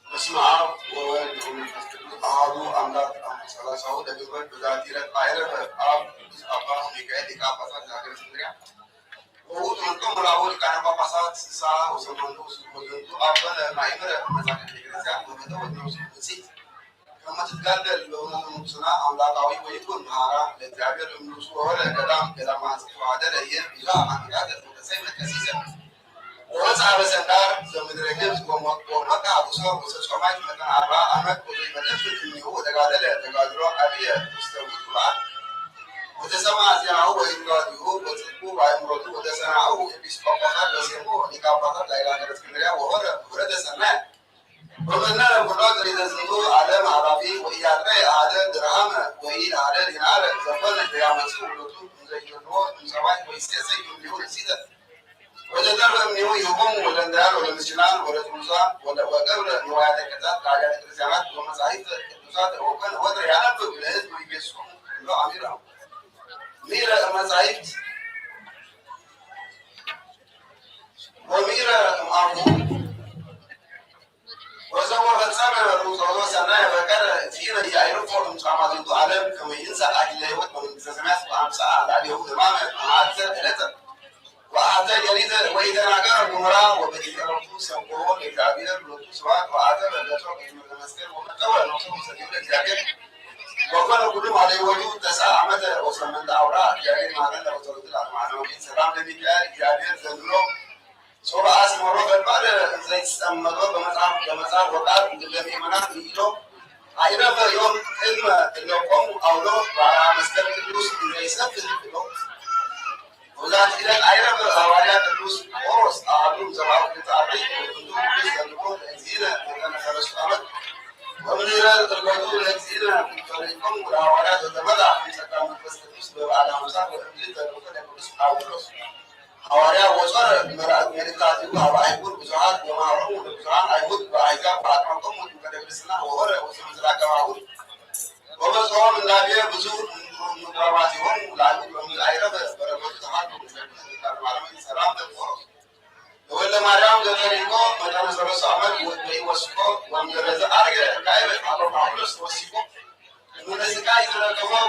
በስመ አብ ወወልድ ወመንፈስ ቅዱስ አሐዱ አምላክ ሰላሳው ለግብር በዛቲ ዕለት አይረፈ አብ ቅዱስ አባ ሚካኤል ሊቀ ጳጳሳት ዘሀገረ እስክንድርያ ወውእቱ ምልዓተ ሊቃነ ጳጳሳት ስልሳ ወሰመንቱ ወዝንቱ አበነ ማእምረ መዛግብተ ቤተክርስቲያን ወመተወት ንዑስ ንጽሕት ከመ ትትጋደል በእውነቱ ንጉሥና አምላካዊ ወይኩን መሐራ ለእግዚአብሔር እምንጹ ወወለ ገዳመ አጽብዖ ኀደረ ይእዛ አሚዳተ ወተሰይመ ቀሲሰ ወወፅአ በሰንዳር ዘምድረ ግብፅ ወመጽአ ኀቡሰ ወሰጾማት መጠነ 40 ዓመት ወዘይመለፍት እምኔሁ ወተጋደለ ተጋድሎ አብየ ውስተ ውእቱ በዓል ወተሰምዐ ዜናሁ ወይንጓዲሁ ወጽድቁ በአእምሮቱ ወተሰናአሁ ኤጲስቆጶሳት በሴሞ ሊቀ ጳጳሳት ላዕለ እስክንድርያ ወሖረ ኅብረተ ሰናይ ወመንነ ኩሎ ጥሪተ ዝንቱ ዓለም ኃላፊ ወኢያጥረየ አሐደ ድርሃመ ወኢአሐደ ዲናረ ዘኮነ ዘያመጽኡ ውእቱ እንዘ ይፈትዎ እምሰማይ ወይሴሰይ እምኔሁ ንሲተ ወዘተርፈ እምኔሁ ይሁቦሙ ወለእንዳያን ወለምስኪናን ወለጥኑሳን ወገብረ ንዋያተ ቅድሳት ለአብያተ ክርስቲያናት ወመጻሕፍተ ቅዱሳት ወኮነ ወትረ ያነብብ ለሕዝብ ወይቤሶሙ ኩሎ አሚረ ሚረ መጻሕፍት ወሚረ እምአቡሁ ወዘቦ ፈጸመ ርቱዐ ሰናየ በቀረ እግዚእነ ኢያዕርፎ እምጻማ ዝንቱ ዓለም ከመ ይንሣእ አክሊለ ሕይወት በመንግሥተ ሰማያት ወአምጽአ ላዕሌሁ ሕማመ መዓልተ ዕለተ ወአሐተ ሌሊተ ወኢተናገረ ገሞራ ወበዲቀረቱ ሰብሖ ለእግዚአብሔር ሎቱ ስብሐት ወአተበ ገጾ በትምህርተ መስቀል ወመጠወ ነፍሶ ውስተ ግብረ እግዚአብሔር ወኮነ ኩሉ ማለ ሕይወቱ ተስዓ ዓመተ ወሰመንተ አውራ እግዚአብሔር ይማረን ወጸሎቱ ለዓለመ ዓለማት ሰላም ለሚካኤል እግዚአብሔር ዘንድሮ ሶባ አስመሮ በባለ ዘይተጠመቀ በመጽሐፍ ወቃት እንደሚመናት ይሎ አይረፈ ዮም ቅድመ እለቆሙ አውሎ ባራ መስቀል ቅዱስ ዘይሰፍ ብሎ ወዛት ይላል አይረፈ ሐዋርያ ቅዱስ ጳውሎስ አሐዱ ዘባው ተጻፈ ወንዱ ዘንድሮ እግዚእነ ተነፈረሱ ዓመት ومن إلى الوضوء الذين طريقهم والحوالات وتبدع في سكان المسلمين ببعض أمثال وإنجيل تلوث يقولس حاولوس حواليا وصار مريكاتي وهايبور بزهاد ومعروف بزهاد هايبور بعيدا فاتمكم وكذبسنا وهر وسمزلا كماول وبزهاد من نبيه بزور مقاماتهم لعبد من العيرة بربط زهاد ومعلم السلام تبورس ولا مريم جتريكو مدام زرس أحمد ويوسكو ومجرز أرجع كايبة على معلوس وسيكو من زكاي زركوا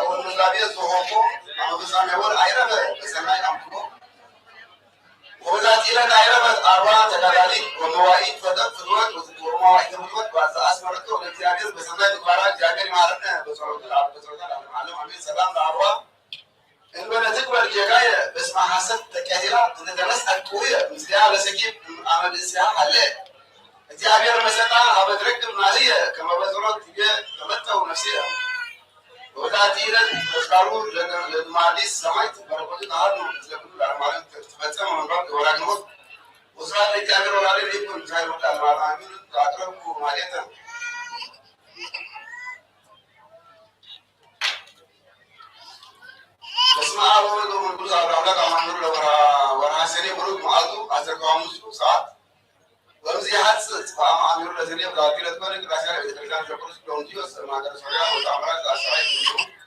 والمزابية زهوكو أما بزامي أول عيرة بزماي أمكو وبذات إلى عيرة أربعة تكاليف ومواعيد فتوات ومواعيد فتوات وعز أسمرته والامتيازات بزماي بقرار جاكري معلمنا بصورة معلم عمي سلام دعوة إن بنا تكبر جاية بس مع حسب تكاهرة تتدرس القوية مثل على سكيب عمل إسلام عليه أنت أبير مثلا أبدرك المالية كما بزرت تجي تمتع ونفسية وذاتي لن تختاروا للمالي سمعت بركض نهار تقول المال تفتح من بعد ولا نمط وصار لك أبير ولا لي يكون جاي ولا المال عامل تأكلوا ماليته اسمع أول من كل هذا ولا كمان نقول ورا سني برود معادو أذكر كم ساعات ومزي حادث فما عملوا لزني بذاتي لتكون كلاسيا بتكلم شكرا سكونتيوس ما قدر سوريا وتعمرات أسرائيل منهم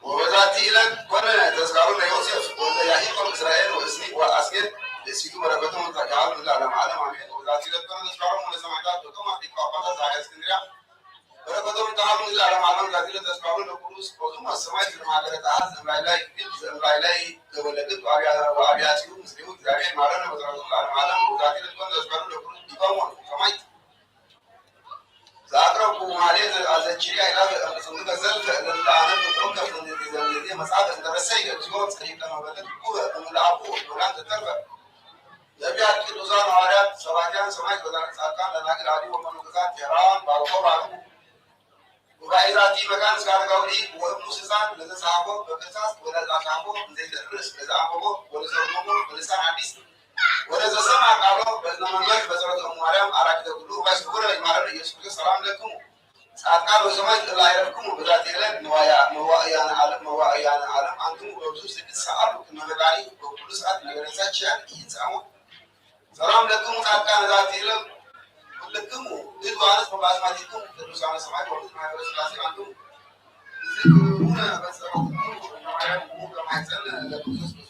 وبذاتي لك كنا تذكرون يوسف ولا يحيى إسرائيل وإسني وأسكت لسيدو بركتهم تجعل من العالم عالمين وبذاتي لك كنا تذكرون من السماعات وكما في قابلة زاهي اسكندرية بركتهم تعالوا من العالم عالم ذاتي لتذكرون لكروس وزم السماعات المعلقة تعال زملاي ولقيت وأبياتهم مسلمون زاهي معلنا وتركوا العالم عالم وذاتي لك كنا تذكرون لكروس بيقامون كمايت زاكرب وماليه الزنجيريا إلى صندوق الزلف للعنان وتوقف من الذي مساعدة الرسائل الجواب سريع لما بدأت القوة من العبور ولا تترفع يبيع كل وزارة وعارات سواجان سمايك وزارة ساكان لناقل عدي ومن وزارة تهران بارقوب عنه وبعيزاتي مكان سكار قولي وموسيسان لذا صحابه بكساس ولا صحابه زي الرس لذا عمبه ولا صرمه ولا سان عديس ولذا سمع قالوا بزنا من غير بزرة مريم أراك تقولوا بس قولوا إمارة يسوع السلام لكم سأتقابل زمان الله يرحمكم بذاتي لك مواعيان عالم أنتم وبزوج سكت سألوا كنا بداري وكل ساعة نجلس شيئا يتسامو سلام لكم سأتقابل ذاتي لك لكم إدوانس مباسماتكم تدرس على سماء وقت ما يدرس لازم أنتم هنا بس مريم كما يسأل لكم يسوع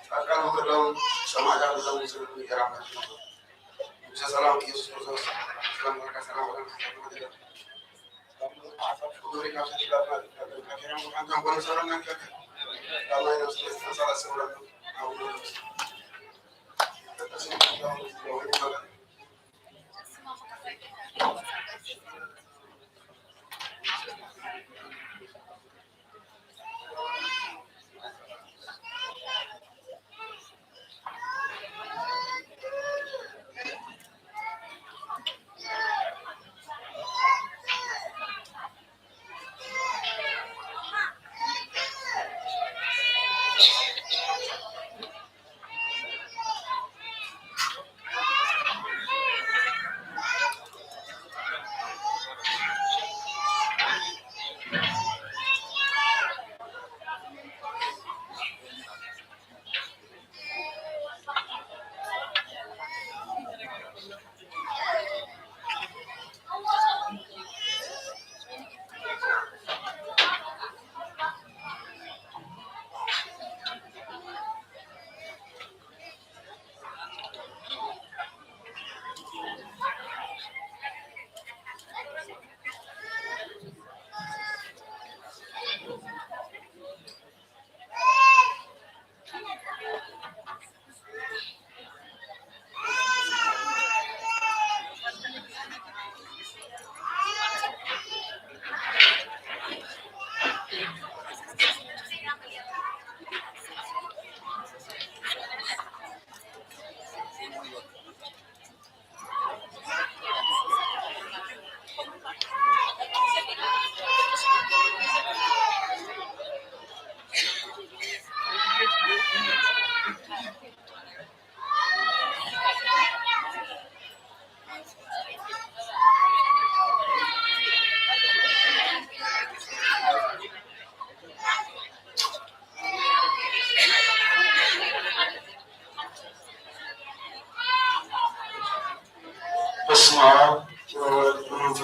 akan berdaun sama ada dalam seluruh negara kita. Bisa salam Yesus Kristus. Salam berkat salam berkat. Kuduri kasih tidak ada. Kira bukan kampung seorang yang kalau yang sudah salah seorang.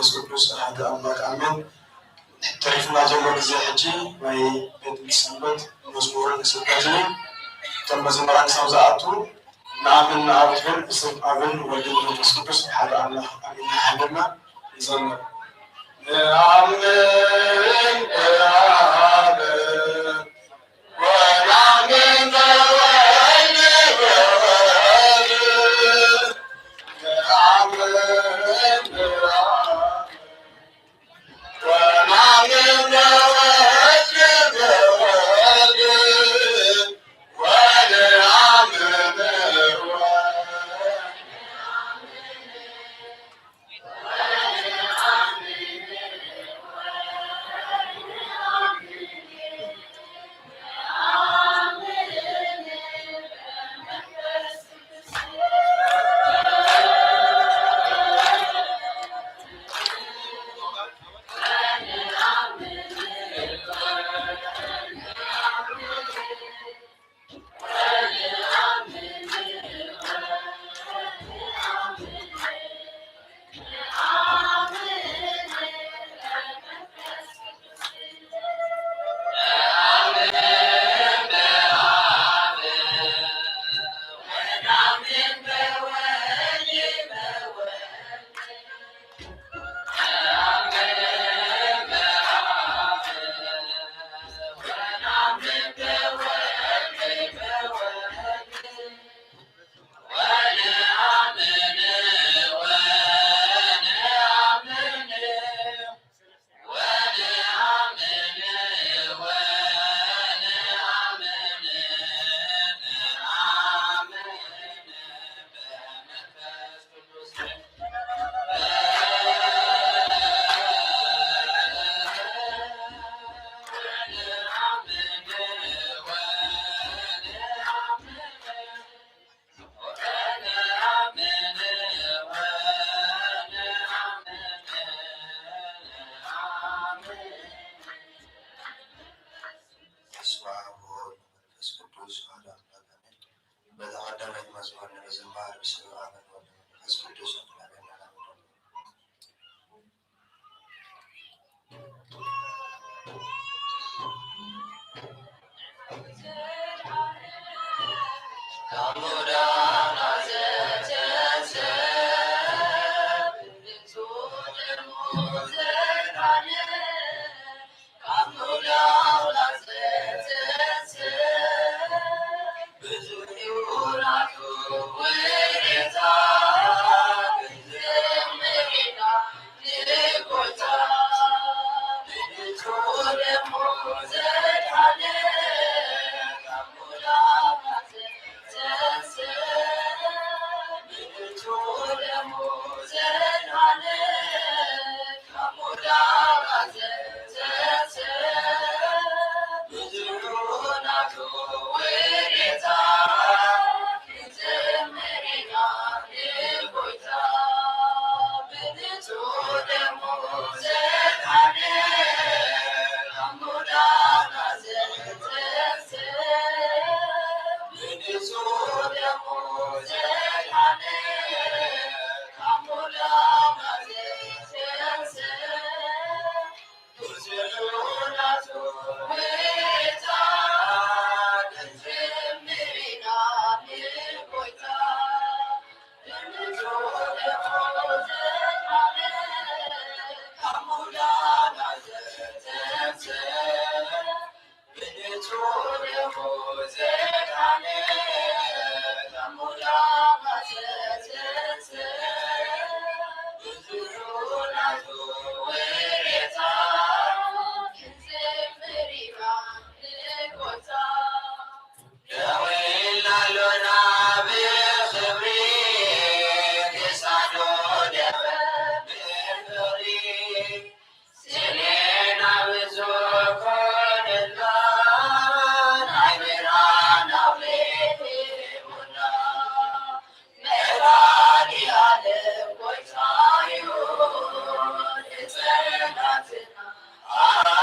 መንፈስ ቅዱስ አሐዱ አምላክ አሜን። ተሪፍና ጀምሮ ጊዜ ሕጂ ናይ ቤት ሰንበት መዝሙርን ስብከትን እቶም መዘምራን ክሳብ ዝኣቱ ንኣምን ኣብ ትብል ብስም ኣብን ወልድን መንፈስ ቅዱስ ሓደ ኣምላክ ኣሜን ሓደና ይዘምር ንኣምን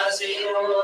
Asiru,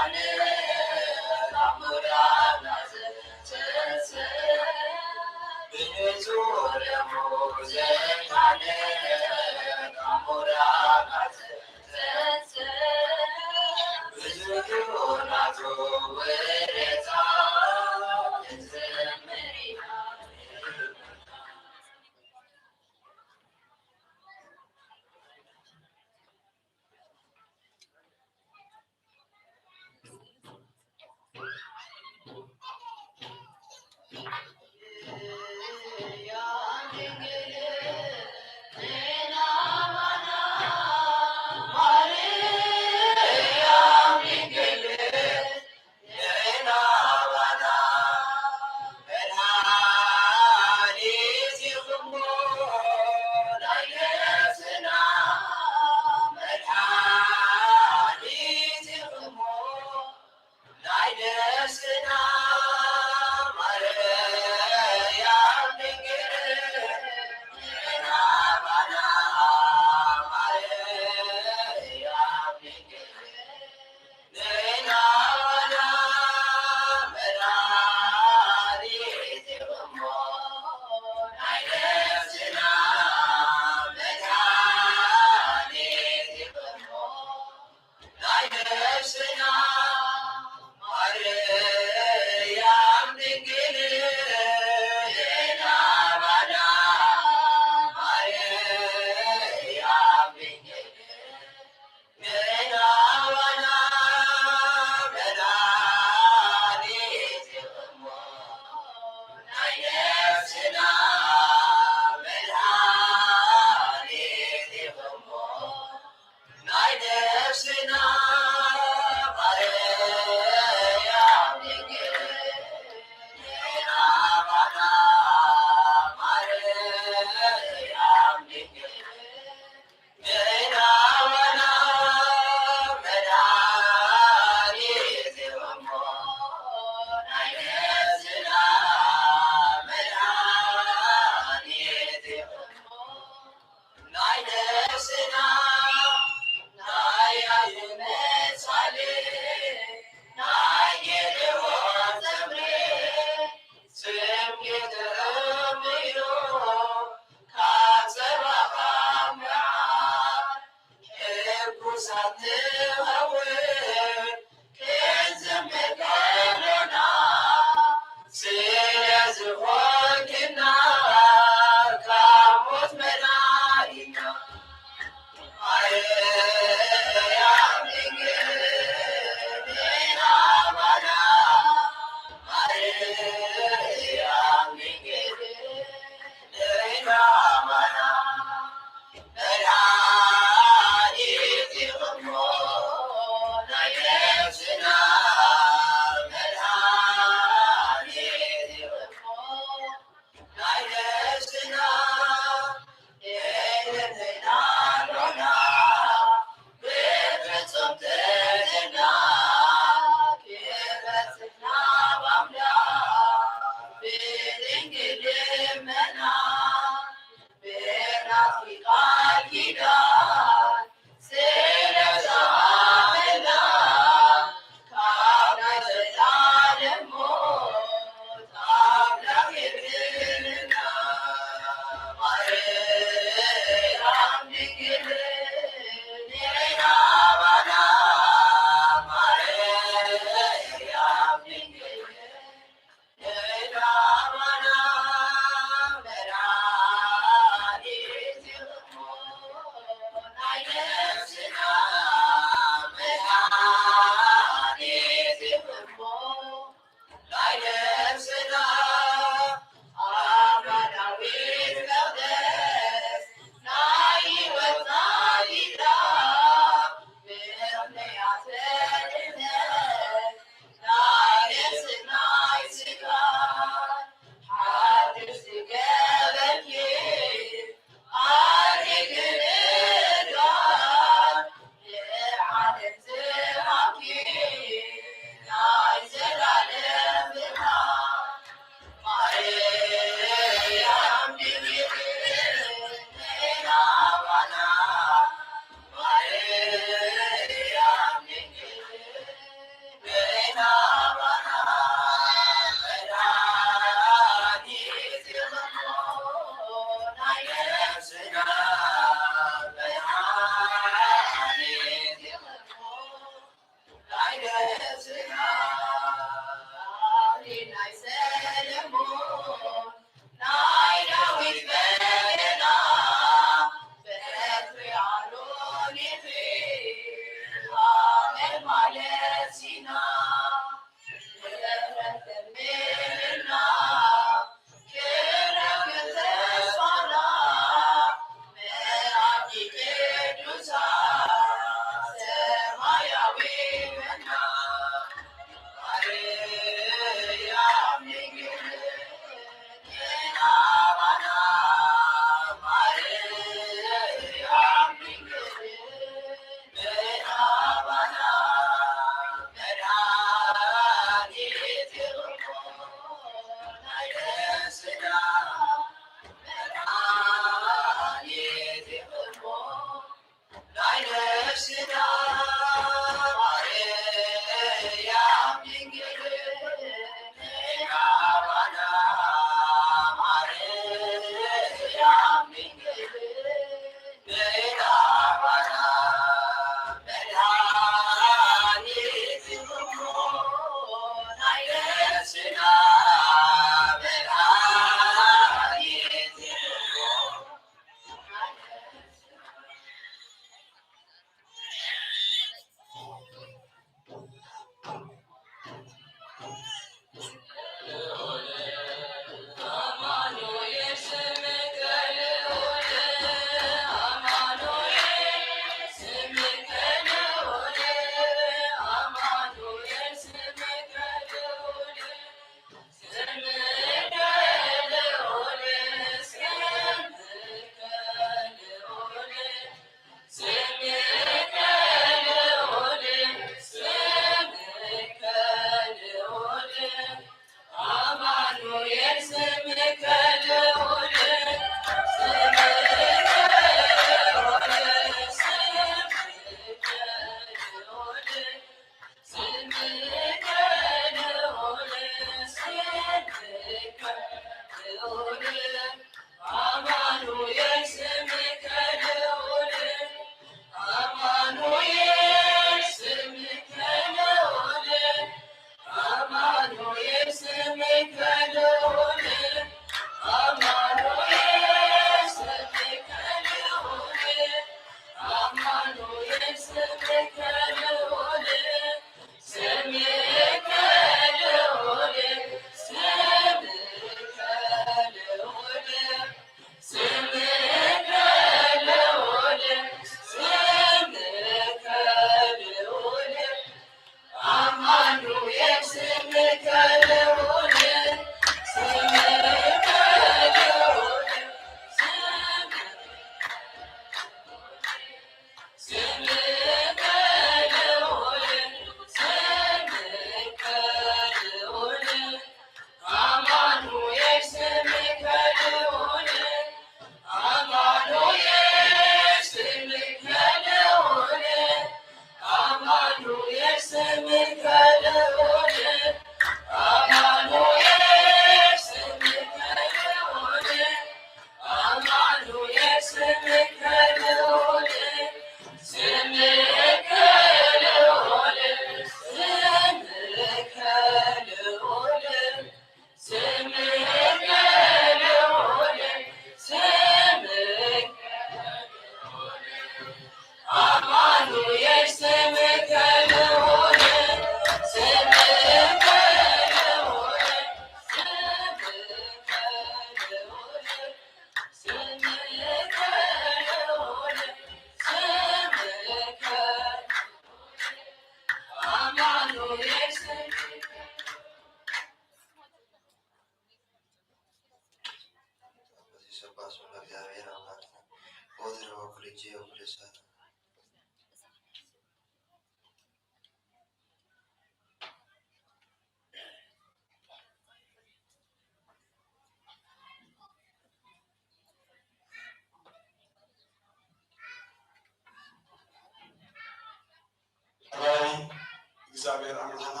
እግዚአብሔር አምላክና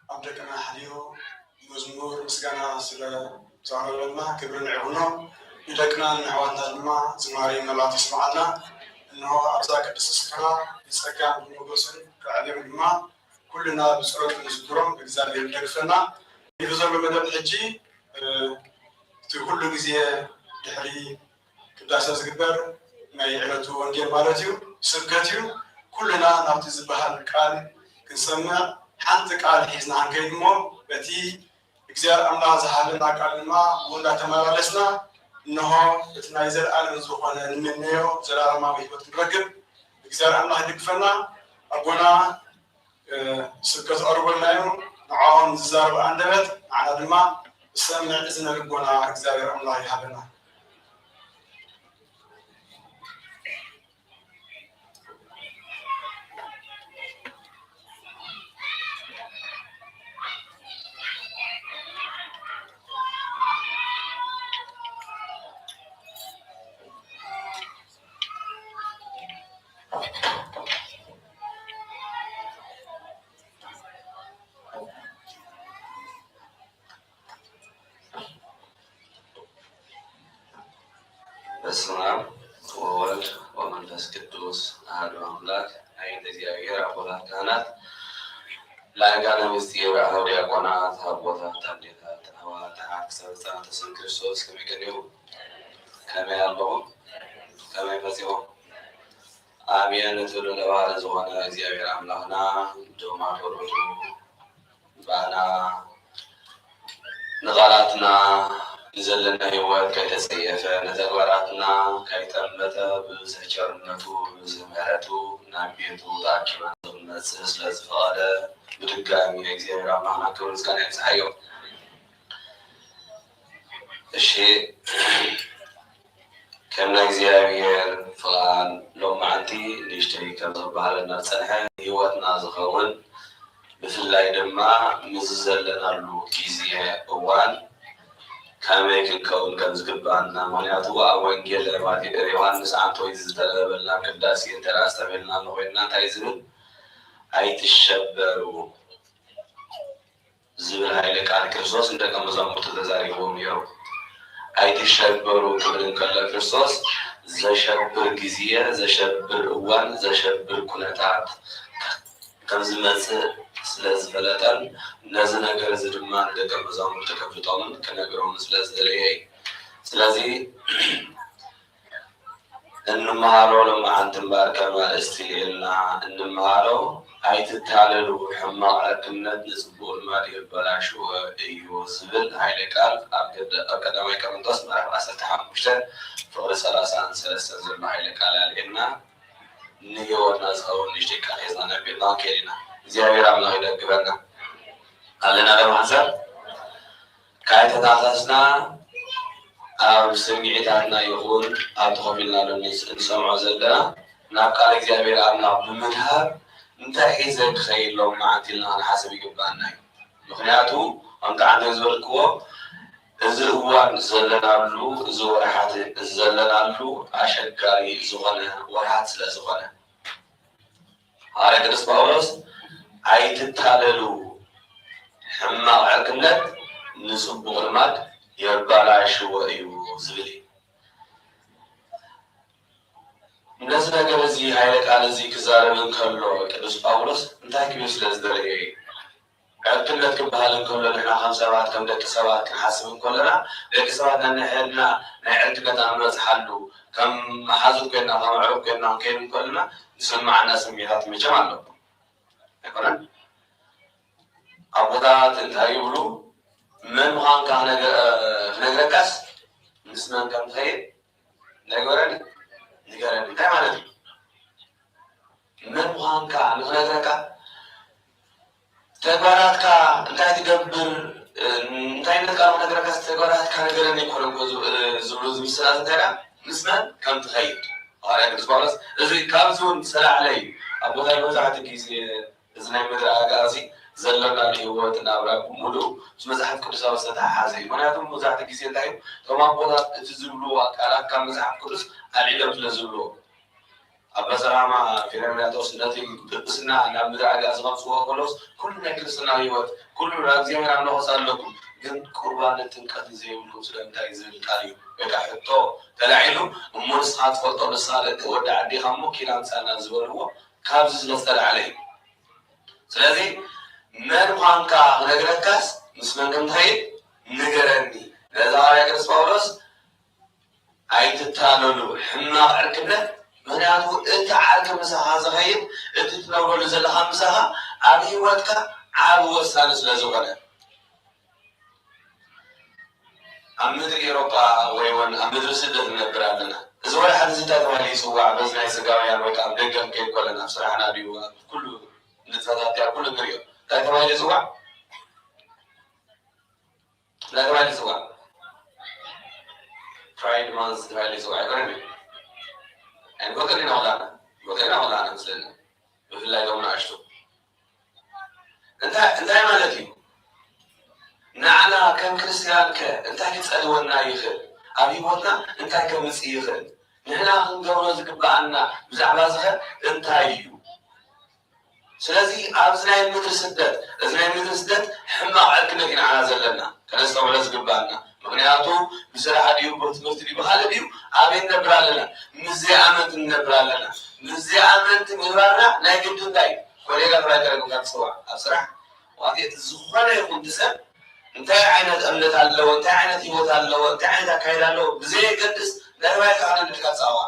አብደቀና ሐዲዮ መዝሙር ምስጋና ስለ ዛሬውና ክብርን ዕውኖ ይደቅና ንሕዋትና ድማ ዝማሬ መላት ይስማዓና እንሆ አብዛ ቅዱስ ስፍራ ይጸጋን ሞገስን ከዓለም ድማ ኩልና ብጸሎት ንዝክሮም እግዚአብሔር ደግፈና ይብዘሉ መደብ ሕጂ እቲ ኩሉ ግዜ ድሕሪ ቅዳሴ ዝግበር ናይ ዕለቱ ወንጌል ማለት እዩ ስብከት እዩ ኩልና ናብቲ ዝበሃል ቃል ክንሰምዕ ሓንቲ ቃል ሒዝና ክንከይድ እሞ በቲ እግዚአብሔር አምላክ ዝሃበና ቃል ድማ እንዳተመላለስና እንሆ እቲ ናይ ዘለኣለም ዝኾነ ንምንዮ ዘላለማዊ ሂወት ክንረክብ እግዚአብሔር አምላክ ይድግፈና። አቦና ስብከት ቀርቦልና እዩ ንዕኦም ዝዛረብ አንደበት ንዓና ድማ ዝሰምዕ እዝነ ልቦና እግዚአብሔር አምላክ ይሃበና። በስመ አብ ወወልድ ወመንፈስ ቅዱስ አሐዱ አምላክ። አይንተ እግዚአብሔር አቦታት ካህናት፣ ላይቃነ ምስጢር አኀው ዲያቆናት፣ አቦታት፣ አዴታት፣ አዋታት፣ ሰብእታት ስም ክርስቶስ ከመይ ቀኒዩ ከመይ ኣለዉ ከመይ ፈጺሞም አብየን ትሉ ለባህር ዝኾነ እግዚአብሔር አምላክና ዶማ ፈሮቱ ባና ንቃላትና ንዘለና ህይወት ከይተጸየፈ ነተግባራትና ከይጠመተ ብብዝሕ ቸርነቱ ብብዝሕ ምሕረቱ ናብ ቤቱ ተኣኪብና ንመጽእ ስለዝፈቐደ ብድጋሚ እግዚአብሔር አምላክና ክብሪ ምስጋና ይብጽሓዮ። እሺ ከም ናይ እግዚአብሔር ፍቓድ ሎም መዓልቲ ንእሽተይ ከም ዝበሃለና ዝጸንሐ ህይወትና ዝኸውን ብፍላይ ድማ ምስ ዘለናሉ ግዜ እዋን ከመይ ክንከውን ከም ዝግባአና ምክንያቱ ኣብ ወንጌል ዮሃንስ አንቶይ ዝተለበልና ቅዳሴ ተራስተበልና ኮይና እንታይ ዝብል ኣይትሸበሩ ዝብል ሃይለ ቃል ክርስቶስ እንደቀ መዛሙርቱ ተዛሪቦም ነይሩ። ኣይትሸበሩ ክብል እንከሎ ክርስቶስ ዘሸብር ግዜ ዘሸብር እዋን ዘሸብር ኩነታት ከም ዝመጽእ ስለዝፈለጠን ነዚ ነገር እዚ ድማ ንደቀ መዛሙርቱ ከፍልጦምን ክነግሮም ስለዝደለየ እዩ። ስለዚ እንመሃሮ ሎመዓንቲ እምበር ከም ኣርእስቲ ኢልና እንመሃሮ ኣይትታለሉ ሕማቕ ዕርክነት ንጽቡቕ ልማድ የበላሽዎ እዩ ዝብል ሃይለ ቃል ኣብ ቀዳማይ ቆሮንቶስ ምዕራፍ 15 ፍቅሪ 33 ዘሎ ሃይለ ቃል ኣልዒልና ንህይወትና ዝኸውን ንእሽተይ ቃል ሒዝና ነቢልና ከይድ ኢና። እግዚአብሔር አምላክ ይደግፈና። አለና ለማሕሰብ ካይተታተስና ኣብ ስምዒታትና ይኹን ኣብ ተኸፊልና እንሰምዖ ዘለና ናብ ቃል እግዚአብሔር አምላክ ብምድሃብ እንታይ ሒዘ ክኸይድ ሎም መዓልቲ ኢልና ክንሓስብ ይግባአና እዩ። ምክንያቱ ከምቲ ዓንተ ዝበልክዎ እዚ እዋን ዘለናሉ እዚ ወርሓት ዘለናሉ ኣሸጋሪ ዝኾነ ወርሓት ስለ ዝኾነ ሐዋርያ ቅዱስ ጳውሎስ ኣይትታለሉ ሕማቕ ዕርክነት ንጽቡቕ ልማድ የበላሽዎ እዩ ዝብል እዩ። ነዚ ነገር እዚ ሃይለ ቃል እዚ ክዛረብ እንከሎ ቅዱስ ጳውሎስ እንታይ ክብል ስለ ዝደለየ እዩ። ዕርክነት ክበሃል እንከሎ ንሕና ከም ሰባት ከም ደቂ ሰባት ክንሓስብ እንከለና ደቂ ሰባት ነንሕልና ናይ ዕርክነት እንበፅሓሉ ከም ሓዙር ኮይና ከም ዕሩብ ኮይና ክንከይድ እንከለና ዝስማዓና ስምዒታት መቸም ኣሎ ኣይኮነን። ኣቦታት እንታይ ይብሉ መን ምዃንካ ክነግረካስ ምስ መን ከም ትኸይድ ነገረኒ ንገረኒ እንታይ ማለት እዩ። መን ምዃንካ ንክነግረካ ተግባራትካ እንታይ ትገብር እንታይ ነቃው ነገርካ ተግባራትካ ነገርን ይኮነን ዝብሉ ዝምስላት እንተራ ምስመን ከም ትኸይድ አሪያ ቅዱስ ጳውሎስ እዚ ካብዙን ሰላዕለይ አቦታይ መዛሕት ጊዜ እዚ ናይ ምድሪ አጋዚ ዘለና ህይወት ናብራ ሙሉእ መጽሓፍ ቅዱሳዊ ዝተተሓሓዘ እዩ ምክንያቱም መብዛሕትኡ ግዜ እንታይ እዩ እቶም አቦታት እቲ ዝብልዎ ቃላት ካብ መጽሓፍ ቅዱስ አልዒሎም ስለ ዝብልዎ አባ ሰላማ ፊልምያቶስ ነቲ ቅድስና ናብ ምድሪ አጋዚ ከምፅዎ ከሎስ ኩሉ ናይ ክርስትና ህይወት ኩሉ ናብ እግዚአብሔር አምልኾ ኣለኩም ግን ቁርባንን ጥምቀትን ዘይብልኩም ስለምንታይ ዝብል ቃል እዩ ወይ ከዓ ሕቶ ተላዒሉ እሞ ንስኻ ትፈልጦ ንስኻ ደቂ ወዲ ዓዲኻ እሞ ኪና ምፃና ዝበልዎ ካብዚ ስለዝተላዕለ እዩ ስለዚ መን ምዃንካ ክነግረካስ ምስ መን ከም ትኸይድ ንገረኒ ነዛ ሃዋርያ ቅዱስ ጳውሎስ ኣይትታለሉ ሕማቕ ዕርክነት ምክንያቱ እቲ ዓርኪ ምሳኻ ዝኸይድ እቲ ትነብረሉ ዘለኻ ምሳኻ ኣብ ህይወትካ ዓብ ወሳኒ ስለ ዝኾነ ኣብ ምድሪ ኤሮጳ ወይ እውን ኣብ ምድሪ ስደት ንነብር ኣለና እዚ ወደ ሓደ እንታይ ተባሂሉ ይፅዋዕ በዚ ናይ ስጋውያን ወይ ከዓ ኣብ ደገ ከይድ ኮለና ኣብ ስራሕና ድዩ ኩሉ ንፀታትያ ኩሉ ንሪኦ እንታይ ተባሂሉ ይፅዋዕ እንታይ ተባሂሉ ይፅዋዕ ፕራይድ ማንዝ ተባሂሉ ይፅዋዕ ይኮነ يعني بقينا ولا أنا مثلنا مثل لا يوم عشتو أنت مالتي نعنا كم كريستيان أنت هتسأل ونا يخل أبي ونا أنت كم يخل نحنا نقول ذكر عنا بزعما زخر أنت أيو سلازي أبزنا المدرسة سدت حما عركنا كنا على زلنا كنستوى لازم بعنا مغنياتو بسرعة ديو بتمرت ديو بخالد ديو أبين نبرا لنا مزي عمنت نبرا لنا مزي عمنت نبرا لا يجدون داي كلنا برا كرجو كان سوا أسرع وهذه الزخرة يكون تسم أنت عينة أمنت على لو أنت عينة يموت على لو أنت عينة كايلا لو بزي قدس لا ما يكون عندك كان سوا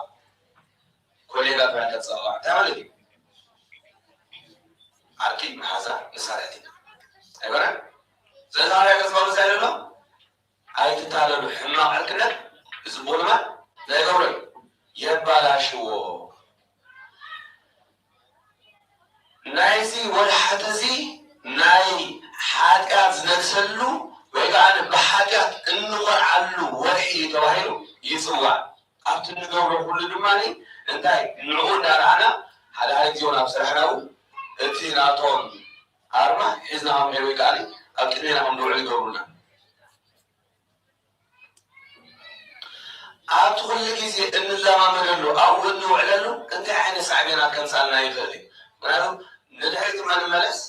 كلنا برا كان سوا تعمل دي أكيد محاسة نسارتنا أيوة زين هذا كسبان سائل አይትታለሉ ሕማቕ ዕርክነት ዝቦልማ ዘይገብሩ የባላሽዎ ናይዚ ወላሓት እዚ ናይ ሓጢኣት ዝነግሰሉ ወይ ከዓ ብሓጢኣት እንቆርዓሉ ወርሒ ተባሂሉ ይፅዋዕ ኣብቲ ንገብሮ ኩሉ ድማኒ እንታይ ንዕኡ እንዳረኣና ሓደ ሓደ ግዜ እውን ኣብ ስራሕና እውን እቲ ናቶም ኣርማ ሒዝና ከምሄድ ወይ ከዓኒ ኣብ ቅድሜና ከም ንውዕል ይገብሩና ኣብቲ ኩሉ ግዜ እንለማመደሉ ኣብኡ እንውዕለሉ እንታይ ዓይነት ሳዕቤናት ከምፃልና ይኽእል እዩ ምክንያቱ ንድሕሪት መንመለስ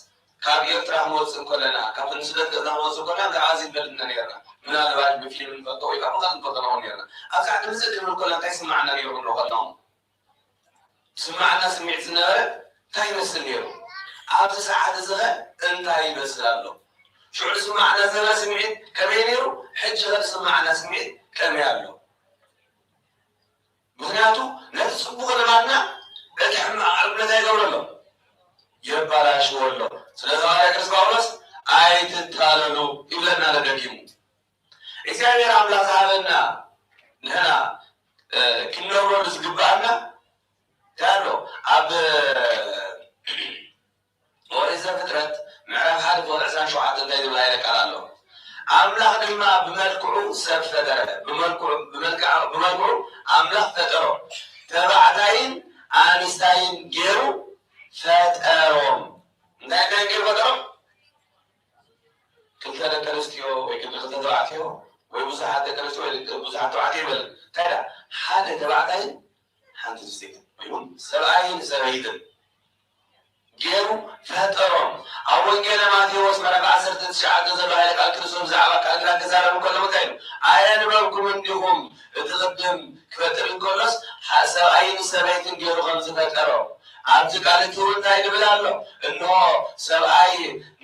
ካብ ኤርትራ ክንወፅእ ከለና ካብ ንስደት ገዛ ክንወፅእ ከለና ገዓዚ ይበልጥና ነርና ምናልባት ብፊልም ንፈልጦ ወይ ከዓ ምኻት ንፈልጦ ንኸውን ነርና ኣብ ሰዓት ንምፅእ ክንብል ከለና እንታይ ስማዕና ነይሩ ክንብሎ ከለና ስማዕና ስምዒት ዝነበረ እንታይ ይመስል ነይሩ ኣብዚ ሰዓት እዚ ኸ እንታይ ይመስል ኣሎ ሽዑ ስማዕና ዝነበረ ስምዒት ከመይ ነይሩ ሕጂ ኸ ስማዕና ስምዒት ከመይ ኣሎ ምክንያቱ ነቲ ፅቡቅ ልማድና እቲ ሕማቕ ዕርክነት ኣይገብረሎ የባላሽዎ ኣሎ ስለዚ ሃዋርያ ቅዱስ ጳውሎስ ኣይትታለሉ ይብለና ለደጊሙ እግዚአብሔር ኣምላኽ ዝሃበና ንሕና ክንነብረሉ ዝግባአና ታሎ ኣብ ኦሪት ዘፍጥረት ምዕራፍ 1 ቁጥሪ 27 እንታይ ዝብል ሃይለ ቃል ኣሎ አምላክ ድማ በመልክዑ ሰብ ፈጠረ በመልክዑ አምላክ ፈጠሮ ተባዕታይን አንስታይን ገይሩ ፈጠሮም እንታይ ገይሩ ፈጠሮ ክልተ ደቂ ኣንስትዮ ወይ ክልተ ተባዕትዮ ወይ ብዙሓት ደቂ ኣንስትዮ ወይ ብዙሓት ተባዕትዮ ይበል ታዲያ ሓደ ተባዕታይን ሓንቲ ሰበይትን ወይ እውን ሰብኣይን ሰበይትን ገይሩ ፈጠሮም ኣብ ወንጌል ማቴዎስ ምዕራፍ 19 ዘሎ ሃይለ ቃል ክርስቶስ ብዛዕባ ቃል ኪዳን ክዛረብ ከሎ እንታይ ኢሉ ኣየንበብኩም እንዲኹም እቲ ቅድም ክፈጥር እንከሎስ ሰብኣይን ሰበይትን ገይሩ ከም ዝፈጠሮ ኣብቲ ቃል እቲ እውን እንታይ ንብል ኣሎ እንሆ ሰብኣይ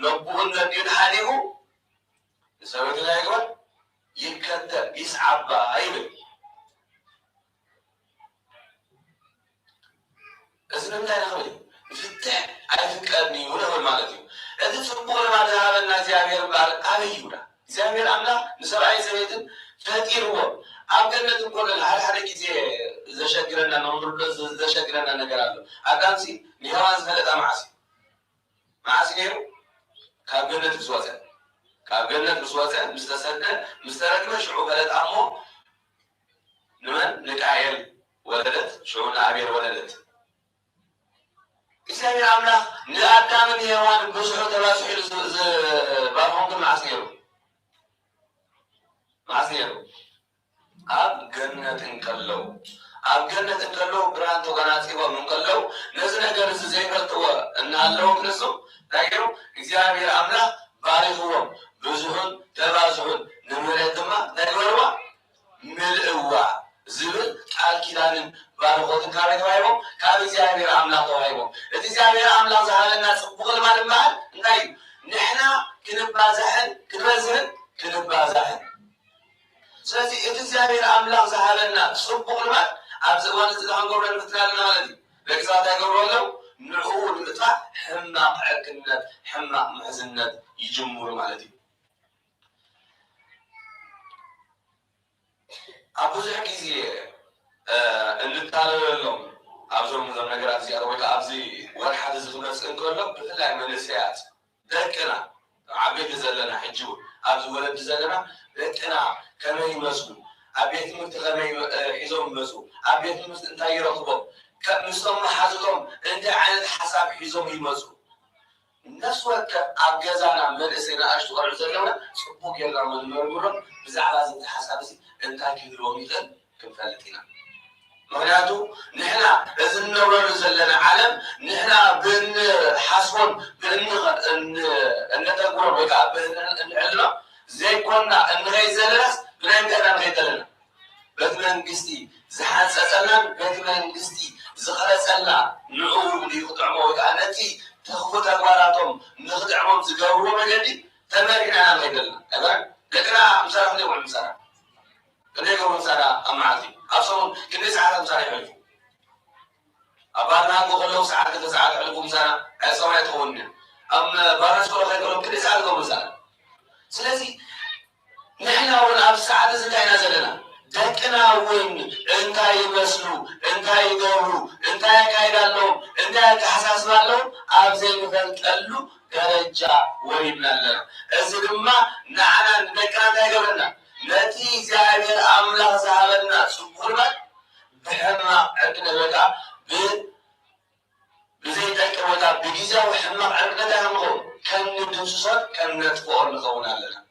ነቡኡን ነዲኡን ሓዲጉ ንሰበይቱ እንታይ ይግበር ይከተል ይስዓባ ይብል እዚ ንምንታይ ንኽእል ፍትሕ ኣይፍቀድኒ ይብለውን ማለት እዩ እቲ ፅቡቅ ልማድ ዝሃበና እግዚኣብሔር እምበር ኣበይ ይውላ እግዚኣብሔር ኣምላኽ ንሰብኣይን ሰበይትን ፈጢርዎ ኣብ ገነት እንኮለና ሓደ ግዜ ዘሸግረና ነምርዶ ዘሸግረና ነገር ኣሎ ኣዳምሲ ንሔዋን ዝፈለጣ መዓሲ ነይሩ كابجنة مسوسة كابجنة مسوسة مستسدة مستركبة شعوب الأمو نمن لكايل ولدت شعوب أبير ولدت إسلامي عملا نأدام اليوان بسحو تباسحي بابهم كم معسيرو أب جنة انكلو أب جنة انكلو برانتو غناتي ومنكلو نزنا جرس زي كالتوا إن الله كنسو لكنو إسلامي عملا باريخوهم بسحون تباسحون نمرتما نقولوا ملئوا زبل قال كيدانن بارخوتن كاريت وايبو كابي إسلامي عملا وايبو إسلامي عملا زهالنا بقول ما نمال ناي نحنا كنبازحن ስለዚህ እግዚአብሔር አምላክ ዘሃለና ጽቡቅ ልማት አብዘዋን ዝላን ጎረን ፍትናልና ማለት በግዛታ ጎረለው ንዑ ልምጣ ሕማቅ ዕቅነት ሕማቅ ምሕዝነት ይጅምሩ ማለት እዩ አብዙሕ ጊዜ እንታለለሎም ኣብዞም ነገራት እዚኣ ወይ ኣብዚ ወርሓት ዝኽመፅእ እንከሎ ብፍላይ መንእሰያት ደቅና ዓበይቲ ዘለና ሕጂ ኣብዚ ወለዲ ዘለና ደቅና كما يمسوا أبيت مرت كما يزوم مسوا أبيت مرت أنت يرقبهم كمسلم حازتهم أنت عند حساب يزوم يمسوا الناس وقت أبجزنا من إسنا أشتغل زلنا صبوك يلا من مرمرم بزعلان أنت حساب أنت كذلوا مثل كم فلتنا معناته نحن إذا نورن زلنا علم نحن بن حسون بن أن تقول بقى بن العلم زي كنا نغي زلنا بنام كنا نغي زلنا بثمن قستي زحان سألنا بثمن قستي زخرسنا نعوم ليقطعوا وكأنتي تخوت أقوالاتهم نخدعهم زقاوروا مجدي تمارينا نغي زلنا أبدا لكنا مسارة خليه وعلم مسارة كنا يقول مسارة أمعاتي أبصرون كنا ساعات مسارة يعرفوا أبارنا نقول ساعات كذا ساعات عليكم مسارة عصام يتخوننا أما بارنا سكولا خير كلهم كنا ساعات كلهم مسارة سلازي نحن أول أبس ساعات زكاينا زلنا دكنا وين أنت يمسلو أنت يدورو أنت يكايدا لهم أنت يكحساسنا لهم أبزي مثل تلو درجة ويبنا لنا إذا ما نحنا دكنا تايقبلنا نتي زعبير أملاك زعبنا سبحانه بحما عدنا بدا بزي تايقب ودا بجيزة وحما عدنا تايقب كان ندنسوسات كان نتفور لغونا لنا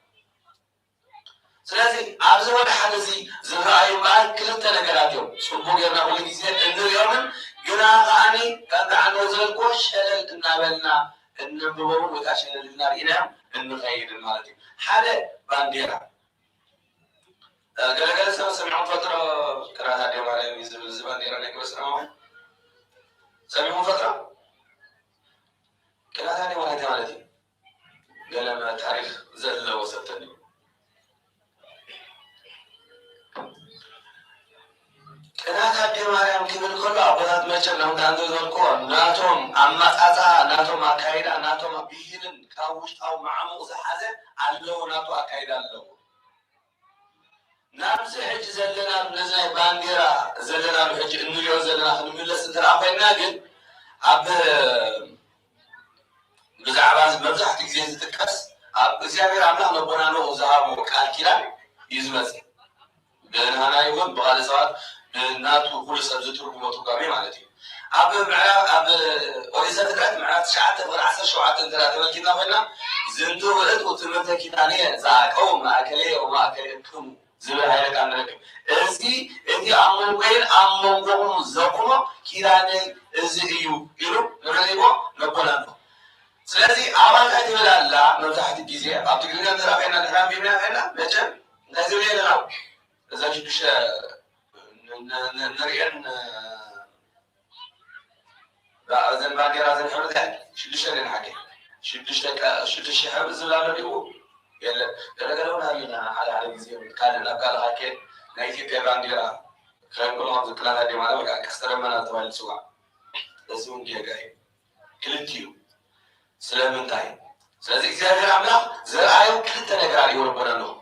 ስለዚህ ኣብዚ ወደ ሓደዚ ዝረኣዩ ማል ክልተ ነገራት እዮም ጽቡቅ ጌርና ኩሉ ግዜ እንሪኦምን ግና ከዓኒ ከምቲ ዓነ ዘለኮ ሸለል እናበልና እንንብቦም ወይ ከዓ ሸለል እናርኢና እንኸይድን ማለት እዩ ሓደ ባንዴራ ገለገለ ሰብ ሰሚዖም ፈጥሮ ቅራት ኣዴ ማርያም እዩ ዝብል እዚ ባንዴራ ናይ ክርስትናማ ሰሚዖም ፈጥሮ ቅራት ኣዴ ማርያም ማለት እዩ ገለመ ታሪክ ዘለዎ ሰብተን እዩ ቅናት አዴ ማርያም ክብል ከሎ አቦታት መቸም ለምታንቶ ዘልኮ ናቶም አማጣጣ ናቶም አካይዳ ናቶም ብሂልን ካብ ውሽጣዊ ማዕሙቅ ዝሓዘ ኣለዎ ናቱ አካይዳ ኣለዎ ናብዚ ሕጂ ዘለና ነዚ ባንዴራ ዘለና ሕጂ እንሪኦ ዘለና ክንምለስ እንትርአ ኮይና ግን ኣብ ብዛዕባ መብዛሕትኡ ግዜ ዝጥቀስ ኣብ እግዚኣብሔር ኣምላኽ ነቦናኖ ዝሃቦ ቃል ኪዳን እዩ ዝመፅእ ብንሃና ይኹን ብካልእ ሰባት ናቱ ኩሉ ሰብ ዝትርጉሞ ትርጓሜ ማለት እዩ ኣብ ኦሪት ዘፍጥረት ምዕራፍ 9 ፍቅዲ 17 እንተዳ ተመልኪትና ኮይና ዝንቱ ውእቱ ትምህርተ ኪዳንየ ዝዓቀው ማእከለየ ወማእከለክሙ ዝብል ሃይለ ቃል ንረክብ እዚ እቲ ኣብ መንጎይን ኣብ መንጎኹም ዘቁሞ ኪዳነይ እዚ እዩ ኢሉ ንረኪቦ ነቦናኖ ስለዚ ኣባልታይ ትብል ኣላ መብዛሕትኡ ግዜ ኣብ ትግርኛ እንተዳ ኮይና ንሕና ቢብና ኮይና መቸም እንታይ ዝብል የለና እዛ ሽዱሽተ نريان زين بانديرا زين حرتين شدشة لين حكي شدشة حب زلالة ليو يلا قالوا لنا على جزيرة كان قال حكي نايتي في بانديرا خلينا نقول هم ذكرنا دي ماله وكان كسر منا تبع السواق لازم كي جاي كلتيو سلام انتهي سلازي زي عملا زي عيو كل تنقال يقول بنانو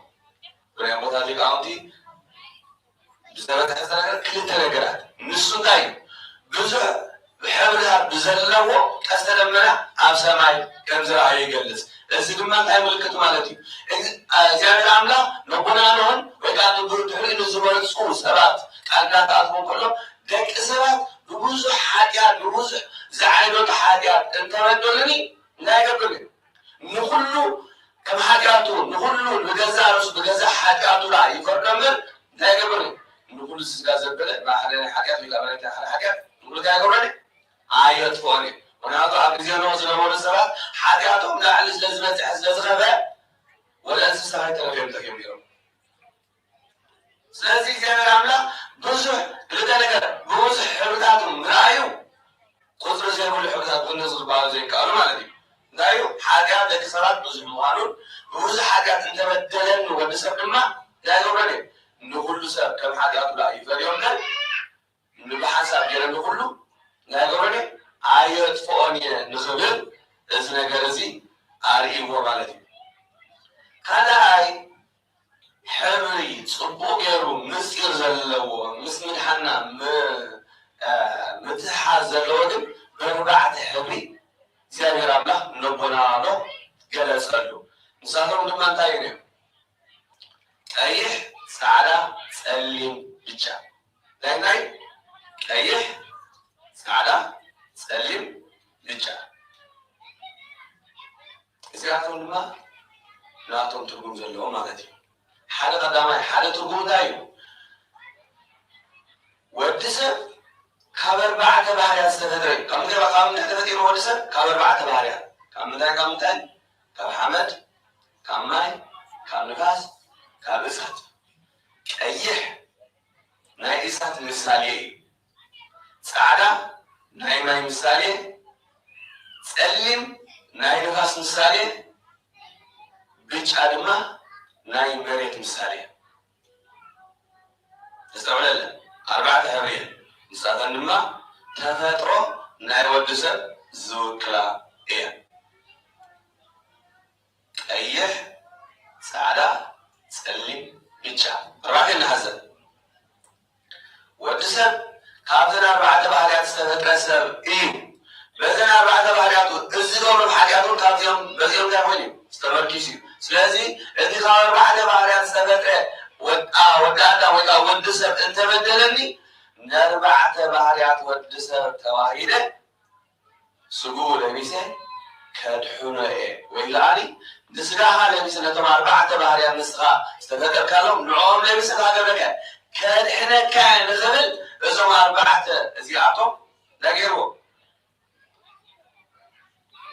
بريان بطاطي كاونتي بزاف حسنا كلتا نقرات نسوتاي بزاف بحبلها بزلوا كاستلمنا عم سماي كم زراعي يجلس እዚ ድማ እንታይ ምልክት ማለት እዩ እግዚአብሔር አምላክ ልቦናኖን ወይ ከዓ ንብሩድሕሪኡ ዝበለፁ ሰባት ቃል እናተኣትዎ ከሎ ደቂ ሰባት ብብዙሕ ሓጢኣት ብብዙሕ ዝዓይነቱ ሓጢኣት እንተበደሉኒ እንታይ ይገብር ንኩሉ ከም ሓጢኣቱ ንኩሉ ብገዛ ርእሱ ብገዛ ሓጢኣቱ ላ ይፈርዶምር እንታይ ይገብር ንኩሉ ስጋ ዘበለ ማሕደ ሓጢኣት ወይ ከዓ መሬት ሓጢኣት ንኩሉ እንታይ ይገብረኒ ኣየጥፍኦን እዩ ምክንያቱ ኣብ ግዜ ኖህ ዝነበሩ ሰባት ሓጢኣቶም ላዕሊ ስለዝበፅሐ ስለዝኸበ ወደ እንስሳ ተረፊኦም ጠቂሙ ነይሮም ስለዚ እግዚአብሔር አምላክ ብዙሕ ክልተ ነገር ብብዙሕ ሕብርታቱ ምርኣዩ ቁፅሪ ዘይብሉ ሕብርታት ክነዚ ዝበሃሉ ዘይከኣሉ ማለት እዩ እንታይ እዩ ሓጢኣት ደቂ ሰባት ብዙሕ ምዃኑን ብብዙሕ ሓጢኣት እንተበደለን ወዲ ሰብ ድማ እንታይ ገብረን እዩ ንኩሉ ሰብ ከም ሓጢኣቱ ላ ይፈርዮምለን ብሓንሳብ ገይረ ንኩሉ እንታይ ገብረን እዩ ኣየጥፍኦን እየ ንኽብል እዚ ነገር እዚ ኣርእይዎ ማለት እዩ ካልኣይ ሕብሪ ፅቡቅ ገይሩ ምስጢር ዘለዎ ምስ ምድሓና ምትሓዝ ዘለዎ ግን በርባዕተ ሕብሪ እግዚአብሔር አምላክ ነቦናኖ ገለጸሉ ንሳቶም ድማ እንታይ እዩ ቀይሕ ፃዕዳ ፀሊም ብጫ ናይ ቀይሕ ፃዕዳ ፀሊም ብጫ እዚኣቶም ድማ ናቶም ትርጉም ዘለዎ ማለት እዩ ሓደ ቀዳማይ ሓደ ትርጉም እንታይ እዩ ወዲ ሰብ ካብ ኣርባዕተ ባህርያት ዝተፈጠረ እዩ ካብ ምንታይ ተፈጢሩ ወዲ ሰብ ካብ ኣርባዕተ ባህርያት ካብ ምንታይ ካብ ሓመድ ካብ ማይ ካብ ንፋስ ካብ እሳት ቀይሕ ናይ እሳት ምሳሌ እዩ ፃዕዳ ናይ ማይ ምሳሌ ፀሊም ናይ ንፋስ ምሳሌ ብጫ ድማ ናይ መሬት ምሳሌ ተስተውዕለለ ኣርባዕተ ሕብሪ ንሳተን ድማ ተፈጥሮ ናይ ወዲ ሰብ ዝውክላ እየን ቀይሕ ፃዕዳ ፀሊም ብጫ ኣርባዕተ ንሓዘብ ወዲ ሰብ ካብዘን ኣርባዕተ ባህርያት ዝተፈጥረ ሰብ እዩ በዘን ኣርባዕተ ባህርያቱ እዚ ገብሮም ሓጢኣቱን ካብዚኦም በዚኦም እንታይ ኮይኑ ዝተመርኪሱ እዩ ስለዚ እቲ ካብ ኣርባዕተ ባህርያት ዝተፈጥረ ወዲ ኣዳም ወይ ከዓ ወዲ ሰብ እንተበደለኒ ንኣርባዕተ ባህርያት ወዲ ሰብ ተባሂለ ስጉ ለቢሰ ከድሕኖ እየ ወይ ከዓኒ ንስጋኻ ለቢሰ ነቶም ኣርባዕተ ባህርያት ንስኻ ዝተፈጠርካሎም ንዕኦም ለቢሰ ታገብረከ ከድሕነካ ንኽብል እዞም ኣርባዕተ እዚኣቶም ነገርዎ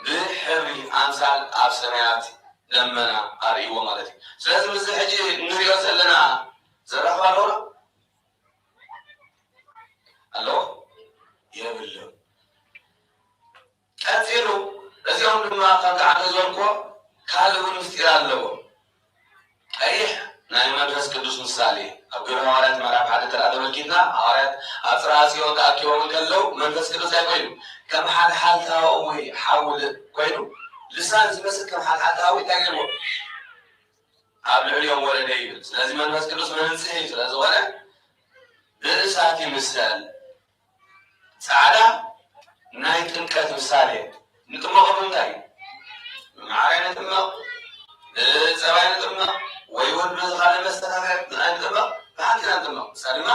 ብሕብሪ ኣምሳል ኣብ ሰማያት ደመና ኣርእይዎ ማለት እዩ ስለዚ ምስ ሕጂ እንሪኦ ዘለና ዘራኽባ ኣለዎ ኣሎ የብሎም ቀፂሉ እዚኦም ድማ ከምቲ ዓነ ዝበልክዎ ካልእ እውን ምስጢር ኣለዎ ቀይሕ ናይ መንፈስ ቅዱስ ምሳሌ ኣብ ግብረ ሐዋርያት ምዕራፍ 1 ተራ ተመልኪትና ሐዋርያት ኣብ ጽርሐ ጽዮን ተኣኪቦም ከለው መንፈስ ቅዱስ ኣይኮይኑ ከም ሓደ ሓልታዊ ሓውል ኮይኑ ልሳን ዝመስል ከም ሓደ ሓልታዊ እንታይ ገይርዎ ኣብ ልዕሊኦም ወረደ ይብል ስለዚ መንፈስ ቅዱስ መንጽሒ ስለዝኾነ ብእሳት ይምሰል ፃዕዳ ናይ ጥምቀት ምሳሌ ንጥመቐ እንታይ ማዕረ ንጥመቕ ፀባይ ንጥመቕ ወይ እውን ብዝኻለ መስተናገር ንጥመቕ ብሓንቲ ንጥመቕ ንሳ ድማ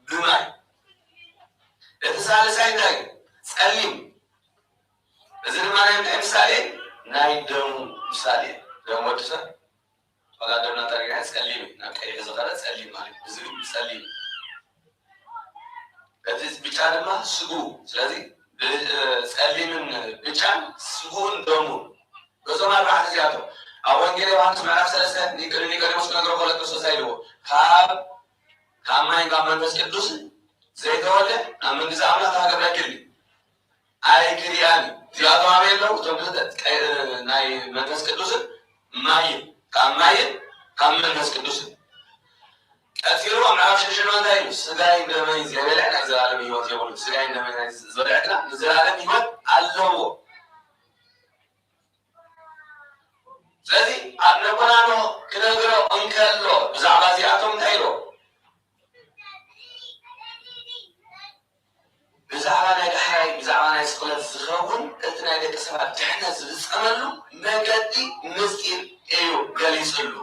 ብማይ እቲ ሳልሳይ እንታይ ፀሊም እዚ ድማ ናይ ምንታይ ምሳሌ ናይ ደሙ ምሳሌ ደም ወዲ ሰብ ዋላ ደምና ጠሪና ፀሊም ናብ ቀይሕ ዝኸረ ፀሊም ማለት እዚ ፀሊም እቲ ብጫ ድማ ስጉ ስለዚ ፀሊምን ብጫን ስጉን ደሙን በዞም ኣርባዕተ እዚኣቶም ኣብ ወንጌል ዮሃንስ ምዕራፍ 3 ኒቆዲሞስ ክነግሮ ከሎ ክርስቶስ ኣይልዎ ካብ ማይን ካብ መንፈስ ቅዱስ ዘይተወልደ ናብ መንግስቲ ኣምላክ ሃገር ኣይክእልኒ ኣይክልያኒ እዚኣቶም ኣበይ ኣለዉ እቶም ክልተ ናይ መንፈስ ቅዱስን ማይን ካብ ማይን ካብ መንፈስ ቅዱስን ቀፂሉ ምዕራፍ 6 እንታይ እዩ ስጋይ ደመይ ዝበልዕ ናይ ዘላለም ሂወት የብሉ ስጋይ ደመይ ናይ ዝበልዕና ንዘላለም ሂወት ኣለዎ ስለዚ ኣብ ነቦናኖ ክነግሮ እንከሎ ብዛዕባ እዚኣቶም እንታይ ኢሎ ብዛዕባ ናይ ዳሕራይ ብዛዕባ ናይ ስቅለት ዝኸውን እቲ ናይ ደቂ ሰባት ድሕነት ዝፍፀመሉ መገዲ ምስጢር እዩ ገሊፅሉ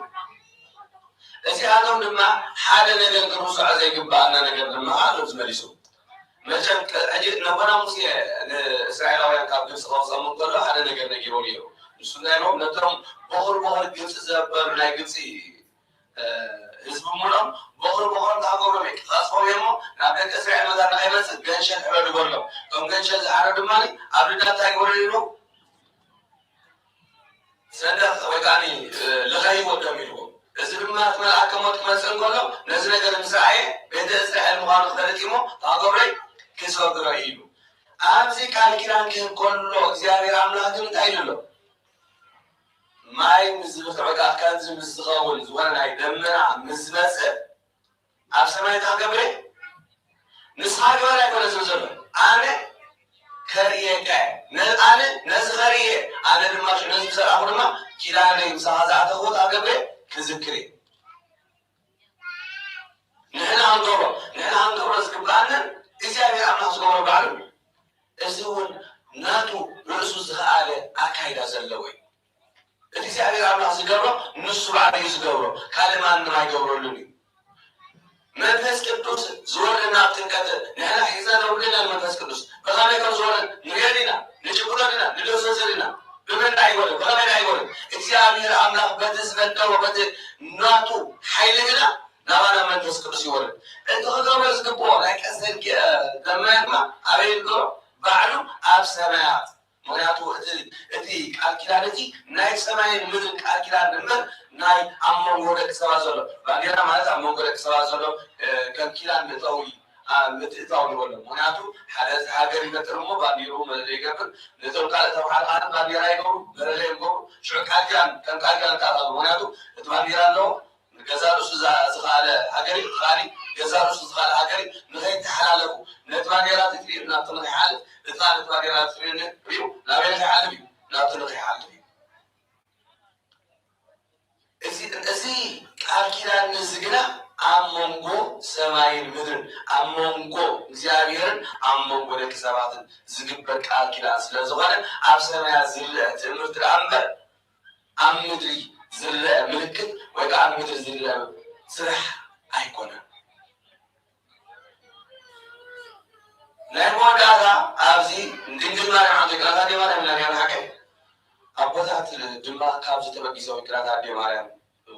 እዚኣቶም ድማ ሓደ ነገር ክንርስዖ ዘይግባአና ነገር ድማ ኣሎ ዝመሊሱ መቸም ሕጂ ነቦና ሙሴ ንእስራኤላውያን ካብ ግብፂ ከውፀሙ እንከሎ ሓደ ነገር ነጊሮም ነይሩ ንሱ ናይሮም ነቶም በኹር ግብፂ ዘበሉ ናይ ግብፂ ህዝቢ ሙሎም በኹር ታገሮም ቅፃፅፎም እሞ ናብ ደቂ እስራኤል መዛና ከይመፅእ ገንሸት ሕረዱ በሎም እቶም ገንሸት ዝሓረ ድማ ኣብ ልዳ እንታይ ግበሩ ኢልዎ ሰንደቅ ወይ ከዓኒ ልኸይዎ ደም ኢልዎ እዚ ድማ መልኣክ ሞት ክመፅእ እንከሎ ነዚ ነገር ምስረኣየ ቤተ እስራኤል ምዃኑ ክፈልጥ እሞ ታገብረይ ክሰግሮ ኢሉ ኣብዚ ቃል ኪዳን ክህብ ከሎ እግዚኣብሔር ኣምላክ ግን እንታይ ኢሉ ኣሎ ማይ ምዝብትዕቃ ከምዚ ምስ ዝኸውን ዝኾነ ናይ ደመና ምስ ዝመፅእ ኣብ ሰማይ ታገብረ ንስኻ ግበር ኣይኮነ ዝብል ዘሎ ኣነ ከርእየካ ኣነ ነዚ ከርእየ ኣነ ድማ ነዚ ዝሰርኣኹ ድማ ኪዳነይ ምሳኻ ዝኣተኽዎ ታገብረ ክዝክር እየ ንሕና ክንገብሮ ዝግባአንን እግዚኣብሔር ኣምላኽ ዝገብሮ ባዕሉ እዚ እውን ናቱ ርእሱ ዝኸኣለ ኣካይዳ ዘለዎ እዩ እቲ እግዚኣብሔር ኣምላኽ ዝገብሮ ንሱ ባዕሉ እዩ ዝገብሮ ካልእ ማንም ኣይገብረሉን እዩ መንፈስ ቅዱስ ዝወርድ ናብ ጥምቀት ንሕና ሒዝና ነውርድና መንፈስ ቅዱስ ብኸመይ ከም ዝወርድ ንሪኦ ዲና ንጭብጦ ዲና ንደሰ ዲና ብመንዳ ኣይወርድ ብኸመይ ኣይወርድ እግዚኣብሔር ኣምላኽ በቲ ዝመደቦ በቲ ናቱ ሓይሊ ግና ናባና መንፈስ ቅዱስ ይወርድ እቲ ክገብሮ ዝግብኦ ናይ ቀስተ ደመና ድማ ኣበይ ዝገብሮ ባዕሉ ኣብ ሰማያት ምክንያቱ እቲ ቃል ኪዳን እቲ ናይ ሰማይን ምድርን ቃል ኪዳን እምበር ናይ ኣብ መንጎ ደቂ ሰባት ዘሎ ባንዴራ ማለት ኣብ መንጎ ደቂ ሰባት ዘሎ ከም ኪዳን ምትእታው ንበሎ ምክንያቱ ሓደ ሃገር ይፈጥር እሞ ባንዴሩ መለለይ ይገብር ነቶም ካልእ ተባሓደ ባንዴራ ይገብሩ መለለይ ይገብሩ ሽዑ ቃል ኪዳን ከም ቃል ኪዳን ተኣታሉ ምክንያቱ እቲ ባንዴራ ኣለዎ ገዛ ርእሱ ዝኸኣለ ሃገሪ ካሊ ገዛ ርእሱ ዝኸኣለ ሃገሪ ንኸይተሓላለፉ ነቲ ባንዴራ ትግሪኡ ናብቲ ንኸይሓልፍ እቲ ነቲ ባንዴራ ትግሪኡ ናበይ ንኸይሓልፍ እዩ ናብቲ ንኸይሓልፍ እዩ እዚ ቃል ኪዳን እዚ ግና ኣብ መንጎ ሰማይን ምድርን ኣብ መንጎ እግዚኣብሔርን ኣብ መንጎ ደቂ ሰባትን ዝግበር ቃል ኪዳን ስለ ዝኾነ ኣብ ሰማያት ዝርአ ትእምርቲ ደኣ እምበር ኣብ ምድሪ ዝርአ ምልክት ወይ ከዓ ኣብ ምድሪ ዝርአ ስራሕ ኣይኮነን ናይ መወዳእታ ኣብዚ ድንግል ማርያም ዓንተ ቅናት ኣዴ ማርያም ኢልና ኔርና ሓቀይ ኣቦታት ድማ ካብ ዝተበጊሶም ቅናት ኣዴ ማርያም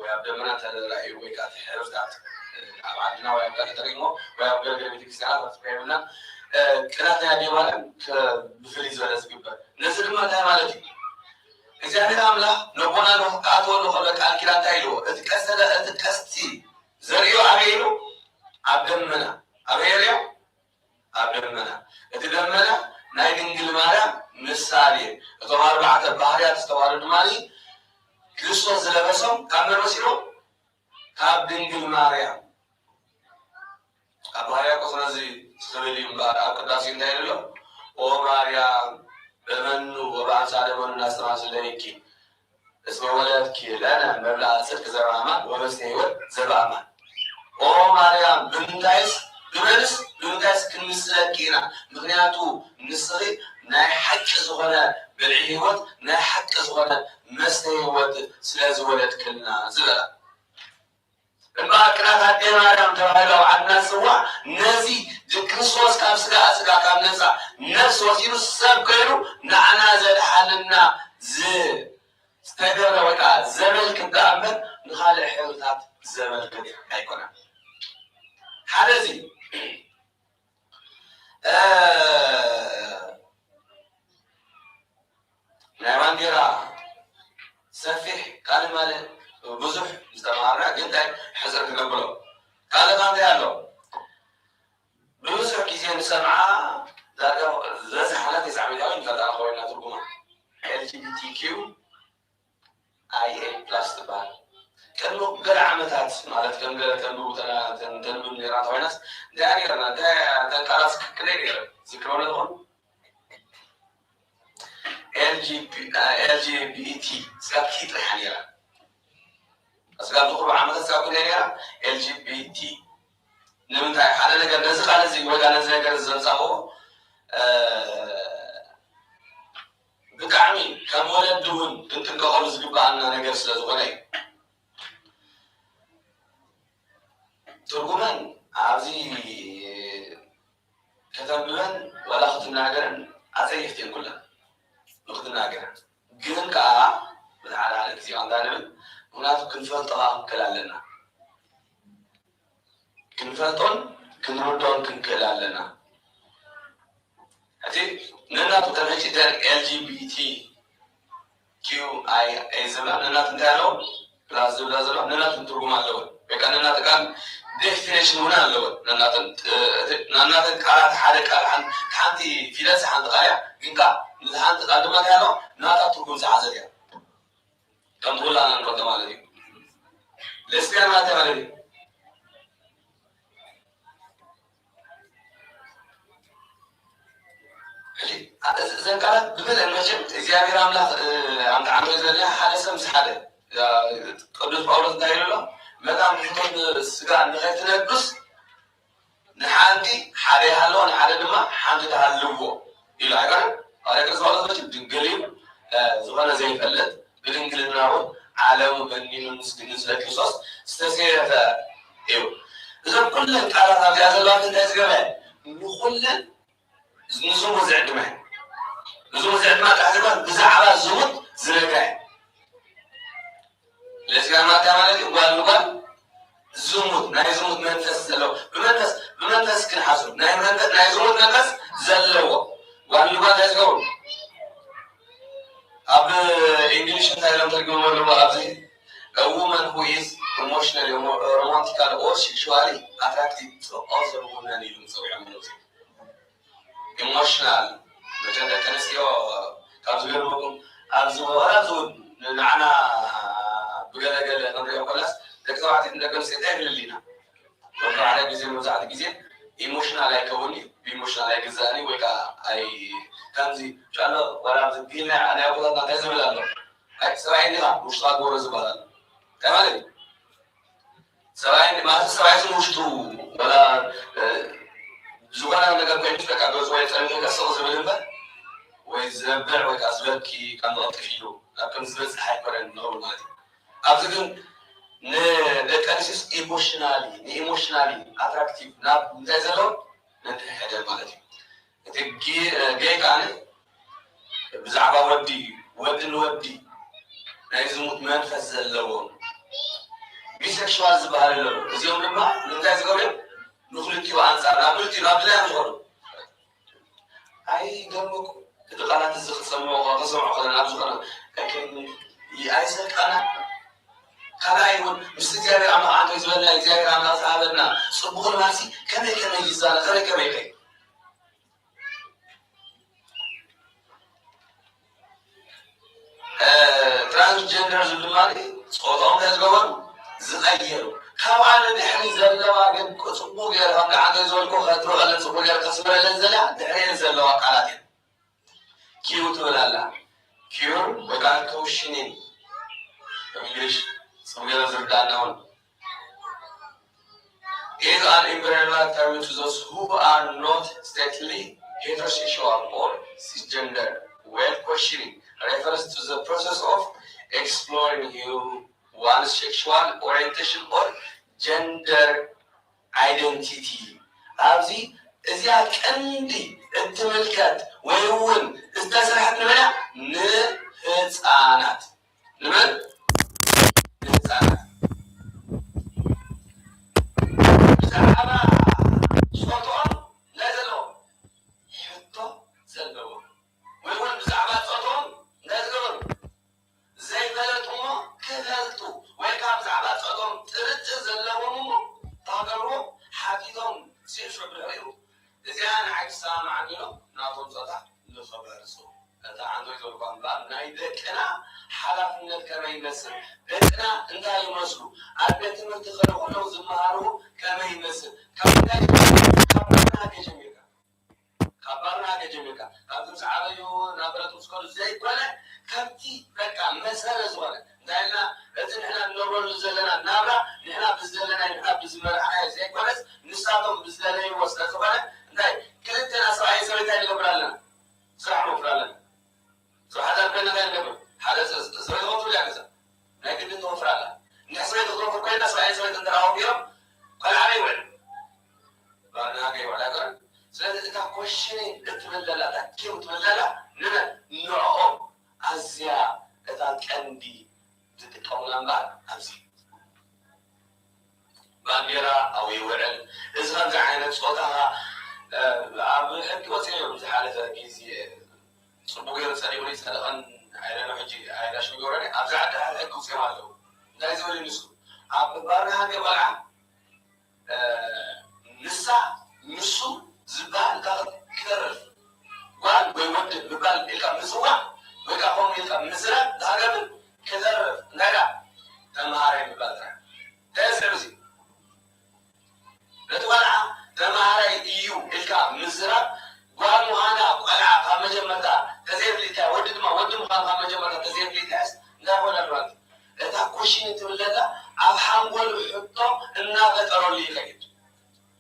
ወይ ኣብ ደመና ተራእዩ ወይ ከዓ ሕብርታት ኣብ ዓድና ወይ ኣብ ጋር ተሪእሞ ወይ ኣብ ገለገለ ቤተክርስትያናት ኣፍትካይብና ቅናት ናይ ኣዴ ማርያም ብፍልይ ዝበለ ዝግበር ነዚ ድማ እንታይ ማለት እዩ እግዚአብሔር አምላክ ልቦና ነው ካቶሎ ከበቃል ኪዳን ታይሎ እቲ ቀስቲ ዘሪዮ አቤሉ አብደመና አቤልዮ አብደመና እቲ ደመና ናይ ድንግል ማርያም ምሳሌ እቶም ኣርባዕተ ባህርያት ዝተዋረዱ ማለት ክርስቶስ ዝለበሶም ካብ መርሲሎ ካብ ድንግል ማርያም ኣብ ባህርያ ቆስነዚ ዝብል እምበር ኣብ ቅዳሴ እንታይ ኢሉ ኦ ማርያም በመኑ ወበአምሳለ መኑ እናስተማስለይኪ እስመ ወለድኪ ለነ መብልዐ ጽድቅ ዘበአማን ወመስተየ ሕይወት ዘበአማን ኦ ማርያም ብምንታይስ ክንምስለኪ ኢና ምክንያቱ ንስኺ ናይ ሓቂ ዝኾነ ብልዒ ሕይወት ናይ ሓቂ ዝኾነ መስተየ ሕይወት ስለ ዝወለድክልና ዝበላ እምበኣር ቅናት ኣዴ ማርያም ተባሂሉ ኣብ ዓድና ዝፅዋዕ ነዚ ክርስቶስ ካብ ስጋ ካብ ነፃ ነፍሲ ወሲዱ ሰብ ኮይኑ ንዓና ዘድሓልና ዝተገብረ ወይ ከዓ ዘመልክት ዳኣ እምበር ንካልእ ሕብርታት ዘመልክት ኣይኮነን ሓደ እዚ ናይ ባንዴራ ሰፊሕ ካልእ ማለት ብዙሕ ዝተማሃርና ግን እንታይ ሕፅር ክነብሎ ካልእ እንታይ ኣሎ ብዙሕ ግዜ ንሰምዓ ዳርጋ ዘዝሓነት የሳዕቤታዊ ንፈልጣና ኮይና ትርጉማ LGBTQ IA ፕላስ ትበሃል ቅድሚ ገለ ዓመታት ማለት ከም ገለ ተንብቡ ተንብብ ኔራ ተኮይናስ እንታይ ኔርና ተንቃላት ክክለይ ኔረ ዝክረውነ ዝኾኑ LGBT ስጋብ ኪጥሪሓ ኔራ ስጋብ ዝቁርቡ ዓመታት ስጋብ ክለይ ኔራ LGBT ንምንታይ ሓደ ነገር ነዚ ቃል እዚ ወይ ከዓ ነዚ ነገር ዘንፃኽቦ ብጣዕሚ ከም ወለዲ እውን ክንጥንቀቐሉ ዝግባአና ነገር ስለ ዝኾነ እዩ ትርጉመን ኣብዚ ከተንብበን ወላ ክትናገረን ኣፀየፍቲ እየን ኩለን ንክትናገረን ግን ከዓ ብሓደ ሓደ ግዜ ንብል ምክንያቱ ክንፈልጦ ክንክእል ኣለና ክንፈልጦን ክንርዶን ክንክእል ኣለና እቲ ንናቱ ተመጪተን LGBTQIA ዝብላ ንናቱ እንታይ ኣለዎ ፕላስ ዝብላ ዘለዋ ንናቱ ትርጉም ኣለዎ በቃ ንናቱ ቃል ዴፊኒሽን እውን ኣለዎ ንናተን ቃላት ሓደ ቃል ሓንቲ ፊደል ሓንቲ ቃል እያ ግን ከዓ ንሓንቲ ቃል ድማ እንታይ ኣለዎ ናታ ትርጉም ዝሓዘት እያ ከም ኩላና ንፈልጦ ማለት እዩ ለስቢያን ማለት ማለት እዩ እዘን ቃላት ብበለን መቸም እግዚኣብሔር ኣምላኽ ዓመ ዘለና ሓደ ሰብ ምስ ሓደ ቅዱስ ጳውሎስ እንታይ ኢሉ ኣሎ በጣም ፍቶን ስጋ ንኸይትነግስ ንሓንቲ ሓደ ይሃለዎ ንሓደ ድማ ሓንቲ ተሃልዎ ኢሉ ኣይኮነን ሓደ ቅዱስ ጳውሎስ መቸም ድንግል እዩ ዝኾነ ዘይፈልጥ ብድንግልና እውን ዓለሙ በኒኑ ስለ ክርስቶስ ዝተሰየፈ እዩ እዞም ኩለን ቃላት ኣብዚኣ ዘለዋ እንታይ ዝገበ ንኩለን ንዝሙት ዝዕድመ ንዝሙት ዝዕድማ ቃል ድማ ብዛዕባ ዝሙት ዝነግራ ለስጋ ማታ ማለት እዩ ጓል ንጓል ዝሙት ናይ ዝሙት መንፈስ ዘለዎ ብመንፈስ ክንሓስሩ ናይ ዝሙት መንፈስ ዘለዎ ጓል ንጓል እንታይ ዝገብሩ ኣብ እንግሊሽ እንታይ ኢሎም ተርጉሞ ኣለዎ ኣብዚ a woman who is emotionally romantically or sexually attracted to other women ኢሉ ፀውዖም ነው ኢሞሽናል መቸም ደቂ ኣንስትዮ ካብ ዝገርመኩም ኣብዚ ንዓና ብገለገለ ክንሪኦ ኮላስ ደቂ ተባዕትዮ ደቂ ኣንስትዮ እንታይ ይብልል ኢና ሓደ ግዜ መብዛሕትኡ ግዜ ኢሞሽናል ኣይከውን እዩ ብኢሞሽናል ኣይግዛእኒ ወይ ከዓ ኣይ ከምዚ ጫሎ ወላ ብዝቢልና ናይ ቦታትና እንታይ ዝብል ኣሎ ሰብኣይ ኒኻ ውሽጥካ ጎሮ ዝበሃል ኣሎ እንታይ ማለት እዩ ሰብኣይ ማለት ሰብኣይ ውሽጡ ወላ ዝኾነ ነገር ኮይኑ በቃ ገዝ ወይ ፀሚሑ ከስቕ ዝብል እምበር ወይ ዘብዕ ወይ ከዓ ዝበኪ ከም ዝቐጥፍ ኢሉ ኣብ ከም ዝበፅሕ ኣይኮነን ንኽብል ማለት እዩ ኣብዚ ግን ንደቂ ኣንስትዮስ ንኢሞሽናሊ ኣትራክቲቭ ናብ እንታይ ዘለዎ ነንሕደ ማለት እዩ እቲ ጌይ ከዓነ ብዛዕባ ወዲ ንወዲ ናይ ዝሙት መንፈስ ዘለዎም ቢሴክሽዋል ዝበሃል ኣለዎ እዚኦም ድማ ንምንታይ ዝገብሩ ንክልቲኡ ኣንፃር ናብ ክልቲኡ ናብ ድላይ ንኽእሉ ኣይገርመኩም እቲ ቃላት እዚ ክሰምዖ ከለና ኣብ ዝኾነ ኣይሰልቃና ካልኣይ እውን ምስ እግዚኣብሔር ኣምላኽ ዓንቶ ዝበልና እግዚኣብሔር ኣምላኽ ዝሃበና ፅቡቕ ልማሲ ከመይ ይዛነ ከመይ ትራንስጀንደር ዝብል ድማ ፆቶም እንታይ ዝገበሩ ዝቐየሩ ካብ ኣነ ድሕሪ ዘለዋ ግን ፅቡቅ ገይረ ከምቲ ዓንቶ ዝበልኮ ከትበቐለን ፅቡቅ ገይረ ከስምረለን ዘላ ድሕሪን ዘለዋ ቃላት እየን ኪዩ ትብል ኣላ ኪዩር ወይ ከዓ ኮሽኒን እንግሊሽ ጽምገለ ዝርዳናውን is an umbrella term to those who are not strictly heterosexual or cisgender. Well, questioning refers to the process of exploring one's sexual orientation or gender identity. ኣብዚ እዚኣ ቀንዲ እትምልከት ወይ እውን ዝተሰርሐት ንበላ ንህፃናት ንመን ንህፃናት ብዛዕባ ፆቶኦም እንታይ ዘለዎ ሕቶ ዘለዎ ወይ እውን ብዛዕባ ፆቶኦም እንታይ ዝገበሩ ዘይፈለጡ እሞ ክፈልጡ ወይ ከዓ ብዛዕባ ፆቶኦም ጥርጥር ዘለዎም እሞ ታገብርዎ ሓቲቶም ሲዕሾ ብድሕሪኡ እዚኣ ንዓይ ሰማዕኒ ኢሎም ናቶም ፆታ ንኸበርፁ እታ ዓንቶ ይዘልኳ እምበር ናይ ደቅና ሓላፍነት ከመይ ይመስል ደቅና እንታይ ይመስሉ ኣብ ቤት ትምህርቲ ከለ ኮለው ዝመሃሩ ከመይ ይመስል ካብ ባርናገ ጀሚርካ ካብ ትምሲ ዓበዩ ናብ ብረት ምስከሉ ዘይኮነ ከምቲ በቃ መሰረ ዝኾነ እንታይ ኢልና እቲ ንሕና ንነብረሉ ዘለና ናብራ ንሕና ብዝደለና ንሕና ብዝመርዓናዮ ዘይኮነስ ንሳቶም ብዝደለይዎ ስለዝኾነ እንታይ ክልተና ሰብኣይ ሰበይታ ንገብር ኣለና ስራሕ ንወፍር ኣለና ስራሕና ዝጥቀሙና እምበር ኣብዚ ባንዴራ ኣብ ይውዕል እዚ ከምዚ ዓይነት ፆታ ኣብ ሕጊ ወፂኦም እዮም ዝሓለፈ ግዜ ፅቡቅ ገይሩ ፀሊሙ ይፀደቐን ዓይለና ሕጂ ዓይላሽ ይገብረኒ ኣብዚ ዓዲ ሕጊ ወፂኦም ኣለዉ እንታይ ዝበሉ ንሱ ኣብ ባርና ሃገር ቆልዓ ንሳ ንሱ ዝበሃል ክተርፍ ጓል ወይ ወዲ ምባል ኢልካ ምፅዋዕ ወይ ከዓ ከምኡ ኢልካ ምዝራብ ዝሃገብን ክተርፍ እንታይ ዳ ተምሃራይ ምባል ጥራሕ እንታይ ዝስዕብ እዚ ነቲ ቆልዓ ተምሃራይ እዩ ኢልካ ምዝራብ ጓል ምዃና ቆልዓ ካብ መጀመርታ ተዘይፍሊጥያ ወዲ ድማ ወዲ ምዃኑ ካብ መጀመርታ ተዘይፍሊጥያስ እንታይ ኮነ ማለት እታ ኮሽን ትብለታ ኣብ ሓንጎሉ ሕቶ እናፈጠረሉ ይኸይድ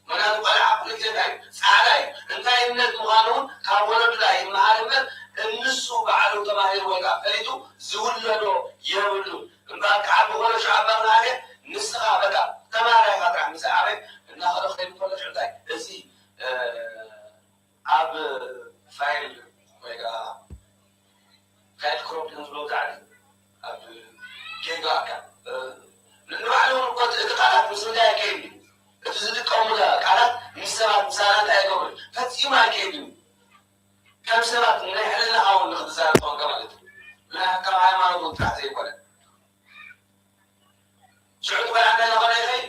ምክንያቱ ቆልዓ ኩሉ ግዜ እንታይ ፃዕዳ እዩ እንታይነት ምዃኑ እውን ካብ ወለዱ ላይ ይመሃር እምበር እንሱ ባዕሉ ተማሂሩ ወይ ከዓ ፈሊጡ ዝውለዶ የብሉ እምበር ከዓ ብኮነ ሸዓ ባርናሃገ ንስኻ በቃ ተማሃራይ ኢኻ ጥራሕ ምስ ዓበይ እናኸደ ከይዱ ከሎ ሽዕእንታይ እዚ ኣብ ፋይል ወይ ከዓ ፋይል ክሮፕ ዝብሎ ዛዕዲ ኣብ ጌጋ ኣካል ንባዕሉ እኮ እቲ ቃላት ምስ ምንታይ ኣይከይድ እቲ ዝጥቀሙላ ቃላት ምስ ሰባት ምሳናት ኣይገብሩ ፈፂሙ ኣይከይድ ከም ሰባት ናይ ሕልናኻ እውን ንክትዛረብ ኮንካ ማለት እዩ ናይ ካብ ሃይማኖት እውን ጥራሕ ዘይኮነ ሽዑ ቆልዓ እንታይ እናኾነ ይኸይድ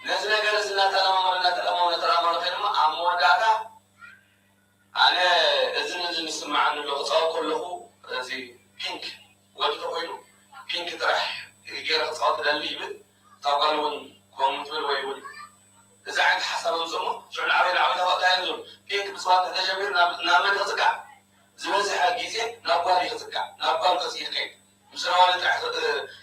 ነዚ ነገር እዚ እናተለማመነ ከይድማ ኣብ መወዳእታ ኣነ እዚ ነዚ ንስማዓኒ ኣሎ ክፃወት ከለኹ እዚ ፒንክ ወዲ ተኮይኑ ፒንክ ጥራሕ ገይረ ክፃወት ደሊ ይብል ካብ ጓል እውን ከምኡ ትብል ወይ እውን እዚ ዓይነት ሓሳብ ኣውፅእ ሞ ሽዑ ንዓበይ ንዓበይ ተኸእታይ ዘሎ ፒንክ ብፅዋት ተጀሚሩ ናብ መን ክፅጋዕ ዝበዝሐ ግዜ ናብ ጓል ክፅጋዕ ናብ ጓል ከሲ ይኸይድ ምስ ነዋል ጥራሕ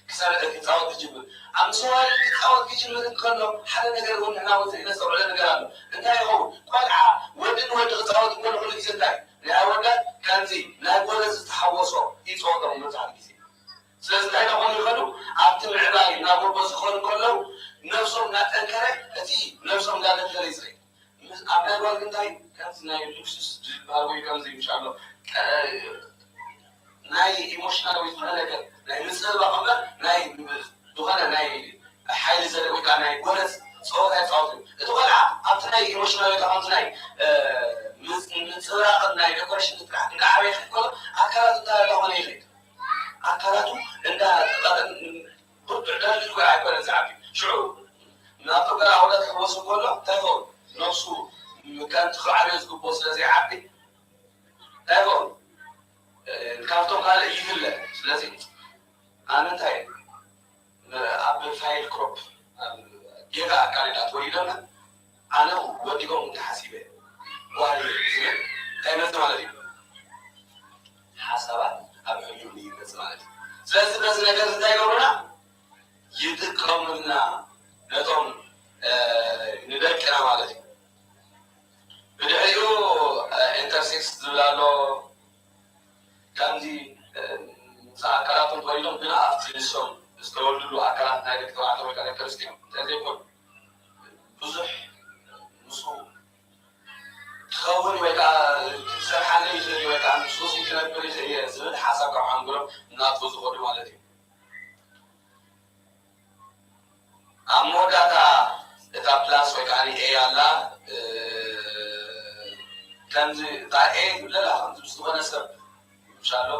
ክሰርዕ ክፃወት ክጅምር ኣብ ምስ ነዋል ክፃወት ክጅምር ከሎ ሓደ ነገር እውን ንሕና ወፅእ ነስተውዕለ ነገር ኣሎ እንታይ ይኸውን ቆልዓ ወዲ ንወዲ ክፃወት እኮ ንኩሉ ግዜ እንታይ ናይ ኣወዳት ከምዚ ናይ ጎለዝ ዝተሓወሶ ይፅወቶም መብዛሕትኡ ግዜ ስለዚ እንታይ ናኾኑ ይኸዱ ኣብቲ ምዕባይ እናጎልቦ ዝኸኑ ከለዉ ነብሶም እናጠንከረ እቲ ነብሶም እንዳደንከረ ይፅኸይ ኣብ ናይ ጓል እንታይ ከምዚ ናይ ሉክሱስ ዝበሃል ወይ ከምዚ ኢንሻሎ ናይ ኢሞሽናል ወይ ዝኾነ ነገር ናይ ምፅብባቕ እምበር ናይ ዝኾነ ናይ ሓይሊ ዘለ ወይ ከዓ ናይ ጎለዝ ፀወታ ይፃወት እዩ እቲ ቆልዓ ኣብቲ ናይ ኢሞሽናል ወይ ከዓ ከምቲ ናይ ምፅብራቕን ናይ ዴኮሬሽን ጥራሕ እንዳዓበየ ይኸይድ ከሎ ኣካላቱ እንታይ እንዳኾነ ይኸይድ ኣካላቱ ብርቱዕ ደልል ኮ ኣይኮነን ዝዓቢ ሽዑ ናብቶ ገላ ውለት ክወሱ ከሎ እንታይ ይኸውን ነብሱ ከንቲ ክዓብዮ ዝግቦ ስለዘይዓቢ እንታይ ይኸውን ካብቶም ካልእ ይፍለ ስለዚ ኣነ እንታይ ኣብ ፋይል ክሮፕ ጌጋ ኣካሊዳት ወዲዶና ኣነ ወዲጎም እንተሓሲበ ጓል ዝብል እንታይ መፅ ማለት እዩ ሓሳባት ኣብ ሕዩ ይመፅ ማለት እዩ ስለዚ በዚ ነገር እንታይ ይገብሩና ይጥቀሙልና ነቶም ንደቅና ማለት እዩ ብድሕሪኡ ኢንተርሴክስ ዝብል ኣሎ ከምዚ ኣካላቶም ተወሊዶም ግና ኣብቲ ንሶም ዝተወልድሉ ኣካላት ናይ ደቂ ተባዕትዮ ወይ ከዓ ደቂ ኣንስትዮ እንታይ ዘይኮኑ ብዙሕ ምስኡ ክኸውን ወይ ከዓ ክሰርሓለ ይኽእል ወይ ከዓ ምስኡ ክነብር ይኽእል እየ ዝብል ሓሳብ ካብ ሓንጎሎም እናጥፉ ዝኸዱ ማለት እዩ ኣብ መወዳእታ እታ ፕላስ ወይ ከዓ ኤ ኣላ ከምዚ እታ ኤ ይብለላ ከምዚ ዝኾነ ሰብ ምሻሎ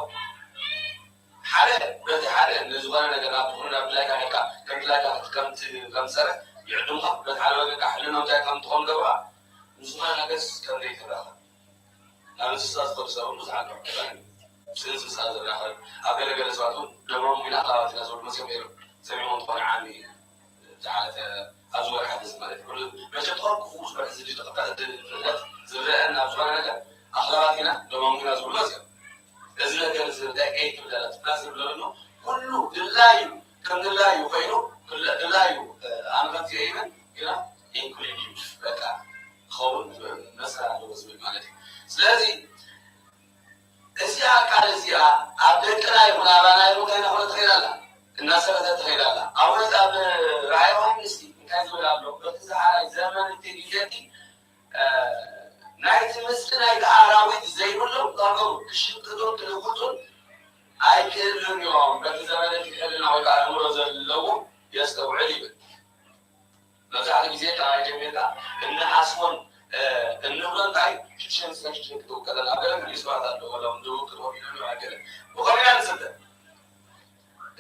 ሓደ በቲ ሓደ ንዝኾነ ነገር ናብ ትኹኑ ናብ ድላይካ ሄድካ ከም ድላይካ ከምትሰርሕ ይዕድምካ በቲ ሓደ ወገን ከዓ ሕልናው እንታይ ከም ትኾን ገብርካ ንዝኾነ ነገርስ ከምዘይ ትረኸ ናብ እንስሳ ዝኸዱ ሰብ ብዙሓት እንስሳ ዝራኸብ ኣብ ገለገለ ሰባት እውን ደሞም ኢና ኣኻባትና ዝበሉ መፅኦም ነይሮም ሰሚዖም ዝኾነ ዓሚ ዝሓለፈ ኣብ ዝበለ ሓደስ ማለት እዩ መቸም ትኾን ክፉእ ዝበለ ህዝቢ ፍልጠት ዝርአን ኣብ ዝኾነ ነገር ኣኽላባት ኢና ደሞም ኢና ዝብሉ መፅኦም እዚ ነገር እንታይ ኤ ትብለላ ፕላስ ዝብለሉ ኩሉ ድላዩ ከም ድላዩ ኮይኑ ድላዩ ኣነ ከምዚ ኢመን ግና ኢንክሉዲቭ በቃ ክኸውን መስራ ኣለዎ ዝብል ማለት እዩ ስለዚ እዚኣ ቃል እዚኣ ኣብ ደቅና ይኹን ኣባና ይኹን እንታይ ናኾነ ትኸይድ ኣላ እናሰረተ ትኸይድ ኣላ ኣብነት ኣብ ራእይ ዮሃንስ እንታይ ዝብል ኣሎ በቲ ዝሓራይ ዘመን እቲ ግዜቲ ናይቲ ምስሊ ናይቲ ኣራዊት ዘይብሎም ዛገሩ ክሽቅጡን ክልውጡን ኣይክእሉን እዮም በቲ ዘመን እቲ ክሕልና يستوعب مزعل جزيت على جميلة إن حسون إنه لن تعي شيء سنشتري كده وكذا الأبدا من الأسبوع هذا ولا من دو كده وكذا كده وقبل أن نصدق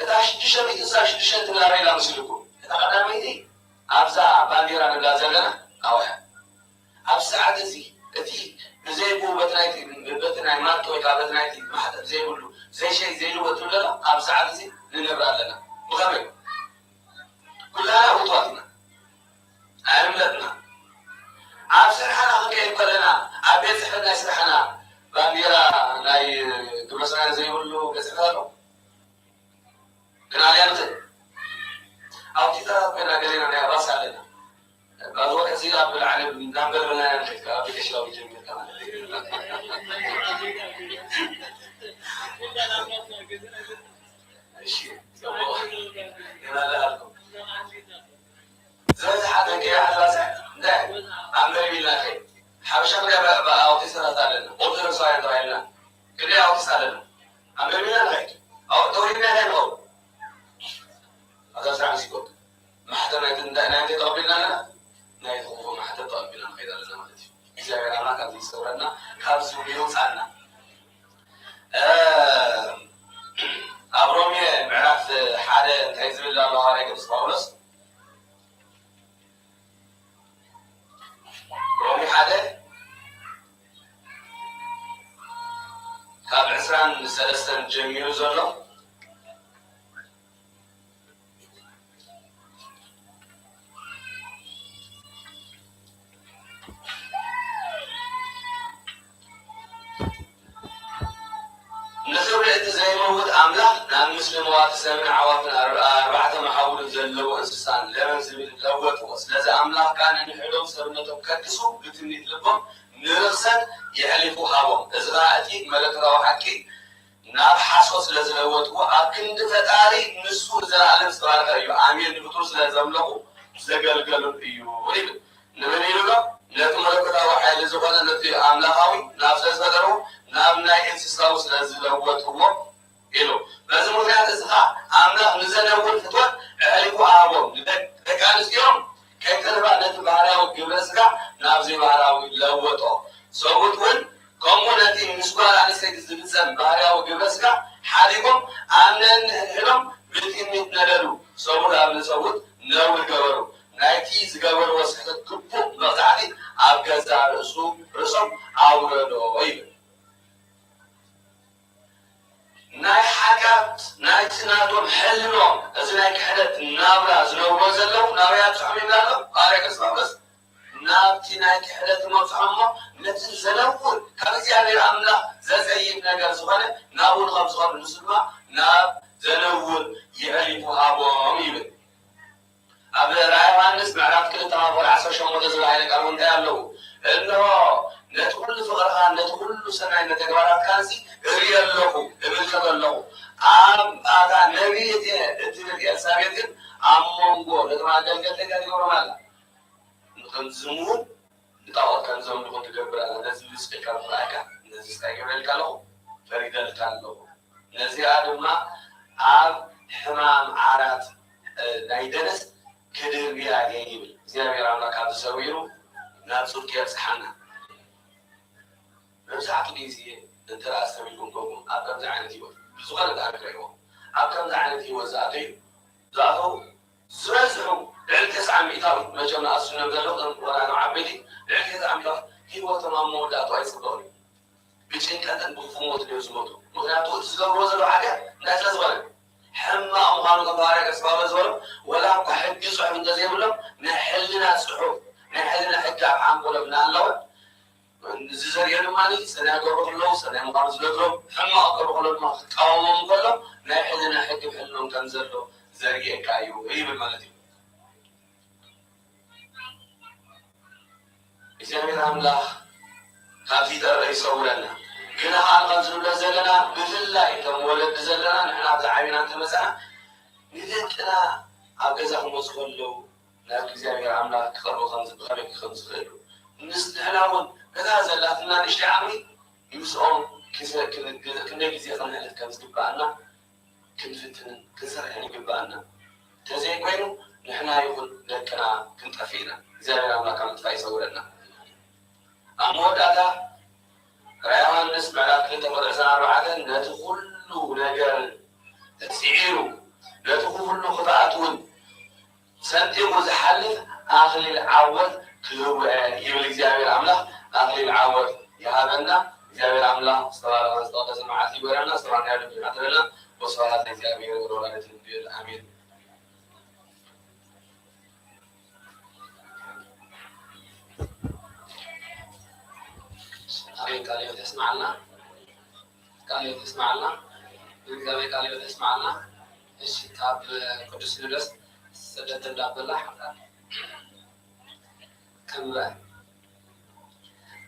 إذا شديش أبي إذا شديش أنت لا رأي لا مسلكوا إذا قدام يدي أبزع باندير أنا لازلنا أو أبزع عدسي أتي زي بو بتناي ما توي كابتناي ما حدا زي بقوله زي شيء زي لو بتقول لا أبزع عدسي لنبرة لنا وقبل كلها أوطاتنا عملتنا عبسر حنا كيف كلنا عبيت حنا سرحنا بانديرا ناي دمسنا زي بقوله كسرنا كنا ليانت أو كذا كنا قلنا أنا راس علينا بعض كثير أبل العالم نعمل لنا نحكي أبي كشلون يجمع كمان شيء هنا لكم زوج حدا كي أحد راسه ده عمل بينا خير حبشة كده بقى أو تسنة تعلنا أوبزر صاير تعلنا كده أو تسألنا عمل بينا خير أو دورينا هنا أو هذا سرعة سكوت ما حدا نايت طابلنا لنا نايت خوفه ما حدا طابلنا خير لنا ما تجي إذا كنا كان يسورنا كابسو بيوم سألنا أبرومي معرف حدا تعزم الله عليك بسباولس رومي حدا كاب عسران سلسلة جميل زرنا مسلمات سمع عوافنا أربعة محاول زلوا إنسان لمن زميل لوت وسلز أملاك كان يحلو سرنتهم كدسوا بتمنيت لبهم نرخصن يحلفوا هابهم إزراءتي ملك روحكي نار حاسوس لز لوت وأكند فتاري نسو زرعلم سبارك أيو عامير نبطوس لزملقوا زقلقلوا أيو وليب نبني لغا نتو ملك روحي لزغنا نتي أملاقاوي نافس لزبدرو نامنا إنسساوس لز لوت هو إلو لازم نرجع نسخة عمله نزلنا أول فتوى عليكوا عابهم لكان اليوم كيف تربع نت بعراوي جبرسكا نابزي بعراوي لوطو صوتون كومونتي مسؤول عن سيد الزبزان بعراوي جبرسكا حالكم عملن هلهم بتكمل ندلو صوت عمل صوت نور جبرو نايتي زجبر وسخة كبو مقطعي أبجزا رسوم أورده ويب ناي حاجات ناي تنادم حلمهم أزناك حدث نابرا زنوبو زلو نابيات فحمي بلالو قارك اسمع بس نابتي نايك حدث مرفعمه نتل زلوون كابتي يعني الأملا زيب ناقر زغانة نابون خمس غاب المسلمة ناب زلوون يعرفوا هابوهم يبن أبدا رأي وانس معرات كل تنافر عصر شمو دزل عينك أمون ديالو إنه نتقول فقرها نتقول سنة نتقبارات كانسي ريال لكم ابن له هذا نبي تبي سابيتين أمونغو لما قال لك هذه كرمال نخنزمون نتاول كنزم نكون تجبر على نزل سكر فلاكا نزل سكر الكلام فريد الكلام نزل عدما حمام عارات نايدنس كدر بيا جيب زي ما يرانا كذا سويرو نابسط كيف سحنا نمسح كنيسية أنت رأس منكم كم أكم زعانتي بسؤال ذاك اليوم أكم زعانتي وزاتي زاتو زرزهم الكس عم يطار ما جمنا أصلنا بذلك وأنا عبدي الكس عم يطار هو تمام مودا تويس بدوني بيجين كذا بفهمه تلوزمته مغنى تقول تزور روزة حاجة ناس لازم حما أمهانو كبارك أسباب زور ولا كحد يصح من جزيم لهم نحلنا صحوف نحلنا حجة عم ولا بنان لون نززر يعني مالي سنة أقرب له سنة مقارنة له حما أقرب له ما قاوم كله نحلنا حجة بحلهم كنزر له زرقة كايو أي بالمالتي إذا من الله هذه ترى يسولنا كنا حالنا زلنا زلنا بفلا إنكم ولد زلنا نحن هذا عينا تمسنا نذكرنا أبجزهم وصل له لكن إذا من الله كخروا خمس خير نستحلاون كذا زلاتنا نشتعمي يوسعون كنا كذي خلنا نتكلم سكبانا كنفتن كسر يعني كبانا ተዘይ ኮይኑ ንሕና ይኹን ደቅና ክንጠፊና እግዚአብሔር አምላክ አምጥፋ ይሰውረና። ኣብ መወዳእታ ራእየ ዮሃንስ ምዕራፍ 2:24 ነቲ ኩሉ ነገር ተሲዒሩ ነቲ ኩሉ ቅጥዓት እውን ሰንጢቁ ዝሓልፍ ኣክሊል ዓወት ክህወ ይብል እግዚአብሔር አምላክ። ኣክሊል ዓወት ይሃበና እግዚአብሔር አምላክ ዝተባረከ ዝተቀደሰ መዓልቲ ይበረና። ዝተባረከ ልብና ትበልና ወስብሐት ለእግዚአብሔር ወለወላዲቱ ድንግል አሜን። አሜን። ቃል ሕይወት ያስማዓልና፣ ቃል ሕይወት ያስማዓልና፣ እግዚአብሔር ቃል ሕይወት ያስማዓልና። እሺ ካብ ቅዱስ ሲኖዶስ ስደት እንዳበላህ ከምበ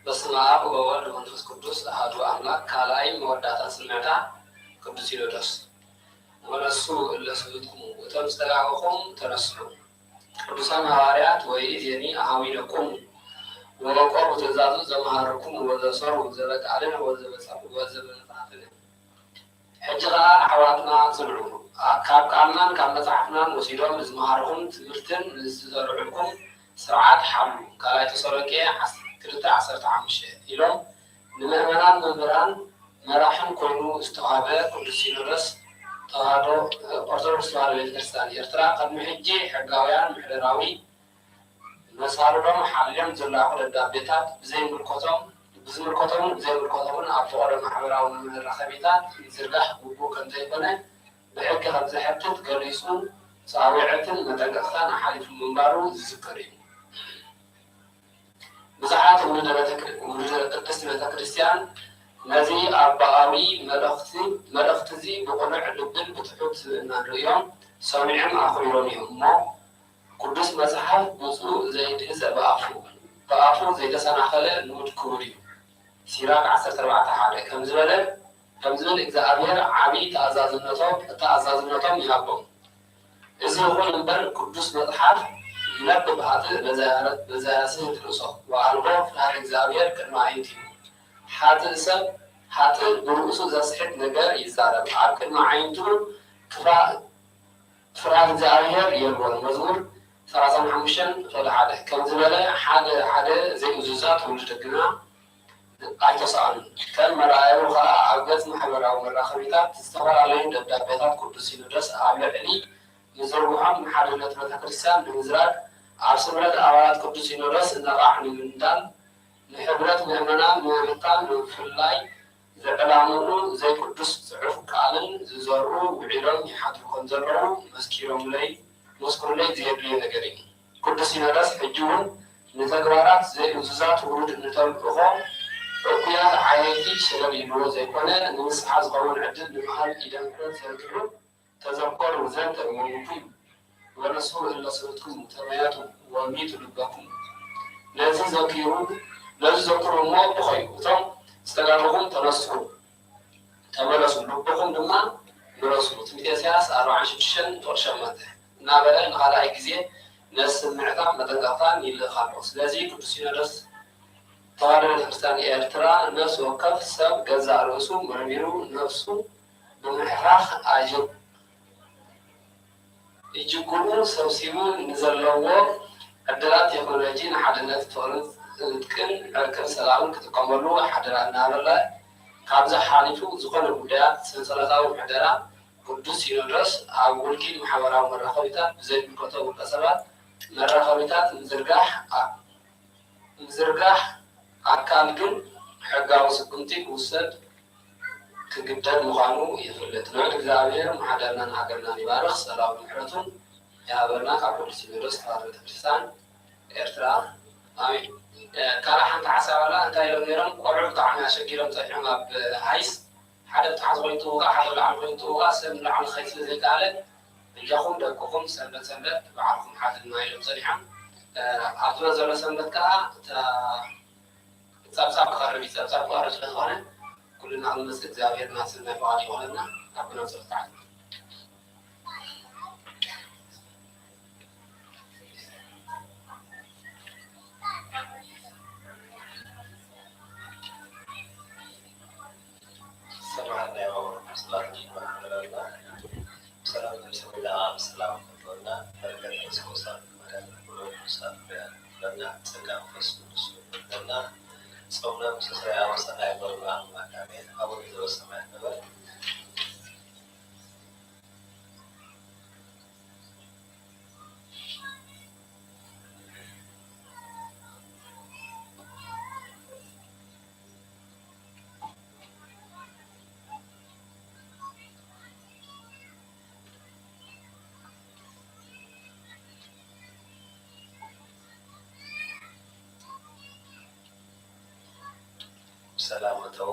በስመ አብ ወወልድ ወመንፈስ ቅዱስ አሐዱ አምላክ። ካልአይ መወዳእታ ስምዕታ ቅዱስ ሲኖዶስ ወነሱ እለ ሰብእትኩሙ እቶም ዝተጋበኹም ተነስሑ ቅዱሳን ሐዋርያት ወኢዜኒ አኀዊነኩሙ ወበቆሙ ትእዛዙ ዘመሃረኩም ወዘሰሩ ዘበቃልን ወዘበነጻሕትን። ሕጂ ከዓ ኣሕዋትና ጽንዑ ካብ ቃልናን ካብ መጽሓፍናን ወሲዶም ዝመሃርኩም ትምህርትን ዝሰርዑልኩም ስርዓት ሓሉ። ካልኣይ ተሰሎንቄ 2:15 ኢሎም ንምእመናን መምህራን መራሕን ኮይኑ ዝተዋህበ ቅዱስ ሲኖዶስ ተዋህዶ ኦርቶዶክስ ተዋህዶ ቤተክርስትያን ኤርትራ ቅድሚ ሕጂ ሕጋውያን ምሕደራዊ መሳልዶም ሓልዮም ዘላኹ ደብዳቤታት ብዝምልከቶምን ብዘይምልከቶምን ኣብ ፍቅሪ ማሕበራዊ መራኸቢታት ዝርጋሕ ግቡእ ከምዘይኮነ ብሕጊ ከም ዘሕትት ገሊፁ ፃዊዕትን መጠንቀቕታን ሓሊፉ ምንባሩ ዝዝክር እዩ። ብዙሓት ውሉደ ቅድስቲ ቤተክርስትያን ነዚ ኣባኣዊ መልእኽቲ እዚ ብቁኑዕ ልብን ብትሑት እናንርእዮም ሰሚዖም ኣኽቢሮም እዮም እሞ ቅዱስ መጽሓፍ ብፁዕ ዘይድህዘ ብኣፉ ዘይተሰናኸለ ንዑድ ክቡር እዩ። ሲራክ 14:1 ከም ዝብል እግዚአብሔር ዓብይ ተኣዛዝነቶም ይሃቦም። እዚ ይኹን እምበር ቅዱስ መጽሓፍ ይነብብ ሃጥእ በዘያስህት ርእሶ ወአልቦ ፍርሃት እግዚአብሔር ቅድመ ዓይንት እዩ። ሓጥእ ሰብ ሓጥእ ብርእሱ ዘስሕት ነገር ይዛረብ ኣብ ቅድመ ዓይንቱ ፍርሃት እግዚአብሔር የልዎን። መዝሙር 35:1 ከም ዝበለ ሓደ ዘይእዙዛት ውሉደ ግና ኣይተሰኣኑን። ከም መርኣዩ ከዓ ኣብ ገጽ ማሕበራዊ መራኸቢታት ዝተፈላለዩ ደብዳቤታት ቅዱስ ሲኖዶስ ኣብ ልዕሊ ንዝርውሖም ሓድነት ቤተክርስትያን ንምዝራግ ኣብ ስምረት ኣባላት ቅዱስ ሲኖዶስ ነቓሕ ንምንዳል ንሕብረት ምእመናን ንምብታን ንምፍላይ ዘዕላምኡ ዘይቅዱስ ጽሑፍ ቃልን ዝዘርኡ ውዒሎም ይሓትሩ ከም ዘለዉ መስክሩለይ ዘየድልዮ ነገር እዩ። ቅዱስ ሲኖዶስ ሕጂ እውን ንተግባራት ዘይእዙዛት ውሉድ እንተልእኾ እኩያት ዓየይቲ ሽረብ ይብሎ ዘይኮነ ንምስሓ ዝኸውን ዕድል ንምሃብ ኢደምሕረት ዘርግሑ ተዘኮሩ ዘንተ እሞይቱ እዩ። ወነሱ እለ ሰብእትኩም ተመያቱ ወሚቱ ልበኩም። ነዚ ዘክሩ እሞ ብኸዩ እቶም ዝተጋርኹም ተነስሑ ተመለሱ ልብኹም ድማ ምረሱ። ትንቢተ ኢሳይያስ 46:8 እናበለ ንኻልኣይ ግዜ ነስምዕታ መጠንቀቕታን ይልእኽ ኣሎ። ስለዚ ቅዱስ ሲኖዶስ ተዋህዶ ቤተክርስትያን ኤርትራ ነፍሲ ወከፍ ሰብ ገዛእ ርእሱ መርሚሩ ነፍሱ ብምሕራኽ ይጅግኡ ሰብሲቡ ንዘለዎ ዕድላት ቴክኖሎጂ ንሓድነት ፍቅርን ጥቅን ዕርቅን ሰላምን ክጥቀመሉ ሓደራ እናበለ ካብዚ ሓሊፉ ዝኾነ ጉዳያት ሰንሰለታዊ ምሕደራ ቅዱስ ሲኖዶስ ኣብ ውልቂ ማሕበራዊ መራኸቢታት ብዘይምልከቶ ውልቀ ሰባት መራኸቢታት ምዝርጋሕ ኣካል ግን ሕጋዊ ስጉምቲ ክውሰድ ክግደድ ምዃኑ ይፍለጥ። ንዑድ እግዚአብሔር ማሕደርናን ሃገርናን ይባርኽ። ሰላም ምሕረቱን ይሃበና። ካብ ቅዱስ ሲኖዶስ ተዋህዶ ቤተክርስትያን ኤርትራ ኣሜን። ካልእ ሓንቲ ሓሳባላ እንታይ ኢሎም ነይሮም? ቆልዑ ብጣዕሚ ኣሸጊሮም ፀኒሖም ኣብ ሃይስ ሓደ ብታሕቲ ኮይኑ ትውቃዕ ሓደ ላዕሊ ኮይኑ ትውቃዕ ሰብ ንላዕሊ ኸይድ ስለ ዘይከኣለ እጃኹም ደቅኹም ሰንበት ባዕልኩም ሓድና ኢሎም ፀኒሖም። ኣብቲ ዘሎ ሰንበት ከዓ ጸብጻብ ክቐርብ እዩ። ጸብጻብ ክቐርብ ስለዝኾነ ኩልና ንመስል እግዚአብሔር ናስል ናይ በዓል ይኾነና ኣቡና ፀርታዕ ሰላም ይሁንና በረከት መስኮሳት ማዳን ብሎ ሳቢያን ለና ጸጋ መንፈስ ቅዱስ ለና ጾምና መሰስሪያ ወሰናይ በርባ ማካሜ አቡነ ዘበሰማያት ነበር። ሰላም ተው